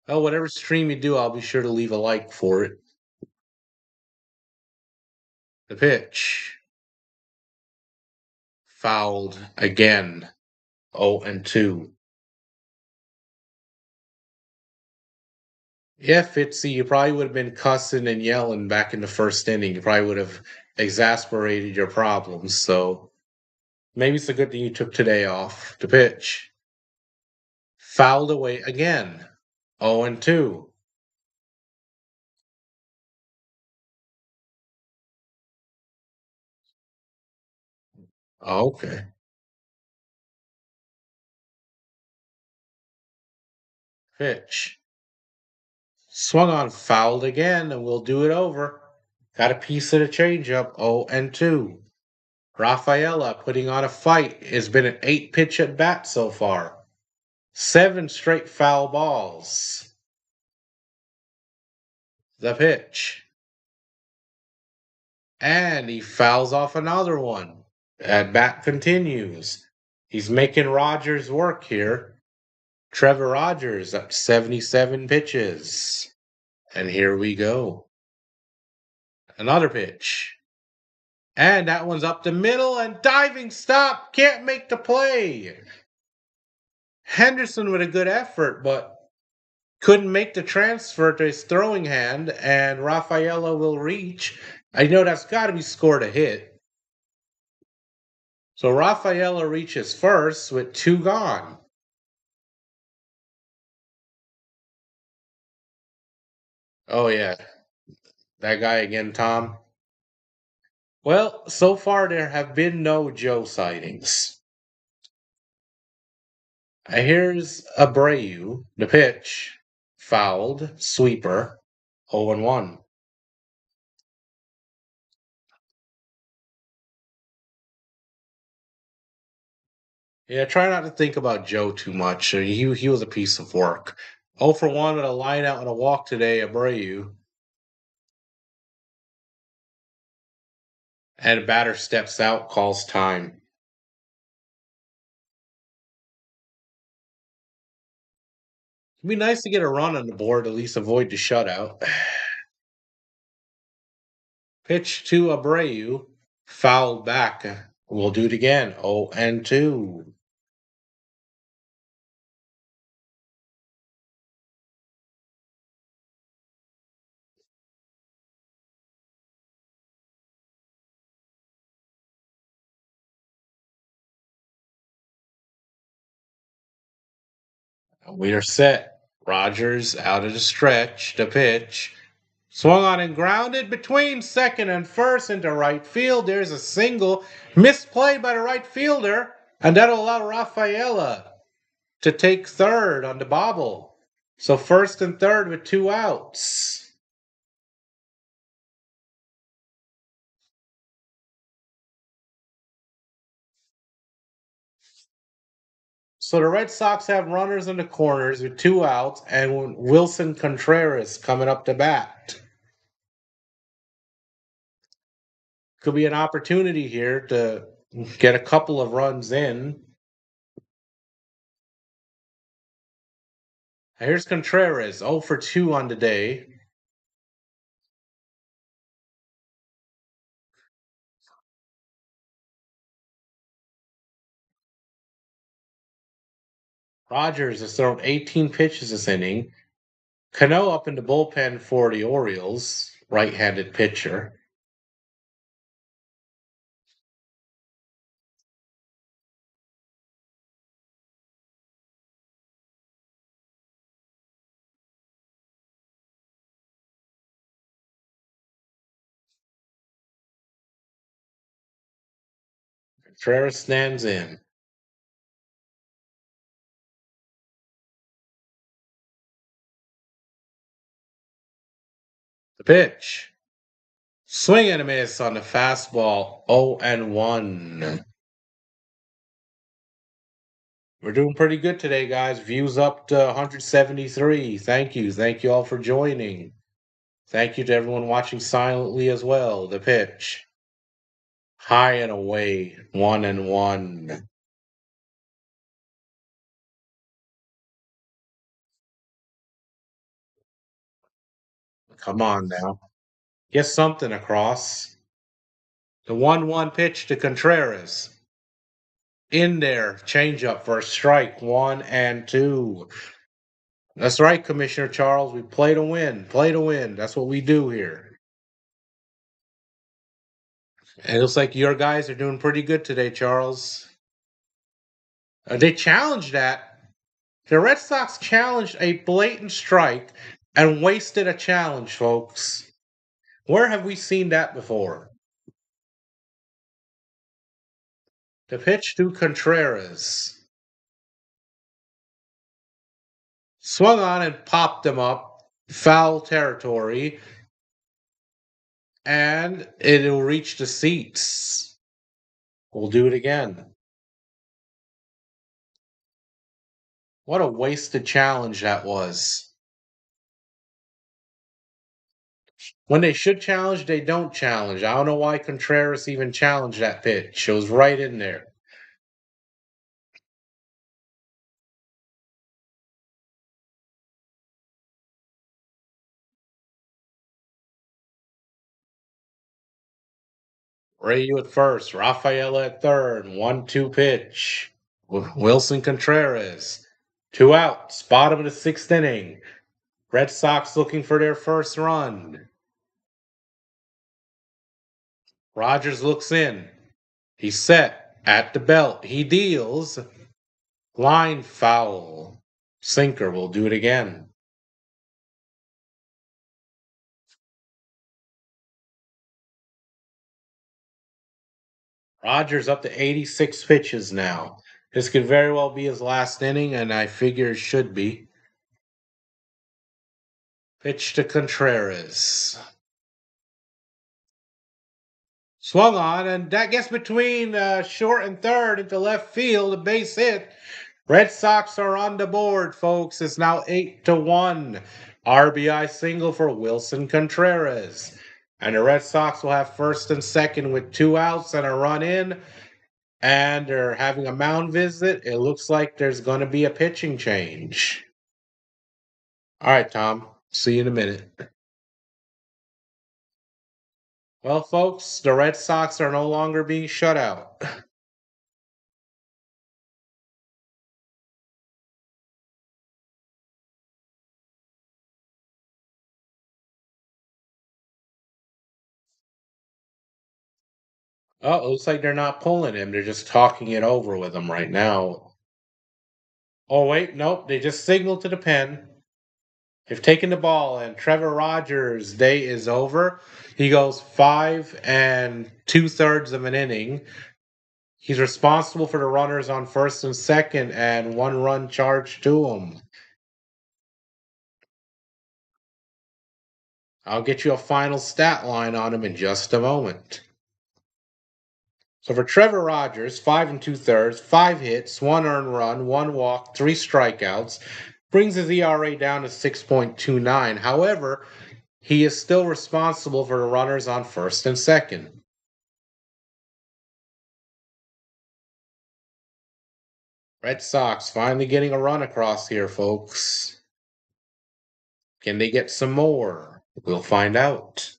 Oh, whatever stream you do, I'll be sure to leave a like for it. The pitch. Fouled again. 0-2. Yeah, Fitzy, you probably would have been cussing and yelling back in the first inning. You probably would have exasperated your problems. So maybe it's a good thing you took today off. The pitch. Fouled away again. 0-2. Okay. Pitch. Swung on, fouled again, and we'll do it over. Got a piece of the changeup. 0-2. Rafaela putting on a fight. Has been an 8-pitch at bat so far. 7 straight foul balls. The pitch. And he fouls off another one. At bat continues. He's making Rogers work here. Trevor Rogers up 77 pitches. And here we go. Another pitch. And that one's up the middle and diving stop. Can't make the play. Henderson with a good effort, but couldn't make the transfer to his throwing hand, and Rafaela will reach. I know that's got to be scored a hit. So Rafaela reaches first with 2 gone. Oh, yeah. That guy again, Tom. Well, so far there have been no Joe sightings. Here's Abreu, the pitch. Fouled, sweeper, 0-1. Yeah, try not to think about Joe too much. He was a piece of work. 0 for 1 with a line out and a walk today, Abreu. And a batter steps out, calls time. It'd be nice to get a run on the board, at least avoid the shutout. Pitch to Abreu, fouled back. We'll do it again. 0-2. We are set. Rogers out of the stretch. The pitch. Swung on and grounded between second and first into right field. There's a single. Misplay by the right fielder. And that'll allow Rafaela to take third on the bobble. So first and third with 2 outs. So the Red Sox have runners in the corners with 2 outs and Wilson Contreras coming up to bat. Could be an opportunity here to get a couple of runs in. Here's Contreras, 0 for 2 on the day. Rogers has thrown 18 pitches this inning. Cano up in the bullpen for the Orioles, right-handed pitcher. Contreras stands in. The pitch. Swing and a miss on the fastball, 0-1. We're doing pretty good today, guys. Views up to 173. Thank you. Thank you all for joining. Thank you to everyone watching silently as well. The pitch. High and away, 1-1. Come on now. Get something across. The 1-1 pitch to Contreras. In there. Changeup for a strike. 1-2. That's right, Commissioner Charles. We play to win. Play to win. That's what we do here. And it looks like your guys are doing pretty good today, Charles. They challenged that. The Red Sox challenged a blatant strike and wasted a challenge, folks. Where have we seen that before? The pitch to Contreras. Swung on and popped him up. Foul territory. And it'll reach the seats. We'll do it again. What a wasted challenge that was. When they should challenge, they don't challenge. I don't know why Contreras even challenged that pitch. It was right in there. Rayu at first, Rafael at third, 1-2 pitch. Wilson Contreras. 2 outs, bottom of the sixth inning. Red Sox looking for their first run. Rogers looks in. He's set at the belt. He deals. Line foul. Sinker will do it again. Rogers up to 86 pitches now. This could very well be his last inning, and I figure it should be. Pitch to Contreras. Swung on, and that gets between short and third into left field. A base hit. Red Sox are on the board, folks. It's now 8-1. RBI single for Wilson Contreras. And the Red Sox will have first and second with 2 outs and a run in. And they're having a mound visit. It looks like there's going to be a pitching change. All right, Tom. See you in a minute. Well, folks, the Red Sox are no longer being shut out. Oh, it looks like they're not pulling him. They're just talking it over with him right now. Oh, wait, nope. They just signaled to the pen. They've taken the ball, and Trevor Rogers' day is over. He goes 5 2/3 of an inning. He's responsible for the runners on first and second, and 1 run charged to him. I'll get you a final stat line on him in just a moment. So for Trevor Rogers, 5 2/3, 5 hits, 1 earned run, 1 walk, 3 strikeouts, brings his ERA down to 6.29. However, he is still responsible for the runners on first and second. Red Sox finally getting a run across here, folks. Can they get some more? We'll find out.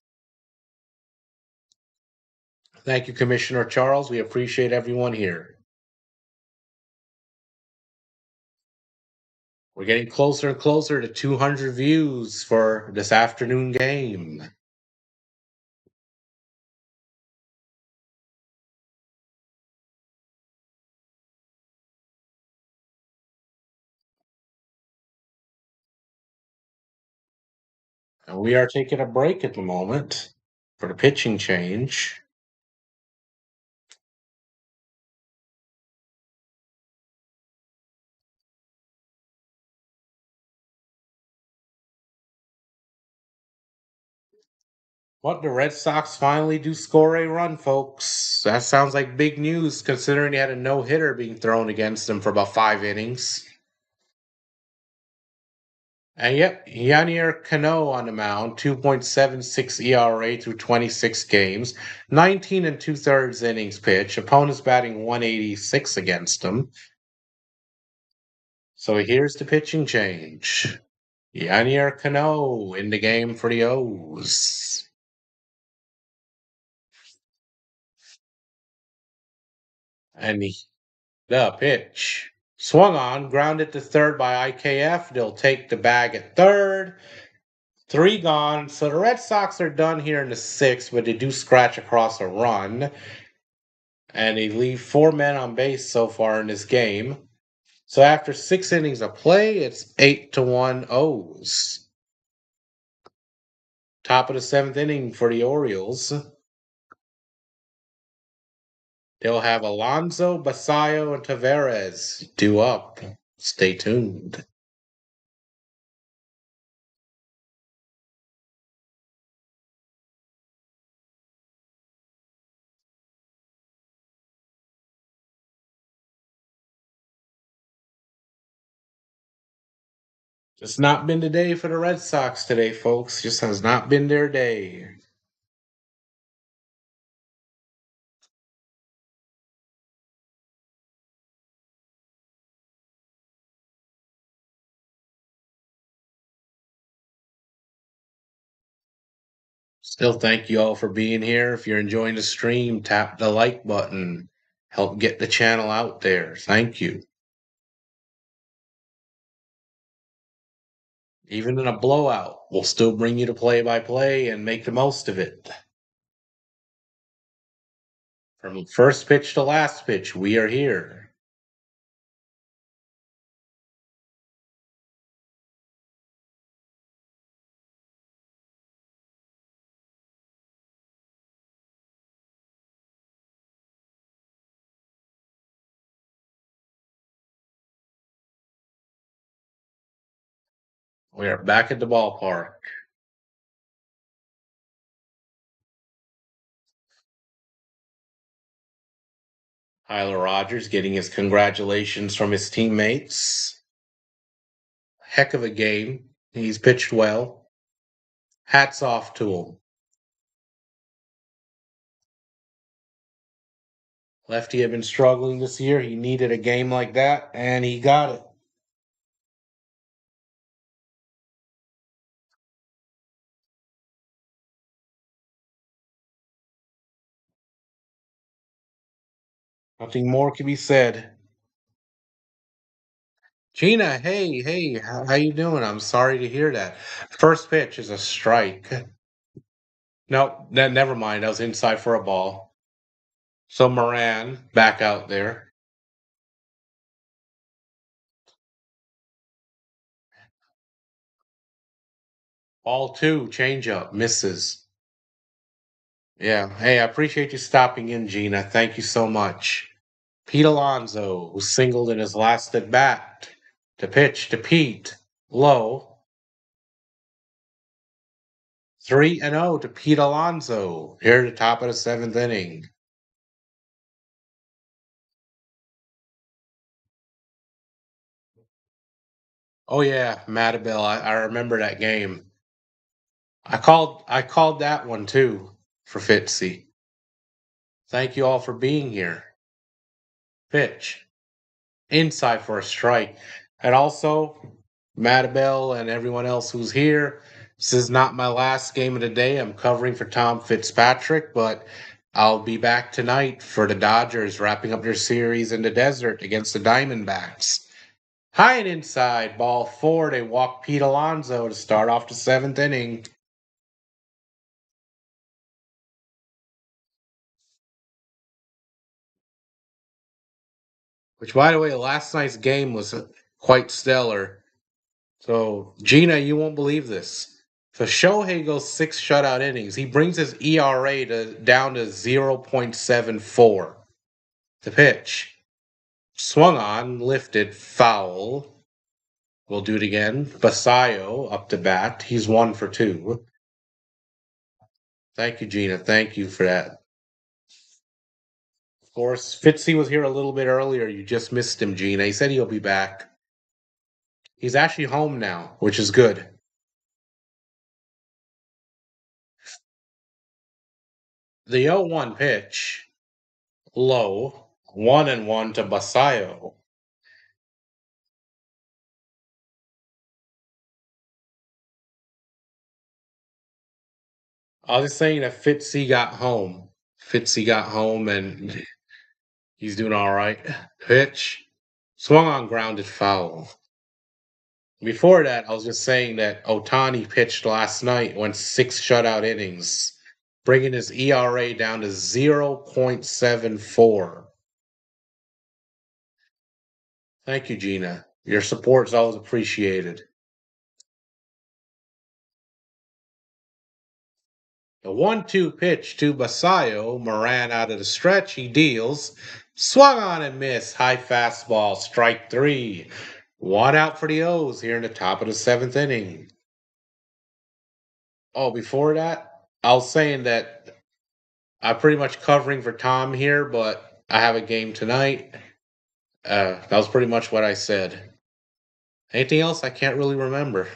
Thank you, Commissioner Charles. We appreciate everyone here. We're getting closer and closer to 200 views for this afternoon game. And we are taking a break at the moment for the pitching change. What, the Red Sox finally do score a run, folks. That sounds like big news considering they had a no-hitter being thrown against them for about 5 innings. And yep, Yanier Cano on the mound, 2.76 ERA through 26 games, 19 2/3 innings pitch. Opponents batting 186 against him. So here's the pitching change. Yanier Cano in the game for the O's. And the pitch. Swung on, grounded to third by IKF. They'll take the bag at third. 3 gone. So the Red Sox are done here in the sixth, but they do scratch across a run. And they leave 4 men on base so far in this game. So after 6 innings of play, it's 8-1 O's. Top of the seventh inning for the Orioles. They'll have Alonso, Basayo, and Tavares due up. Stay tuned. Just not been the day for the Red Sox today, folks. Just has not been their day. Still, thank you all for being here. If you're enjoying the stream, tap the like button. Help get the channel out there. Thank you. Even in a blowout, we'll still bring you the play by play and make the most of it. From first pitch to last pitch, we are here. We are back at the ballpark. Tyler Rogers getting his congratulations from his teammates. Heck of a game. He's pitched well. Hats off to him. Lefty had been struggling this year. He needed a game like that, and he got it. Nothing more can be said. Gina, hey, how you doing? I'm sorry to hear that. First pitch is a strike. No, never mind. I was inside for a ball. So Moran back out there. Ball two, changeup, misses. Yeah. Hey, I appreciate you stopping in, Gina. Thank you so much. Pete Alonso, who singled in his last at bat. To pitch to Pete. Low. 3-0 to Pete Alonso here at the top of the seventh inning. Oh yeah, Mattabelle. I remember that game. I called that one too for Fitzy. Thank you all for being here. Pitch. Inside for a strike. And also, Mattabelle and everyone else who's here. This is not my last game of the day. I'm covering for Tom Fitzpatrick, but I'll be back tonight for the Dodgers wrapping up their series in the desert against the Diamondbacks. High and inside, ball four. They walk Pete Alonso to start off the seventh inning. Which, by the way, last night's game was quite stellar. So, Gina, you won't believe this. So Shohei goes six shutout innings. He brings his ERA down to 0.74. The pitch. Swung on, lifted, foul. We'll do it again. Basayo up to bat. He's 1 for 2. Thank you, Gina. Thank you for that. Of course, Fitzy was here a little bit earlier. You just missed him, Gina. He said he'll be back. He's actually home now, which is good. The 0-1 pitch, low, 1-1 to Basayo. I was just saying that Fitzy got home. Fitzy got home and he's doing all right. Pitch, swung on, grounded foul. Before that, I was just saying that Otani pitched last night, went six shutout innings, bringing his ERA down to 0.74. Thank you, Gina. Your support is always appreciated. The 1-2 pitch to Basayo. Moran out of the stretch. He deals. Swung on and missed. High fastball. Strike three. One out for the O's here in the top of the seventh inning. Oh, before that, I was saying that I'm pretty much covering for Tom here, but I have a game tonight. That was pretty much what I said. Anything else? I can't really remember.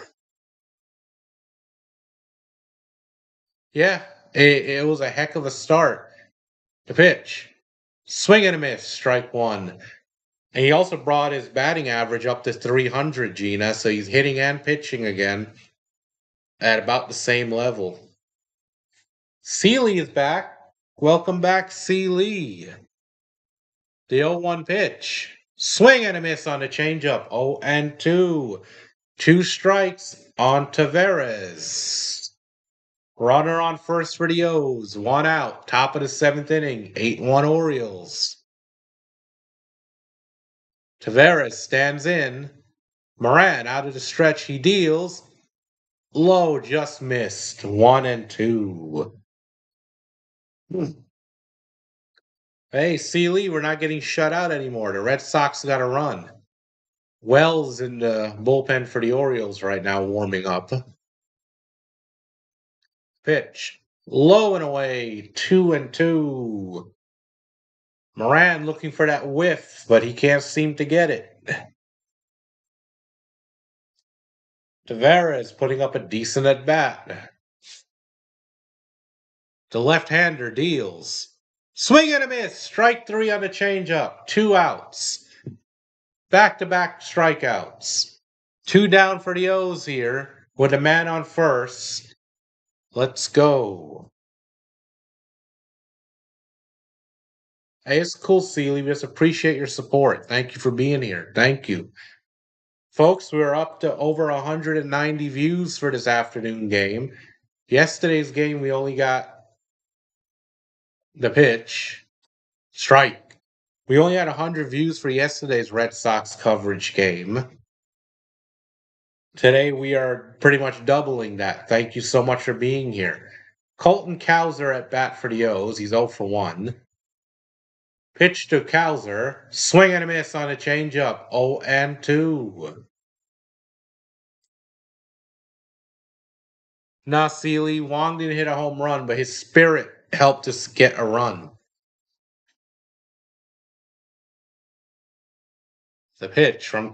Yeah, it was a heck of a start. The pitch. Swing and a miss, strike one. And he also brought his batting average up to 300, Gina, so he's hitting and pitching again at about the same level. Seeley is back. Welcome back, Seeley. The 0-1 pitch. Swing and a miss on the changeup. 0-2. Two strikes on Tavares. Runner on first for the O's. One out. Top of the seventh inning. 8-1 Orioles. Tavares stands in. Moran out of the stretch. He deals. Low just missed. 1-2. Hey, Seeley, we're not getting shut out anymore. The Red Sox got to run. Wells in the bullpen for the Orioles right now, warming up. Pitch. Low and away. 2-2. Moran looking for that whiff, but he can't seem to get it. Tavares putting up a decent at bat. The left-hander deals. Swing and a miss. Strike three on the changeup. Two outs. Back-to-back strikeouts. Two down for the O's here with a man on first. Let's go. Hey, it's cool, Seeley. We just appreciate your support. Thank you for being here. Thank you. Folks, we're up to over 190 views for this afternoon game. Yesterday's game, we only got the pitch, strike. We only had 100 views for yesterday's Red Sox coverage game. Today, we are pretty much doubling that. Thank you so much for being here. Colton Cowser at bat for the O's. He's 0 for 1. Pitch to Cowser. Swing and a miss on a changeup. 0-2. Nah, Seeley. Wong didn't hit a home run, but his spirit helped us get a run. The pitch from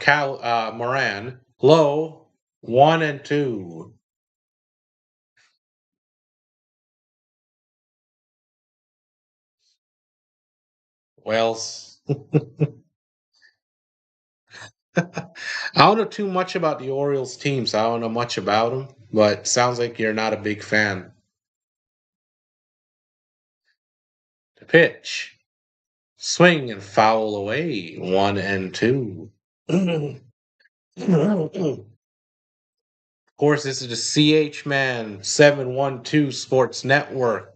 Moran. Low. 1-2. Wells. I don't know too much about the Orioles team, so I don't know much about them, but sounds like you're not a big fan. The pitch. Swing and foul away. 1-2. Of course, this is the CH Man 712 Sports Network.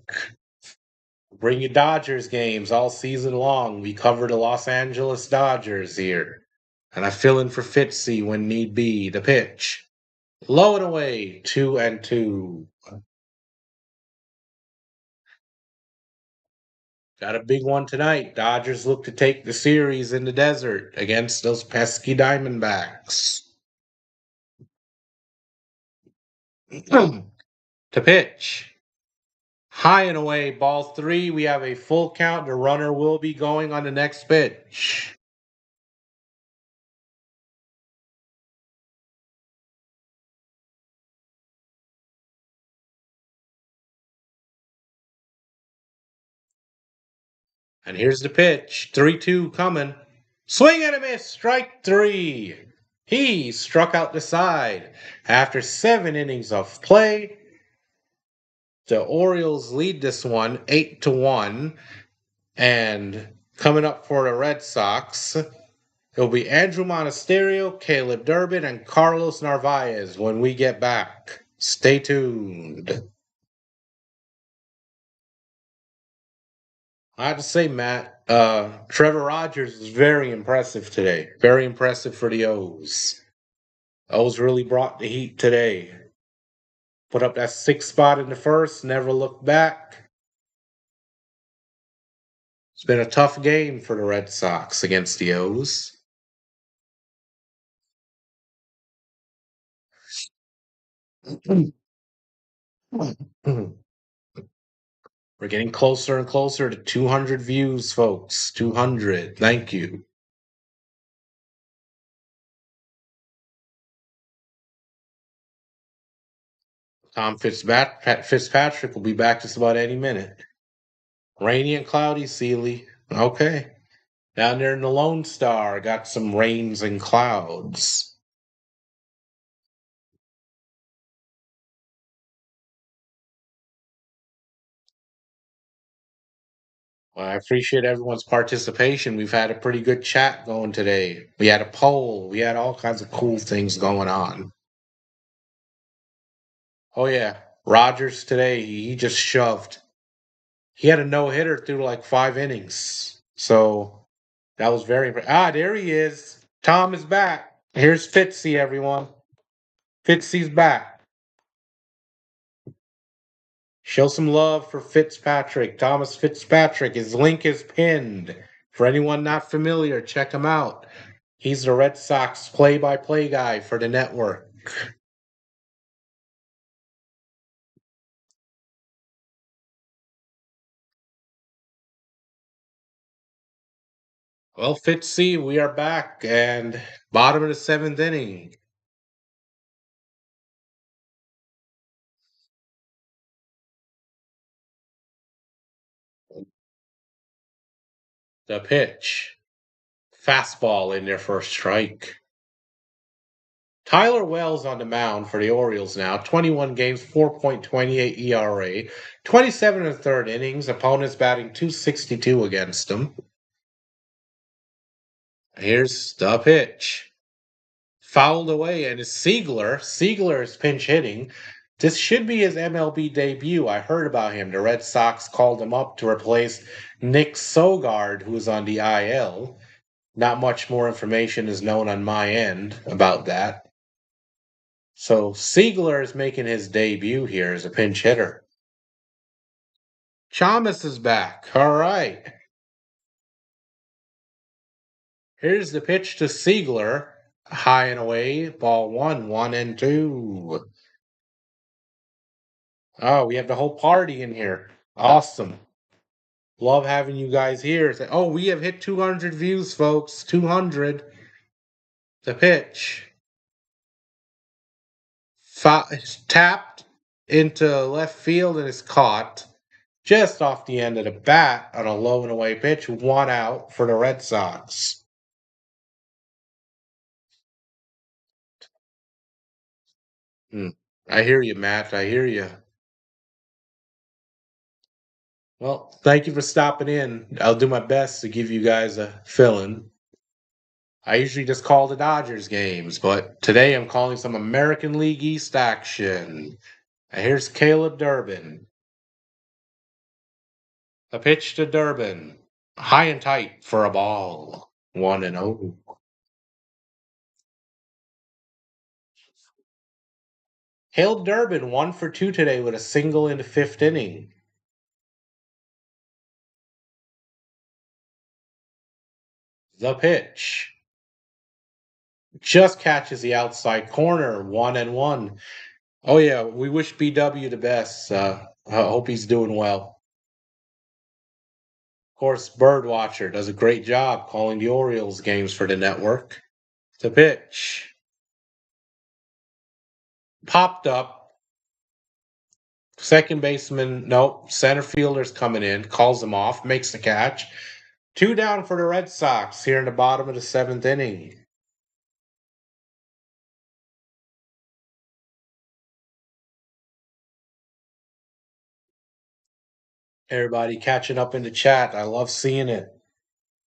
Bring you Dodgers games all season long. We cover the Los Angeles Dodgers here. And I fill in for Fitzy when need be. The pitch. Low and away. 2-2. Got a big one tonight. Dodgers look to take the series in the desert against those pesky Diamondbacks. To pitch. High and away, ball three. We have a full count. The runner will be going on the next pitch. And here's the pitch. 3-2 coming. Swing and a miss. Strike three. He struck out the side. After 7 innings of play, the Orioles lead this one 8-1. And coming up for the Red Sox, it'll be Andrew Monasterio, Caleb Durbin, and Carlos Narvaez when we get back. Stay tuned. I have to say, Matt, Trevor Rogers is very impressive today. Very impressive for the O's. O's really brought the heat today. Put up that 6th spot in the first, never looked back. It's been a tough game for the Red Sox against the O's. We're getting closer and closer to 200 views, folks. 200. Thank you. Fitzpatrick will be back just about any minute. Rainy and cloudy, Sealy. Okay. Down there in the Lone Star, got some rains and clouds. Well, I appreciate everyone's participation. We've had a pretty good chat going today. We had a poll. We had all kinds of cool things going on. Oh yeah, Rogers today, he just shoved. He had a no hitter through like 5 innings. So that was very there he is. Tom is back. Here's Fitzy, everyone. Fitzy's back. Show some love for Fitzpatrick. Thomas Fitzpatrick. His link is pinned. For anyone not familiar, check him out. He's the Red Sox play-by-play guy for the network. Well, Fitzy, we are back and bottom of the seventh inning. The pitch. Fastball in there for a strike. Tyler Wells on the mound for the Orioles now. 21 games, 4.28 ERA, 27 and a third innings. Opponents batting 262 against him. Here's the pitch. Fouled away, and it's Siegler. Siegler is pinch hitting. This should be his MLB debut. I heard about him. The Red Sox called him up to replace Nick Sogard, who's on the IL. Not much more information is known on my end about that. So Siegler is making his debut here as a pinch hitter. Chalmers is back. All right. Here's the pitch to Siegler. High and away. Ball one, 1-2. Oh, we have the whole party in here. Awesome. Love having you guys here. Oh, we have hit 200 views, folks. 200. The pitch. Tapped into left field and is caught just off the end of the bat on a low and away pitch. 1 out for the Red Sox. Hmm. I hear you, Matt. I hear you. Well, thank you for stopping in. I'll do my best to give you guys a fill-in. I usually just call the Dodgers games, but today I'm calling some American League East action. And here's Caleb Durbin. A pitch to Durbin. High and tight for a ball. 1-0. Caleb Durbin 1 for 2 today with a single in the fifth inning. The pitch. Just catches the outside corner. 1-1. Oh yeah, we wish BW the best. I hope he's doing well. Of course, Birdwatcher does a great job calling the Orioles games for the network. The pitch. Popped up. Second baseman, nope. Center fielder's coming in, calls him off, makes the catch. 2 down for the Red Sox here in the bottom of the seventh inning. Everybody catching up in the chat. I love seeing it.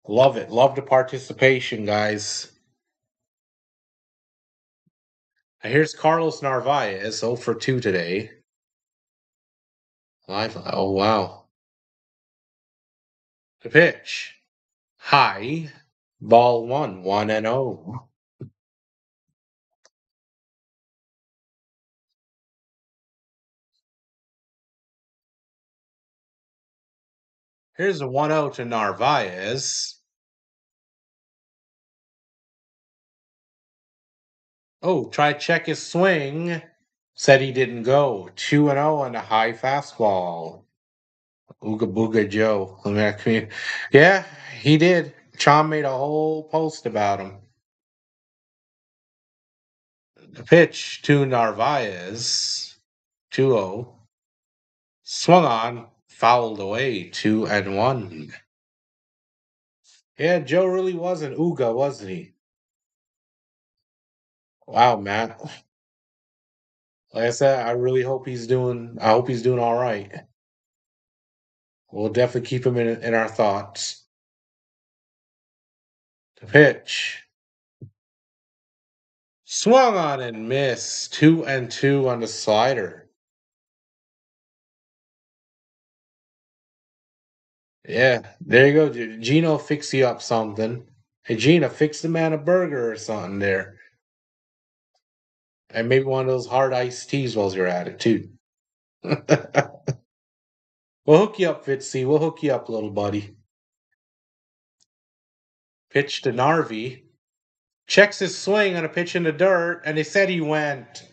Love it. Love the participation, guys. Here's Carlos Narvaez, 0 for 2 today. Live. Oh, wow. The pitch. High. Ball one, 1-0. Here's a 1-0 to Narvaez. Oh, try to check his swing. Said he didn't go. 2-0 on the high fastball. Ooga Booga Joe. Yeah, he did. Chom made a whole post about him. The pitch to Narvaez. 2-0. Swung on, fouled away, 2-1. Yeah, Joe really was an Ooga, wasn't he? Wow, Matt. Like I said, I hope he's doing all right. We'll definitely keep him in our thoughts. The pitch. Swung on and missed. 2-2 on the slider. Yeah, there you go. Gino fix you up something. Hey, Gina, fix the man a burger or something there. And maybe one of those hard iced teas while you're at it, too. We'll hook you up, Fitzy. We'll hook you up, little buddy. Pitch to Narvi. Checks his swing on a pitch in the dirt, and they said he went.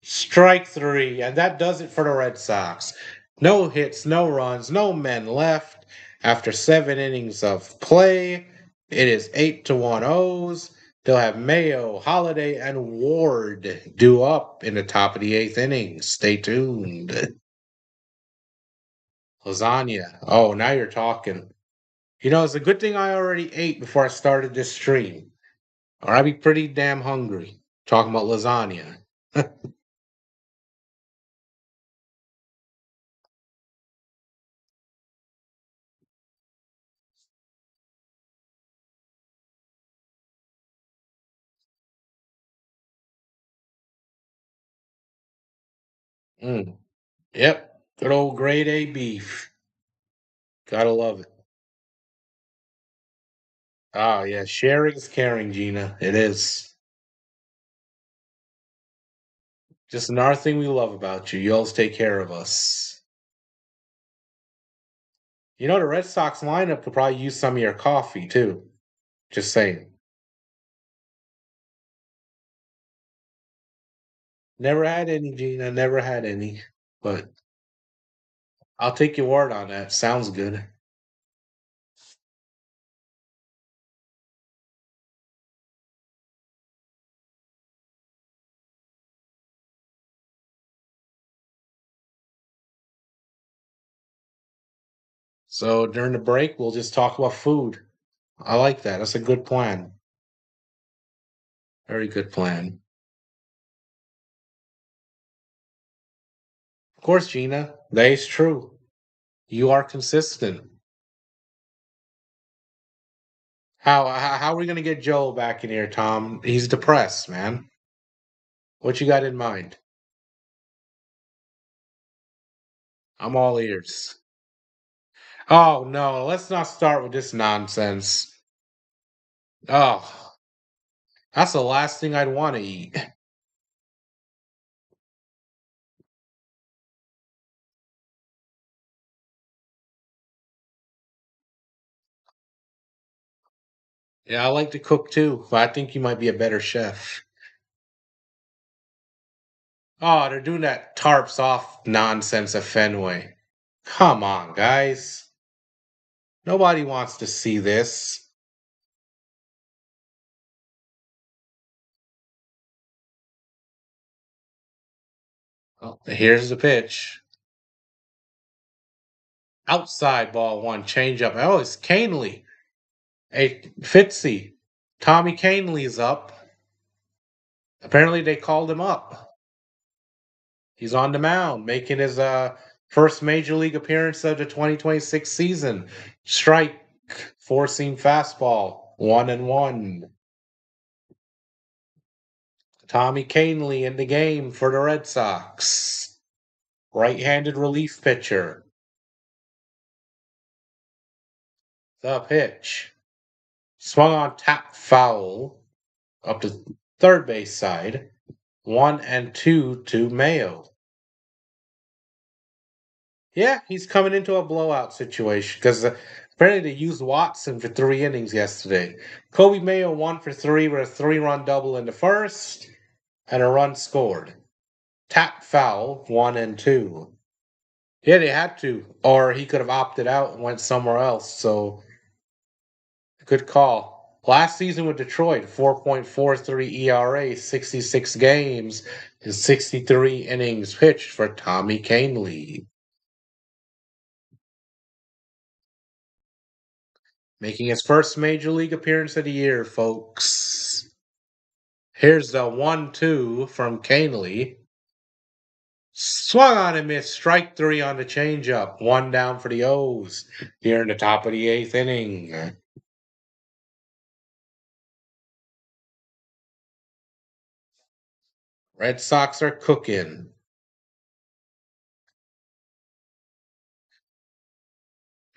Strike three, and that does it for the Red Sox. No hits, no runs, no men left. After 7 innings of play, it is 8-1 O's. They'll have Mayo, Holiday, and Ward due up in the top of the 8th inning. Stay tuned. Lasagna. Oh, now you're talking. You know, it's a good thing I already ate before I started this stream, or I'd be pretty damn hungry. Talking about lasagna. Mm. Yep. Good old grade A beef. Gotta love it. Ah, yeah. Sharing's caring, Gina. It is. Just another thing we love about you. You always take care of us. You know, the Red Sox lineup could probably use some of your coffee, too. Just saying. Never had any, Gina. Never had any. But I'll take your word on that. Sounds good. So during the break, we'll just talk about food. I like that. That's a good plan. Very good plan. Of course, Gina. That is true. You are consistent. How are we gonna get Joel back in here, Tom? He's depressed, man. What you got in mind? I'm all ears. Oh no, let's not start with this nonsense. Oh, that's the last thing I'd want to eat. Yeah, I like to cook too, but I think you might be a better chef. Oh, they're doing that tarps off nonsense at Fenway. Come on, guys. Nobody wants to see this. Oh, here's the pitch. Outside ball one, change up. Oh, it's Canely. Hey, Fitzy. Tommy Canely's up. Apparently, they called him up. He's on the mound, making his first major league appearance of the 2026 season. Strike, four-seam fastball, 1-1. Tommy Canely in the game for the Red Sox. Right-handed relief pitcher. The pitch. Swung on tap foul up to third base side. 1-2 to Mayo. Yeah, he's coming into a blowout situation because apparently they used Watson for 3 innings yesterday. Kobe Mayo 1 for 3 with a 3-run double in the first and a run scored. Tap foul 1-2. Yeah, they had to, or he could have opted out and went somewhere else. So good call. Last season with Detroit, 4.43 ERA, 66 games, and 63 innings pitched for Tommy Kahnle. Making his first major league appearance of the year, folks. Here's the 1-2 from Kahnle. Swung on and missed. Strike three on the changeup. One down for the O's here in the top of the eighth inning. Red Sox are cooking.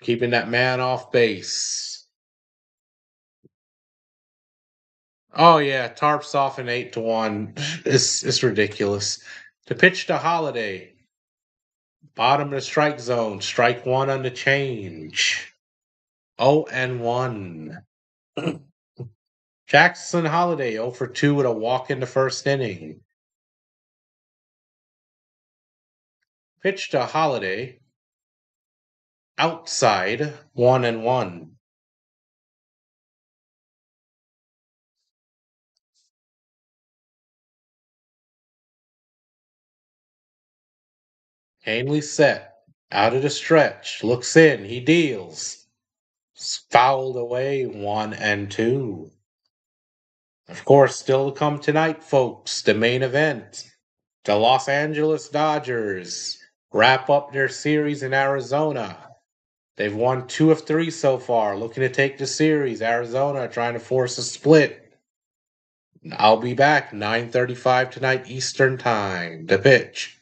Keeping that man off base. Oh yeah, tarps off an 8-1. It's ridiculous. To pitch to Holiday. Bottom of the strike zone. Strike one on the change. 0-1. Jackson Holiday 0 for 2 with a walk in the first inning. Pitch to Holiday. Outside 1-1. Hanley set. Out of the stretch. Looks in. He deals. Fouled away 1-2. Of course, still to come tonight, folks. The main event. The Los Angeles Dodgers wrap up their series in Arizona. They've won 2 of 3 so far, looking to take the series. Arizona trying to force a split. I'll be back 9:35 tonight Eastern Time. The pitch.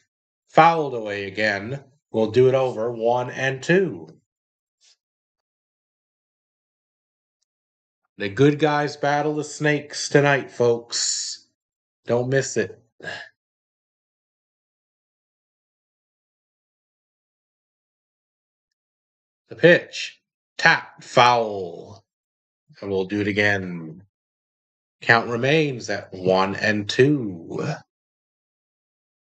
Fouled away again. We'll do it over 1-2. The good guys battle the snakes tonight, folks. Don't miss it. The pitch. Tap. Foul. And we'll do it again. Count remains at 1-2.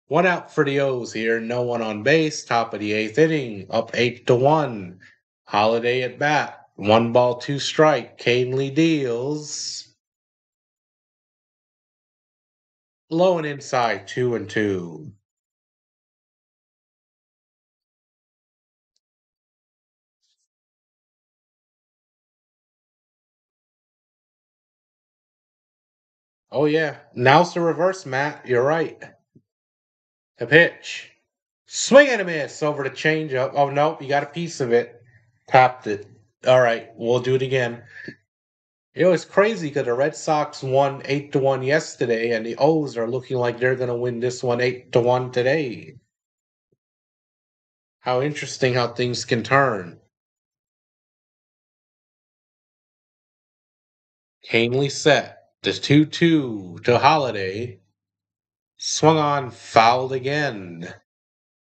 One out for the O's here. No one on base. Top of the eighth inning. Up 8-1. Holiday at bat. 1 ball, 2 strike. Kahnle deals. Low and inside. 2-2. Oh yeah. Now's the reverse, Matt. You're right. The pitch. Swing and a miss over the changeup. Oh nope, you got a piece of it. Tapped it. All right, we'll do it again. It was crazy because the Red Sox won 8-1 yesterday, and the O's are looking like they're going to win this one 8-1 today. How interesting how things can turn. Kahnle set. The 2-2 to Holiday. Swung on, fouled again.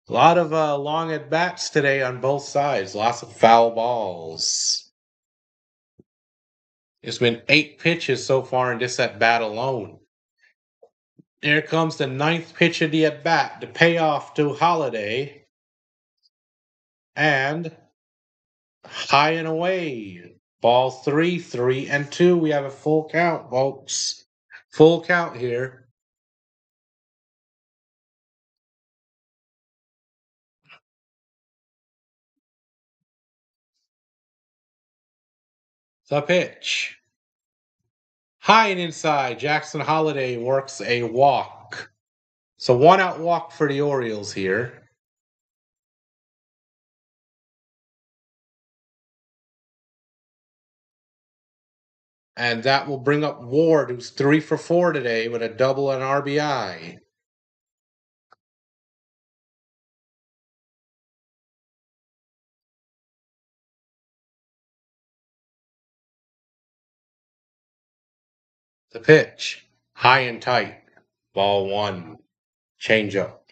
A lot of long at bats today on both sides. Lots of foul balls. It's been 8 pitches so far in this at bat alone. Here comes the 9th pitch of the at bat, the payoff to Holiday. And high and away. Ball 3, 3-2. We have a full count, folks. Full count here. The pitch. High and inside. Jackson Holiday works a walk. So 1 out walk for the Orioles here. And that will bring up Ward, who's 3 for 4 today with a double and RBI. The pitch. High and tight. Ball 1. Change up.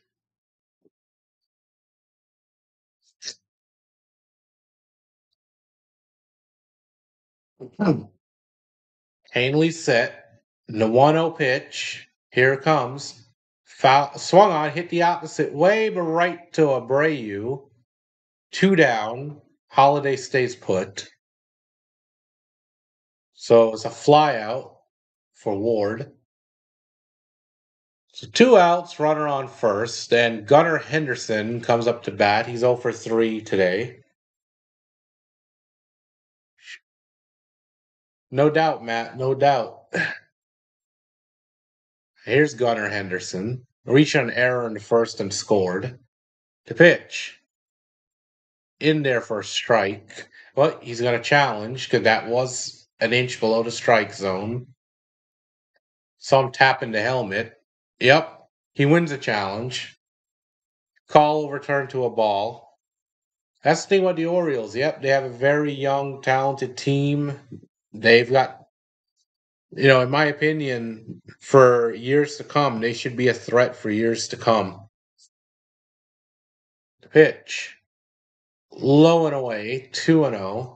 Hanley set. The 1-0 pitch. Here it comes. Foul, swung on, hit the opposite way, but right to Abreu. 2 down. Holiday stays put. So it's a fly out for Ward. So two outs, runner on first, and Gunnar Henderson comes up to bat. He's 0 for 3 today. No doubt, Matt, no doubt. Here's Gunnar Henderson. Reached an error in the first and scored. To pitch. In there for a strike. But he's going to challenge because that was an inch below the strike zone. Some tapping the helmet. Yep, he wins the challenge. Call overturned to a ball. That's the thing about the Orioles. Yep, they have a very young, talented team. They've got, in my opinion, for years to come, they should be a threat for years to come. The pitch. Low and away, 2-0.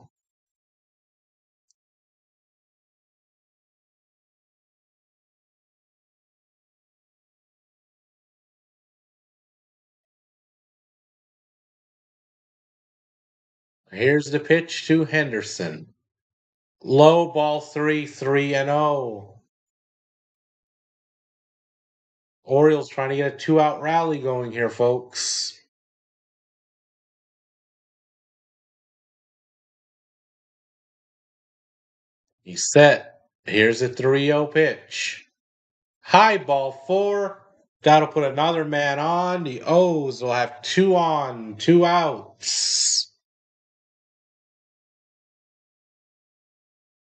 Here's the pitch to Henderson. Low ball 3-0. Orioles trying to get a 2-out rally going here, folks. He's set. Here's a 3-0 pitch. High ball 4. That'll put another man on. The O's will have 2 on, 2 outs.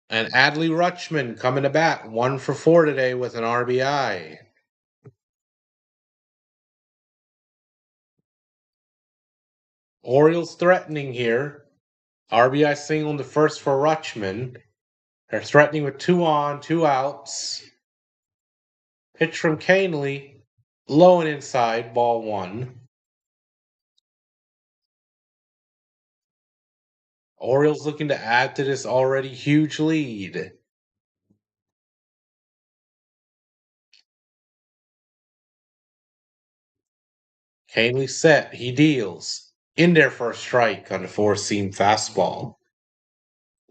And Adley Rutschman coming to bat, 1 for 4 today with an RBI. Orioles threatening here. RBI single in the first for Rutschman. They're threatening with 2 on, 2 outs. Pitch from Canely, low and inside, ball 1. Orioles looking to add to this already huge lead. Canely set, he deals. In there for a strike on the 4-seam fastball.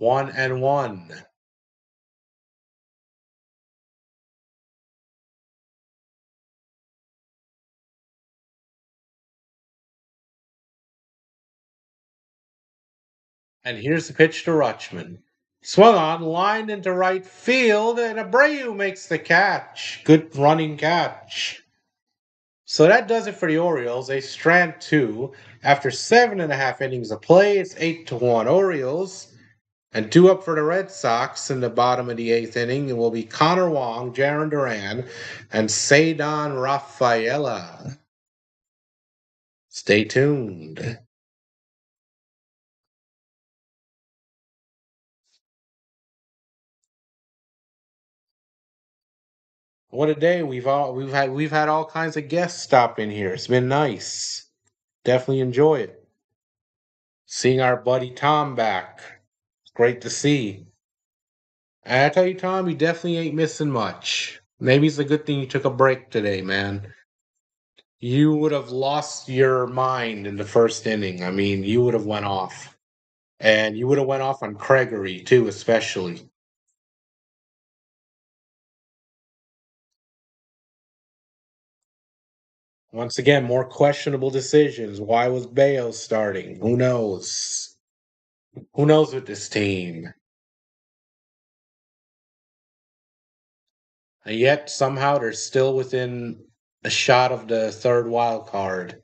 1-1. And here's the pitch to Rutschman. Swung on, lined into right field, and Abreu makes the catch. Good running catch. So that does it for the Orioles. They strand 2. After 7.5 innings of play, it's 8-1 Orioles. And 2 up for the Red Sox in the bottom of the 8th inning. It will be Connor Wong, Jaron Duran, and Cedon Rafaela. Stay tuned. What a day we've had all kinds of guests stop in here. It's been nice. Definitely enjoy it. Seeing our buddy Tom back. It's great to see. And I tell you, Tom, you definitely ain't missing much. Maybe it's a good thing you took a break today, man. You would have lost your mind in the first inning. I mean, you would have went off. And you would have went off on Gregory, too, especially. Once again, more questionable decisions. Why was Bello starting? Who knows? Who knows with this team? And yet, somehow, they're still within a shot of the third wild card.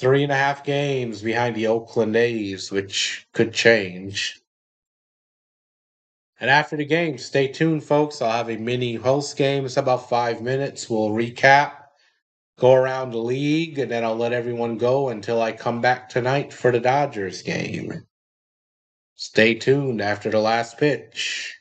3.5 games behind the Oakland A's, which could change. And after the game, stay tuned, folks. I'll have a mini host game. It's about 5 minutes. We'll recap, go around the league, and then I'll let everyone go until I come back tonight for the Dodgers game. Stay tuned after the last pitch.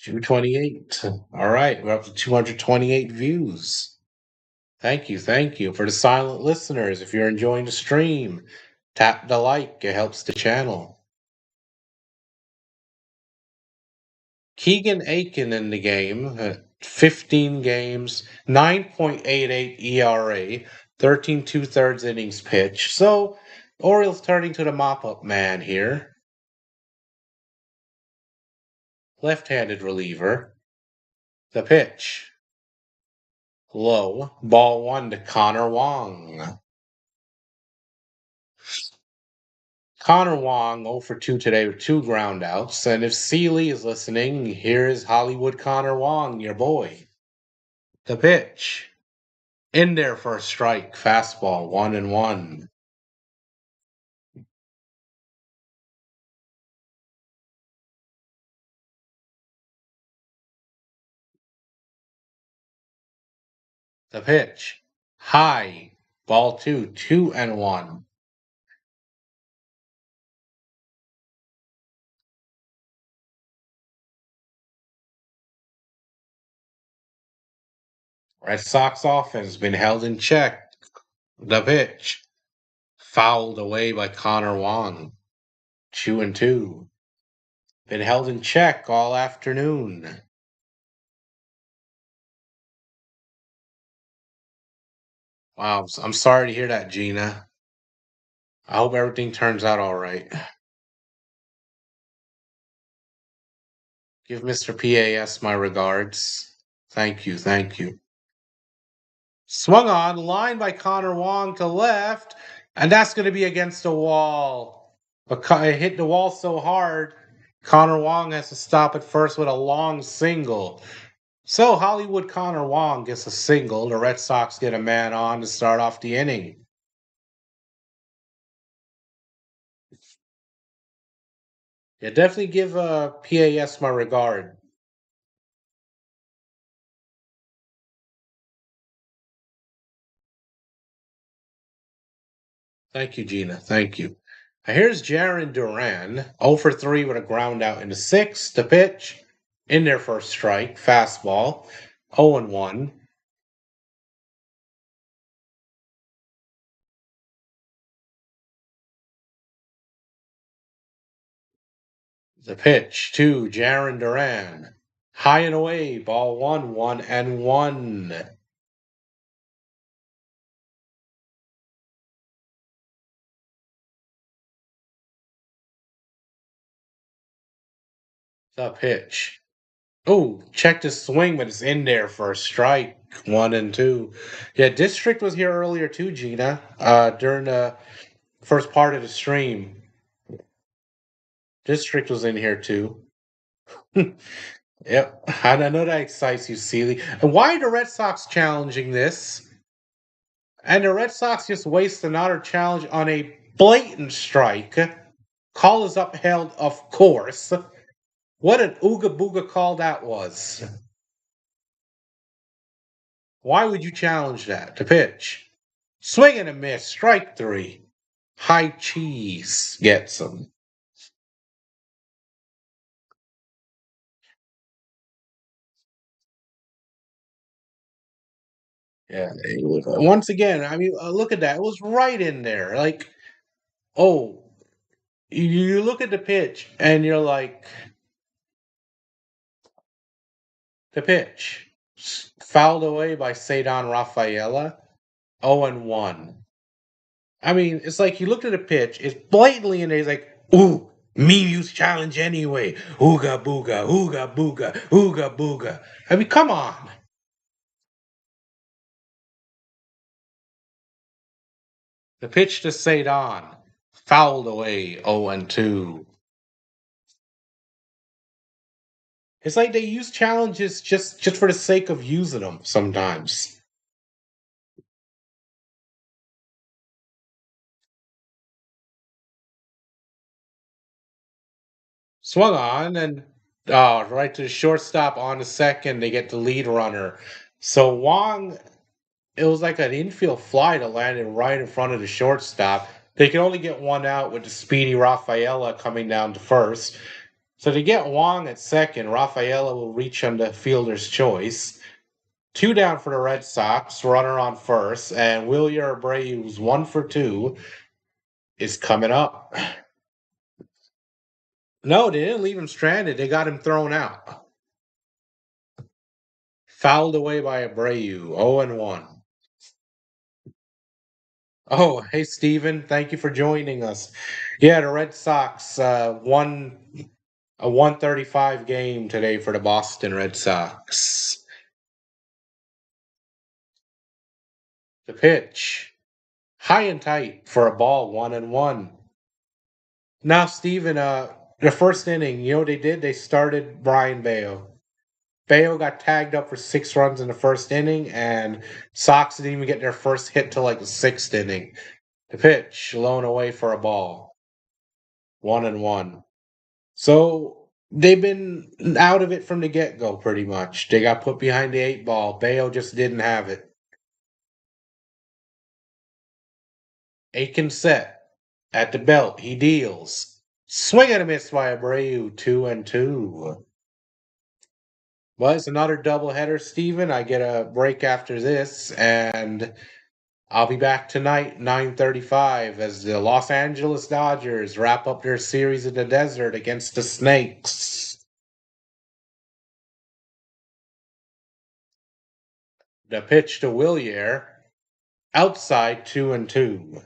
$228. All right, we're up to 228 views. Thank you, thank you. For the silent listeners, if you're enjoying the stream, tap the like, it helps the channel. Keegan Aiken in the game. 15 games, 9.88 ERA, 13 2/3 innings pitch. So, Orioles turning to the mop up man here. Left handed reliever. The pitch. Low. Ball one to Connor Wong. Connor Wong 0 for 2 today with 2 groundouts. And if Seeley is listening, here is Hollywood Connor Wong, your boy. The pitch. In there for a strike. Fastball 1-1. The pitch. High. Ball 2, 2-1. Red Sox offense has been held in check. The pitch. Fouled away by Connor Wong. 2-2. Been held in check all afternoon. Wow, I'm sorry to hear that, Gina. I hope everything turns out all right. Give Mr. PAS my regards. Thank you, thank you. Swung on, line by Connor Wong to left, and that's going to be against the wall. But it hit the wall so hard, Connor Wong has to stop at first with a long single. So Hollywood Connor Wong gets a single. The Red Sox get a man on to start off the inning. Yeah, definitely give PAS my regard. Thank you, Gina. Thank you. Now here's Jaron Duran, 0 for 3 with a ground out in the sixth. The pitch, in there for a strike, fastball, 0-1. The pitch to Jaron Duran, high and away, ball 1, 1-1. The pitch. Oh, checked his swing, but it's in there for a strike, 1-2. Yeah, District was here earlier too, Gina, during the first part of the stream. District was in here too. Yep, and I know that excites you, Seeley. And why are the Red Sox challenging this? And the Red Sox just waste another challenge on a blatant strike. Call is upheld, of course. What an ooga booga call that was. Why would you challenge that? The pitch. Swing and a miss, strike 3. High cheese gets him. Yeah. Once again, I mean, look at that. It was right in there. Like, oh, you look at the pitch and you're like, the pitch. Fouled away by Cedon Rafaela. 0-1. I mean, it's like he looked at the pitch, it's blatantly in there, he's like, ooh, me use challenge anyway. Ooga booga, ooga booga, ooga booga. I mean, come on. The pitch to Cedon. Fouled away 0-2. It's like they use challenges just for the sake of using them sometimes. Swung on and right to the shortstop on the second. They get the lead runner. So Wong, it was like an infield fly that landed right in front of the shortstop. They can only get one out with the speedy Rafaela coming down to first. So to get Wong at second, Rafaela will reach on the fielder's choice. 2 down for the Red Sox, runner on first, and Wilyer Abreu, who's 1 for 2, is coming up. No, they didn't leave him stranded. They got him thrown out. Fouled away by Abreu. 0-1. Oh, hey, Steven. Thank you for joining us. Yeah, the Red Sox won a 135 game today for the Boston Red Sox. The pitch. High and tight for a ball, 1-1. Now, Steven, the first inning, you know what they did? They started Bryan Bello. Bello got tagged up for 6 runs in the first inning, and Sox didn't even get their first hit till like the sixth inning. The pitch, blown away for a ball, 1-1. So they've been out of it from the get go, pretty much. They got put behind the eight ball. Bello just didn't have it. Aiken set at the belt. He deals. Swing and a miss by Abreu, 2-2. Well, it's another doubleheader, Steven. I get a break after this, and I'll be back tonight, 9:35, as the Los Angeles Dodgers wrap up their series in the desert against the Snakes. The pitch to Willier, outside 2-2.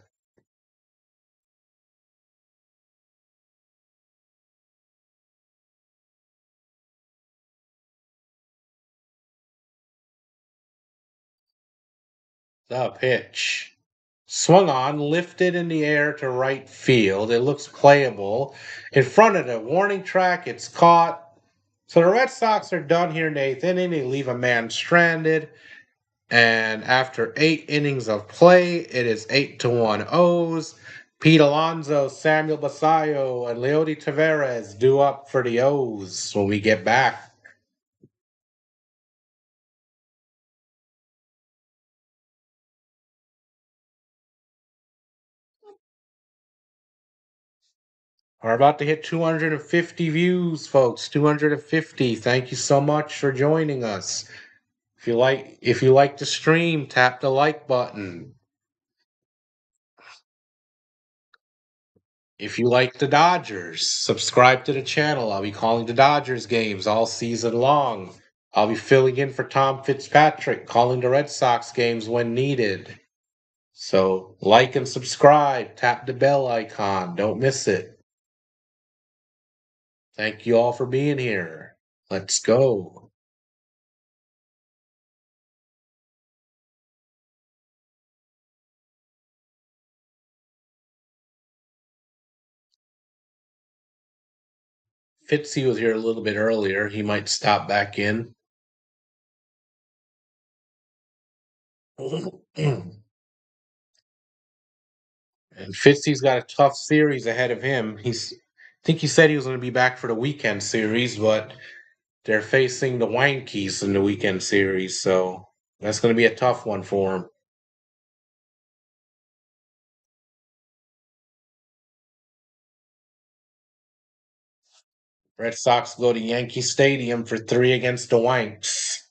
The pitch. Swung on, lifted in the air to right field. It looks playable. In front of the warning track, it's caught. So the Red Sox are done here in the eighth inning. They leave a man stranded. And after 8 innings of play, it is 8-1 O's. Pete Alonso, Samuel Basayo, and Leody Taveras due up for the O's when we get back. We're about to hit 250 views, folks. 250. Thank you so much for joining us. If you like the stream, tap the like button. If you like the Dodgers, subscribe to the channel. I'll be calling the Dodgers games all season long. I'll be filling in for Tom Fitzpatrick, calling the Red Sox games when needed. So, like and subscribe, tap the bell icon, don't miss it. Thank you all for being here. Let's go. Fitzy was here a little bit earlier. He might stop back in. And Fitzy's got a tough series ahead of him. I think he said he was going to be back for the weekend series, but they're facing the Yankees in the weekend series, so that's going to be a tough one for him. Red Sox go to Yankee Stadium for 3 against the Yanks.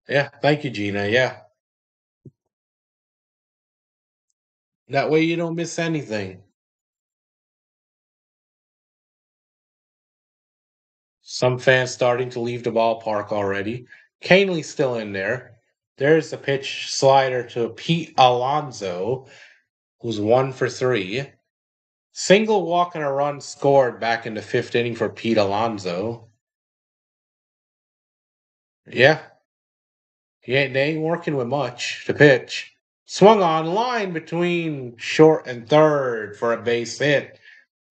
Yeah, thank you, Gina. Yeah, that way you don't miss anything. Some fans starting to leave the ballpark already. Canely's still in there. There's a pitch slider to Pete Alonso, who's 1 for 3. Single walk and a run scored back in the fifth inning for Pete Alonso. Yeah, they ain't working with much. The pitch. Swung on line between short and third for a base hit.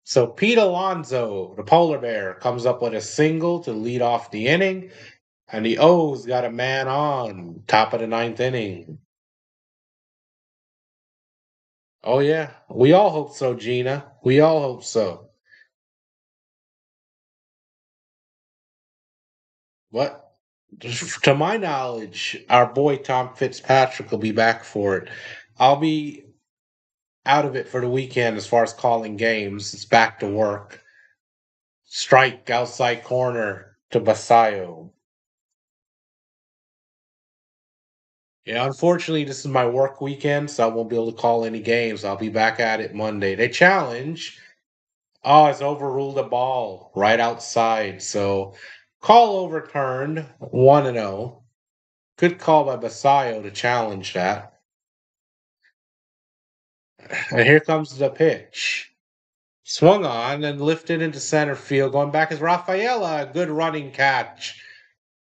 So Pete Alonso, the polar bear, comes up with a single to lead off the inning, and the O's got a man on top of the ninth inning. Oh yeah, we all hope so, Gina. We all hope so. What? To my knowledge, our boy Tom Fitzpatrick will be back for it. I'll be out of it for the weekend as far as calling games. It's back to work. Strike outside corner to Basayo. Yeah, unfortunately, this is my work weekend, so I won't be able to call any games. I'll be back at it Monday. They challenge. Oh, it's overruled a ball right outside. So call overturned, 1-0. Good call by Basayo to challenge that. And here comes the pitch. Swung on and lifted into center field. Going back is Rafaela. Good running catch.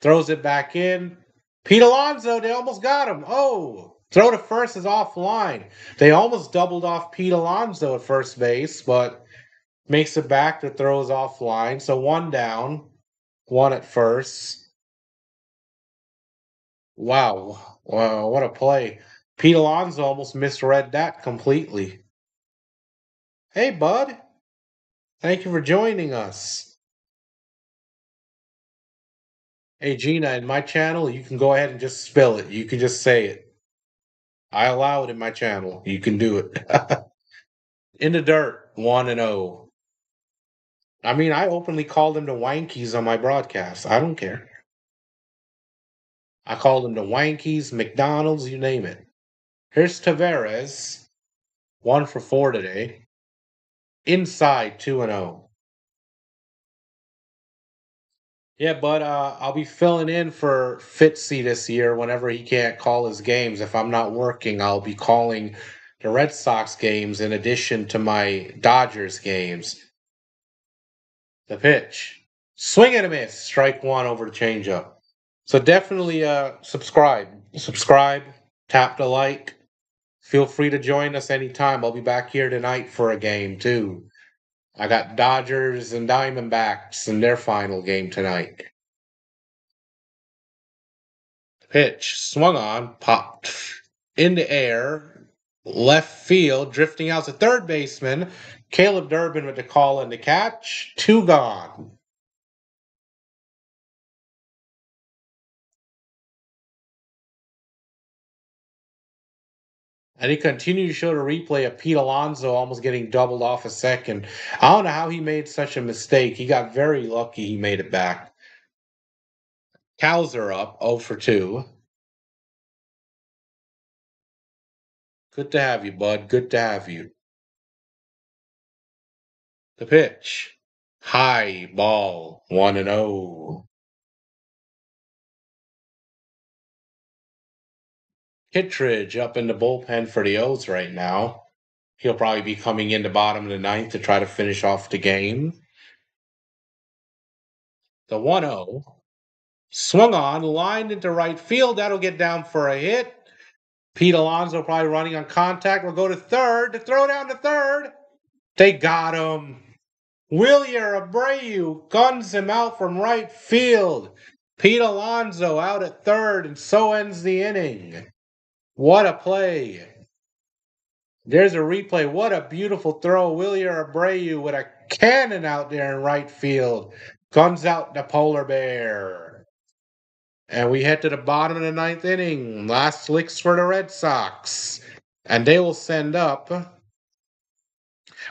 Throws it back in. Pete Alonso, they almost got him. Oh, throw to first is offline. They almost doubled off Pete Alonso at first base, but makes it back. The throw is offline. So one down, one at first. Wow. Wow, what a play. Pete Alonso almost misread that completely. Hey, bud. Thank you for joining us. Hey, Gina, in my channel, you can go ahead and just spell it. You can just say it. I allow it in my channel. You can do it. In the dirt, 1-0. I mean, I openly called them the Wankies on my broadcast. I don't care. I called them the Wankies, McDonald's, you name it. Here's Tavares, 1 for 4 today. Inside, 2-0. Yeah, but I'll be filling in for Fitzy this year whenever he can't call his games. If I'm not working, I'll be calling the Red Sox games in addition to my Dodgers games. The pitch. Swing and a miss. Strike one over the changeup. So definitely subscribe. Subscribe, tap the like. Feel free to join us anytime. I'll be back here tonight for a game too. I got Dodgers and Diamondbacks in their final game tonight. Pitch swung on, popped in the air, left field, drifting out to third baseman. Caleb Durbin with the call and the catch. Two gone. And he continued to show the replay of Pete Alonso almost getting doubled off a second. I don't know how he made such a mistake. He got very lucky he made it back. Cows are up 0 for 2. Good to have you, bud. Good to have you. The pitch. High ball 1-0. Kittredge up in the bullpen for the O's right now. He'll probably be coming in the bottom of the ninth to try to finish off the game. The 1-0. Swung on, lined into right field. That'll get down for a hit. Pete Alonso probably running on contact. Will go to third. To throw down to third. They got him. Wilyer Abreu guns him out from right field. Pete Alonso out at third, and so ends the inning. What a play. There's a replay. What a beautiful throw. Wilyer Abreu with a cannon out there in right field. Guns out the polar bear. And we head to the bottom of the ninth inning. Last licks for the Red Sox. And they will send up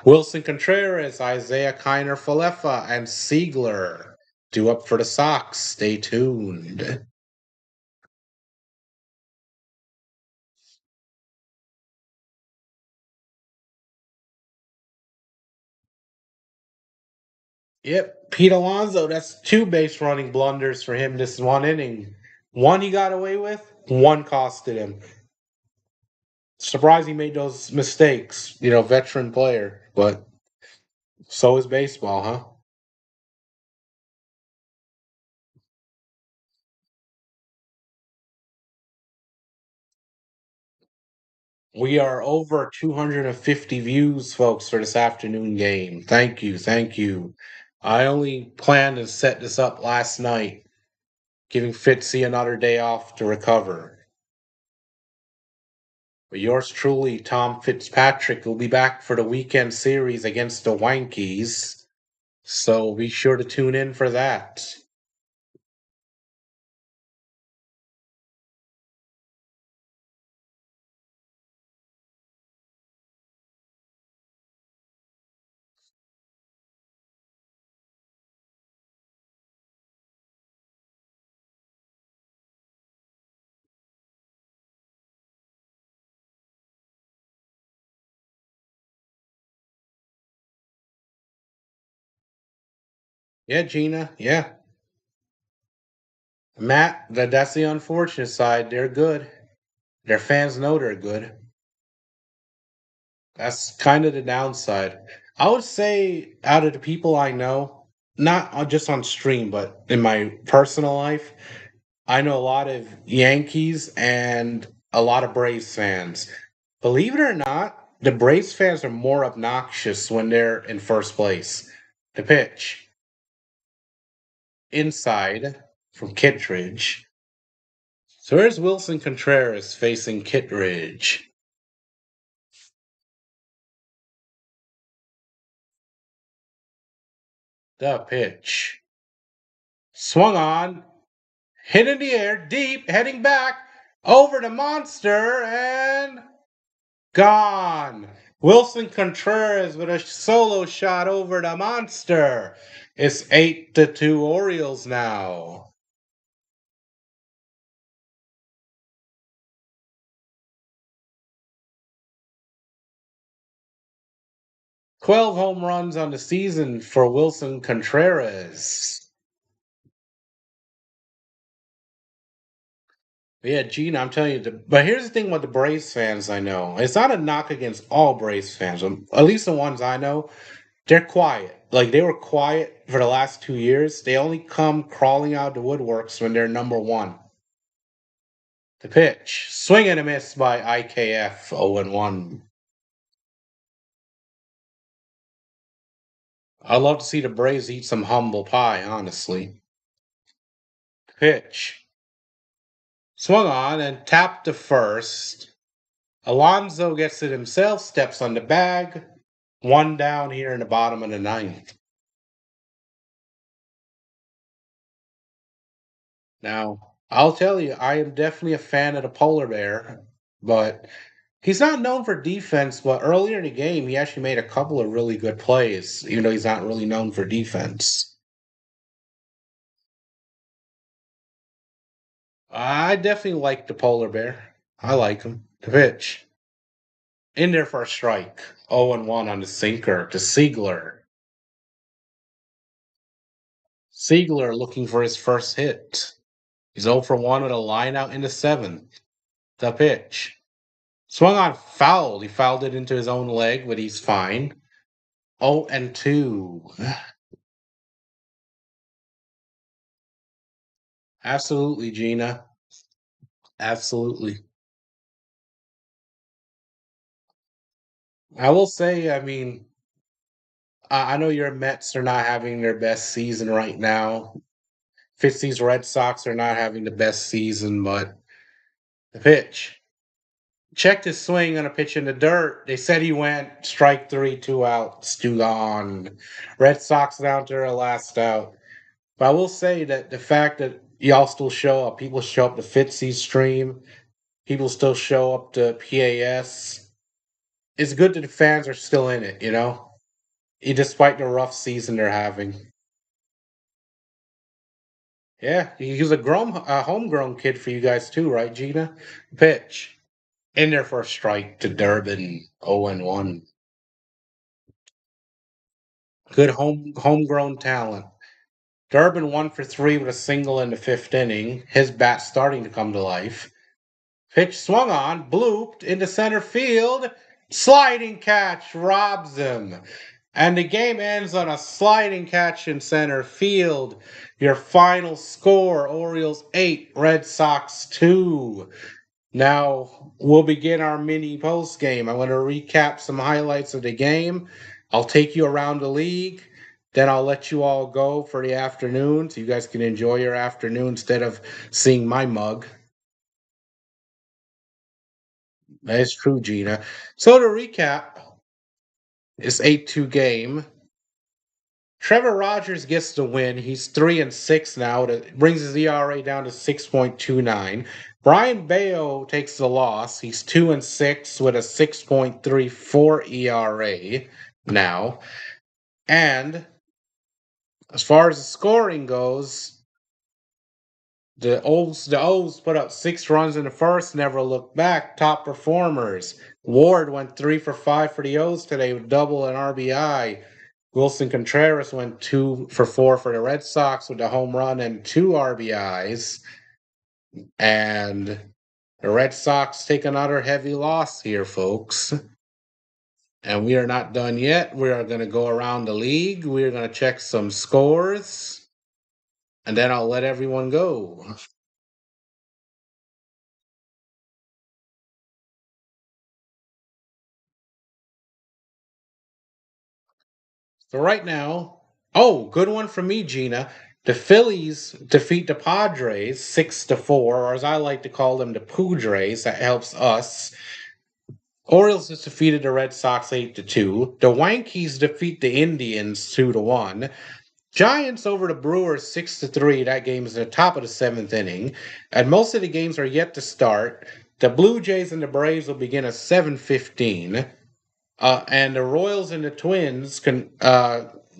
Wilson Contreras, Isaiah Kiner Falefa, and Siegler. Due up for the Sox. Stay tuned. Yep, Pete Alonso, that's two base running blunders for him this one inning. One he got away with, one costed him. Surprised he made those mistakes, veteran player, but so is baseball, huh? We are over 250 views, folks, for this afternoon game. Thank you, thank you. I only planned to set this up last night, giving Fitzy another day off to recover. But yours truly, Tom Fitzpatrick, will be back for the weekend series against the Wankies. So be sure to tune in for that. Yeah, Gina. Yeah. Matt, that's the unfortunate side. They're good. Their fans know they're good. That's kind of the downside. I would say out of the people I know, not just on stream, but in my personal life, I know a lot of Yankees and a lot of Braves fans. Believe it or not, the Braves fans are more obnoxious when they're in first place. The pitch inside from Kittredge. So here's Wilson Contreras facing Kittredge. The pitch. Swung on, hit in the air, deep, heading back, over the monster, and gone. Wilson Contreras with a solo shot over the monster. It's 8-2 Orioles now. 12 home runs on the season for Wilson Contreras. Yeah, Gene, I'm telling you. But here's the thing with the Braves fans I know. It's not a knock against all Braves fans. At least the ones I know. They're quiet. Like they were quiet for the last 2 years. They only come crawling out the woodworks when they're number one. The pitch. Swing and a miss by IKF 0-1. I'd love to see the Braves eat some humble pie, honestly. Pitch. Swung on and tapped to first. Alonso gets it himself, steps on the bag. One down here in the bottom of the ninth. Now, I'll tell you, I am definitely a fan of the polar bear, but he's not known for defense. But earlier in the game, he actually made a couple of really good plays, even though he's not really known for defense. I definitely like the polar bear. I like him. The pitch. In there for a strike. 0-1 on the sinker to Siegler. Siegler looking for his first hit. He's 0 for 1 with a line out in the seventh. The pitch. Swung on fouled. He fouled it into his own leg, but he's fine. 0-2. Absolutely, Gina. Absolutely. I will say, I mean, I know your Mets are not having their best season right now. Fitzy's Red Sox are not having the best season, but the pitch. Checked his swing on a pitch in the dirt. They said he went strike three, two outs, two gone. Red Sox down to their last out. But I will say that the fact that y'all still show up, people show up to Fitzy's stream, people still show up to PAS. It's good that the fans are still in it, despite the rough season they're having. Yeah, he was a homegrown kid for you guys too, right, Gina? Pitch. In there for a strike to Durbin, 0-1. Good homegrown talent. Durbin 1 for 3 with a single in the fifth inning. His bat's starting to come to life. Pitch swung on, blooped into center field. Sliding catch robs him. And the game ends on a sliding catch in center field. Your final score Orioles 8, Red Sox 2. Now we'll begin our mini post game. I'm going to recap some highlights of the game. I'll take you around the league. Then I'll let you all go for the afternoon so you guys can enjoy your afternoon instead of seeing my mug. That is true, Gina. So to recap, this 8-2 game. Trevor Rogers gets the win. He's 3-6 now. It brings his ERA down to 6.29. Bryan Bello takes the loss. He's 2-6 with a 6.34 ERA now. And as far as the scoring goes, the O's put up 6 runs in the first, never looked back. Top performers. Ward went 3 for 5 for the O's today with double and RBI. Wilson Contreras went 2 for 4 for the Red Sox with a home run and 2 RBIs. And the Red Sox take another heavy loss here, folks. And we are not done yet. We are going to go around the league. We are going to check some scores. And then I'll let everyone go. So right now, oh, good one from me, Gina. The Phillies defeat the Padres 6-4, or as I like to call them, the Poodres. That helps us. Orioles has defeated the Red Sox 8-2. The Yankees defeat the Indians 2-1. Giants over the Brewers 6-3. That game is at the top of the seventh inning. And most of the games are yet to start. The Blue Jays and the Braves will begin at 7:15. And the Royals and the Twins can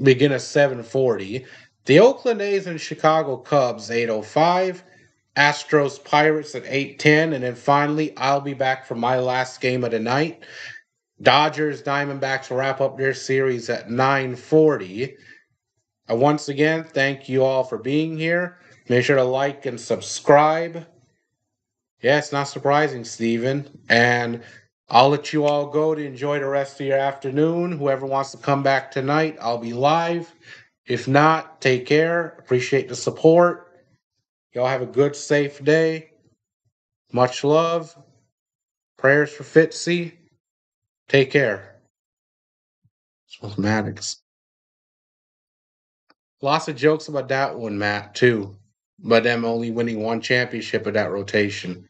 begin at 7:40. The Oakland A's and Chicago Cubs 8:05. Astros Pirates at 8:10. And then finally, I'll be back for my last game of the night. Dodgers Diamondbacks wrap up their series at 9:40. Once again, thank you all for being here. Make sure to like and subscribe. Yeah, it's not surprising, Steven. And I'll let you all go to enjoy the rest of your afternoon. Whoever wants to come back tonight, I'll be live. If not, take care. Appreciate the support. Y'all have a good, safe day. Much love. Prayers for Fitzy. Take care. Smells Maddox. Lots of jokes about that one, Matt, too. But them only winning one championship of that rotation.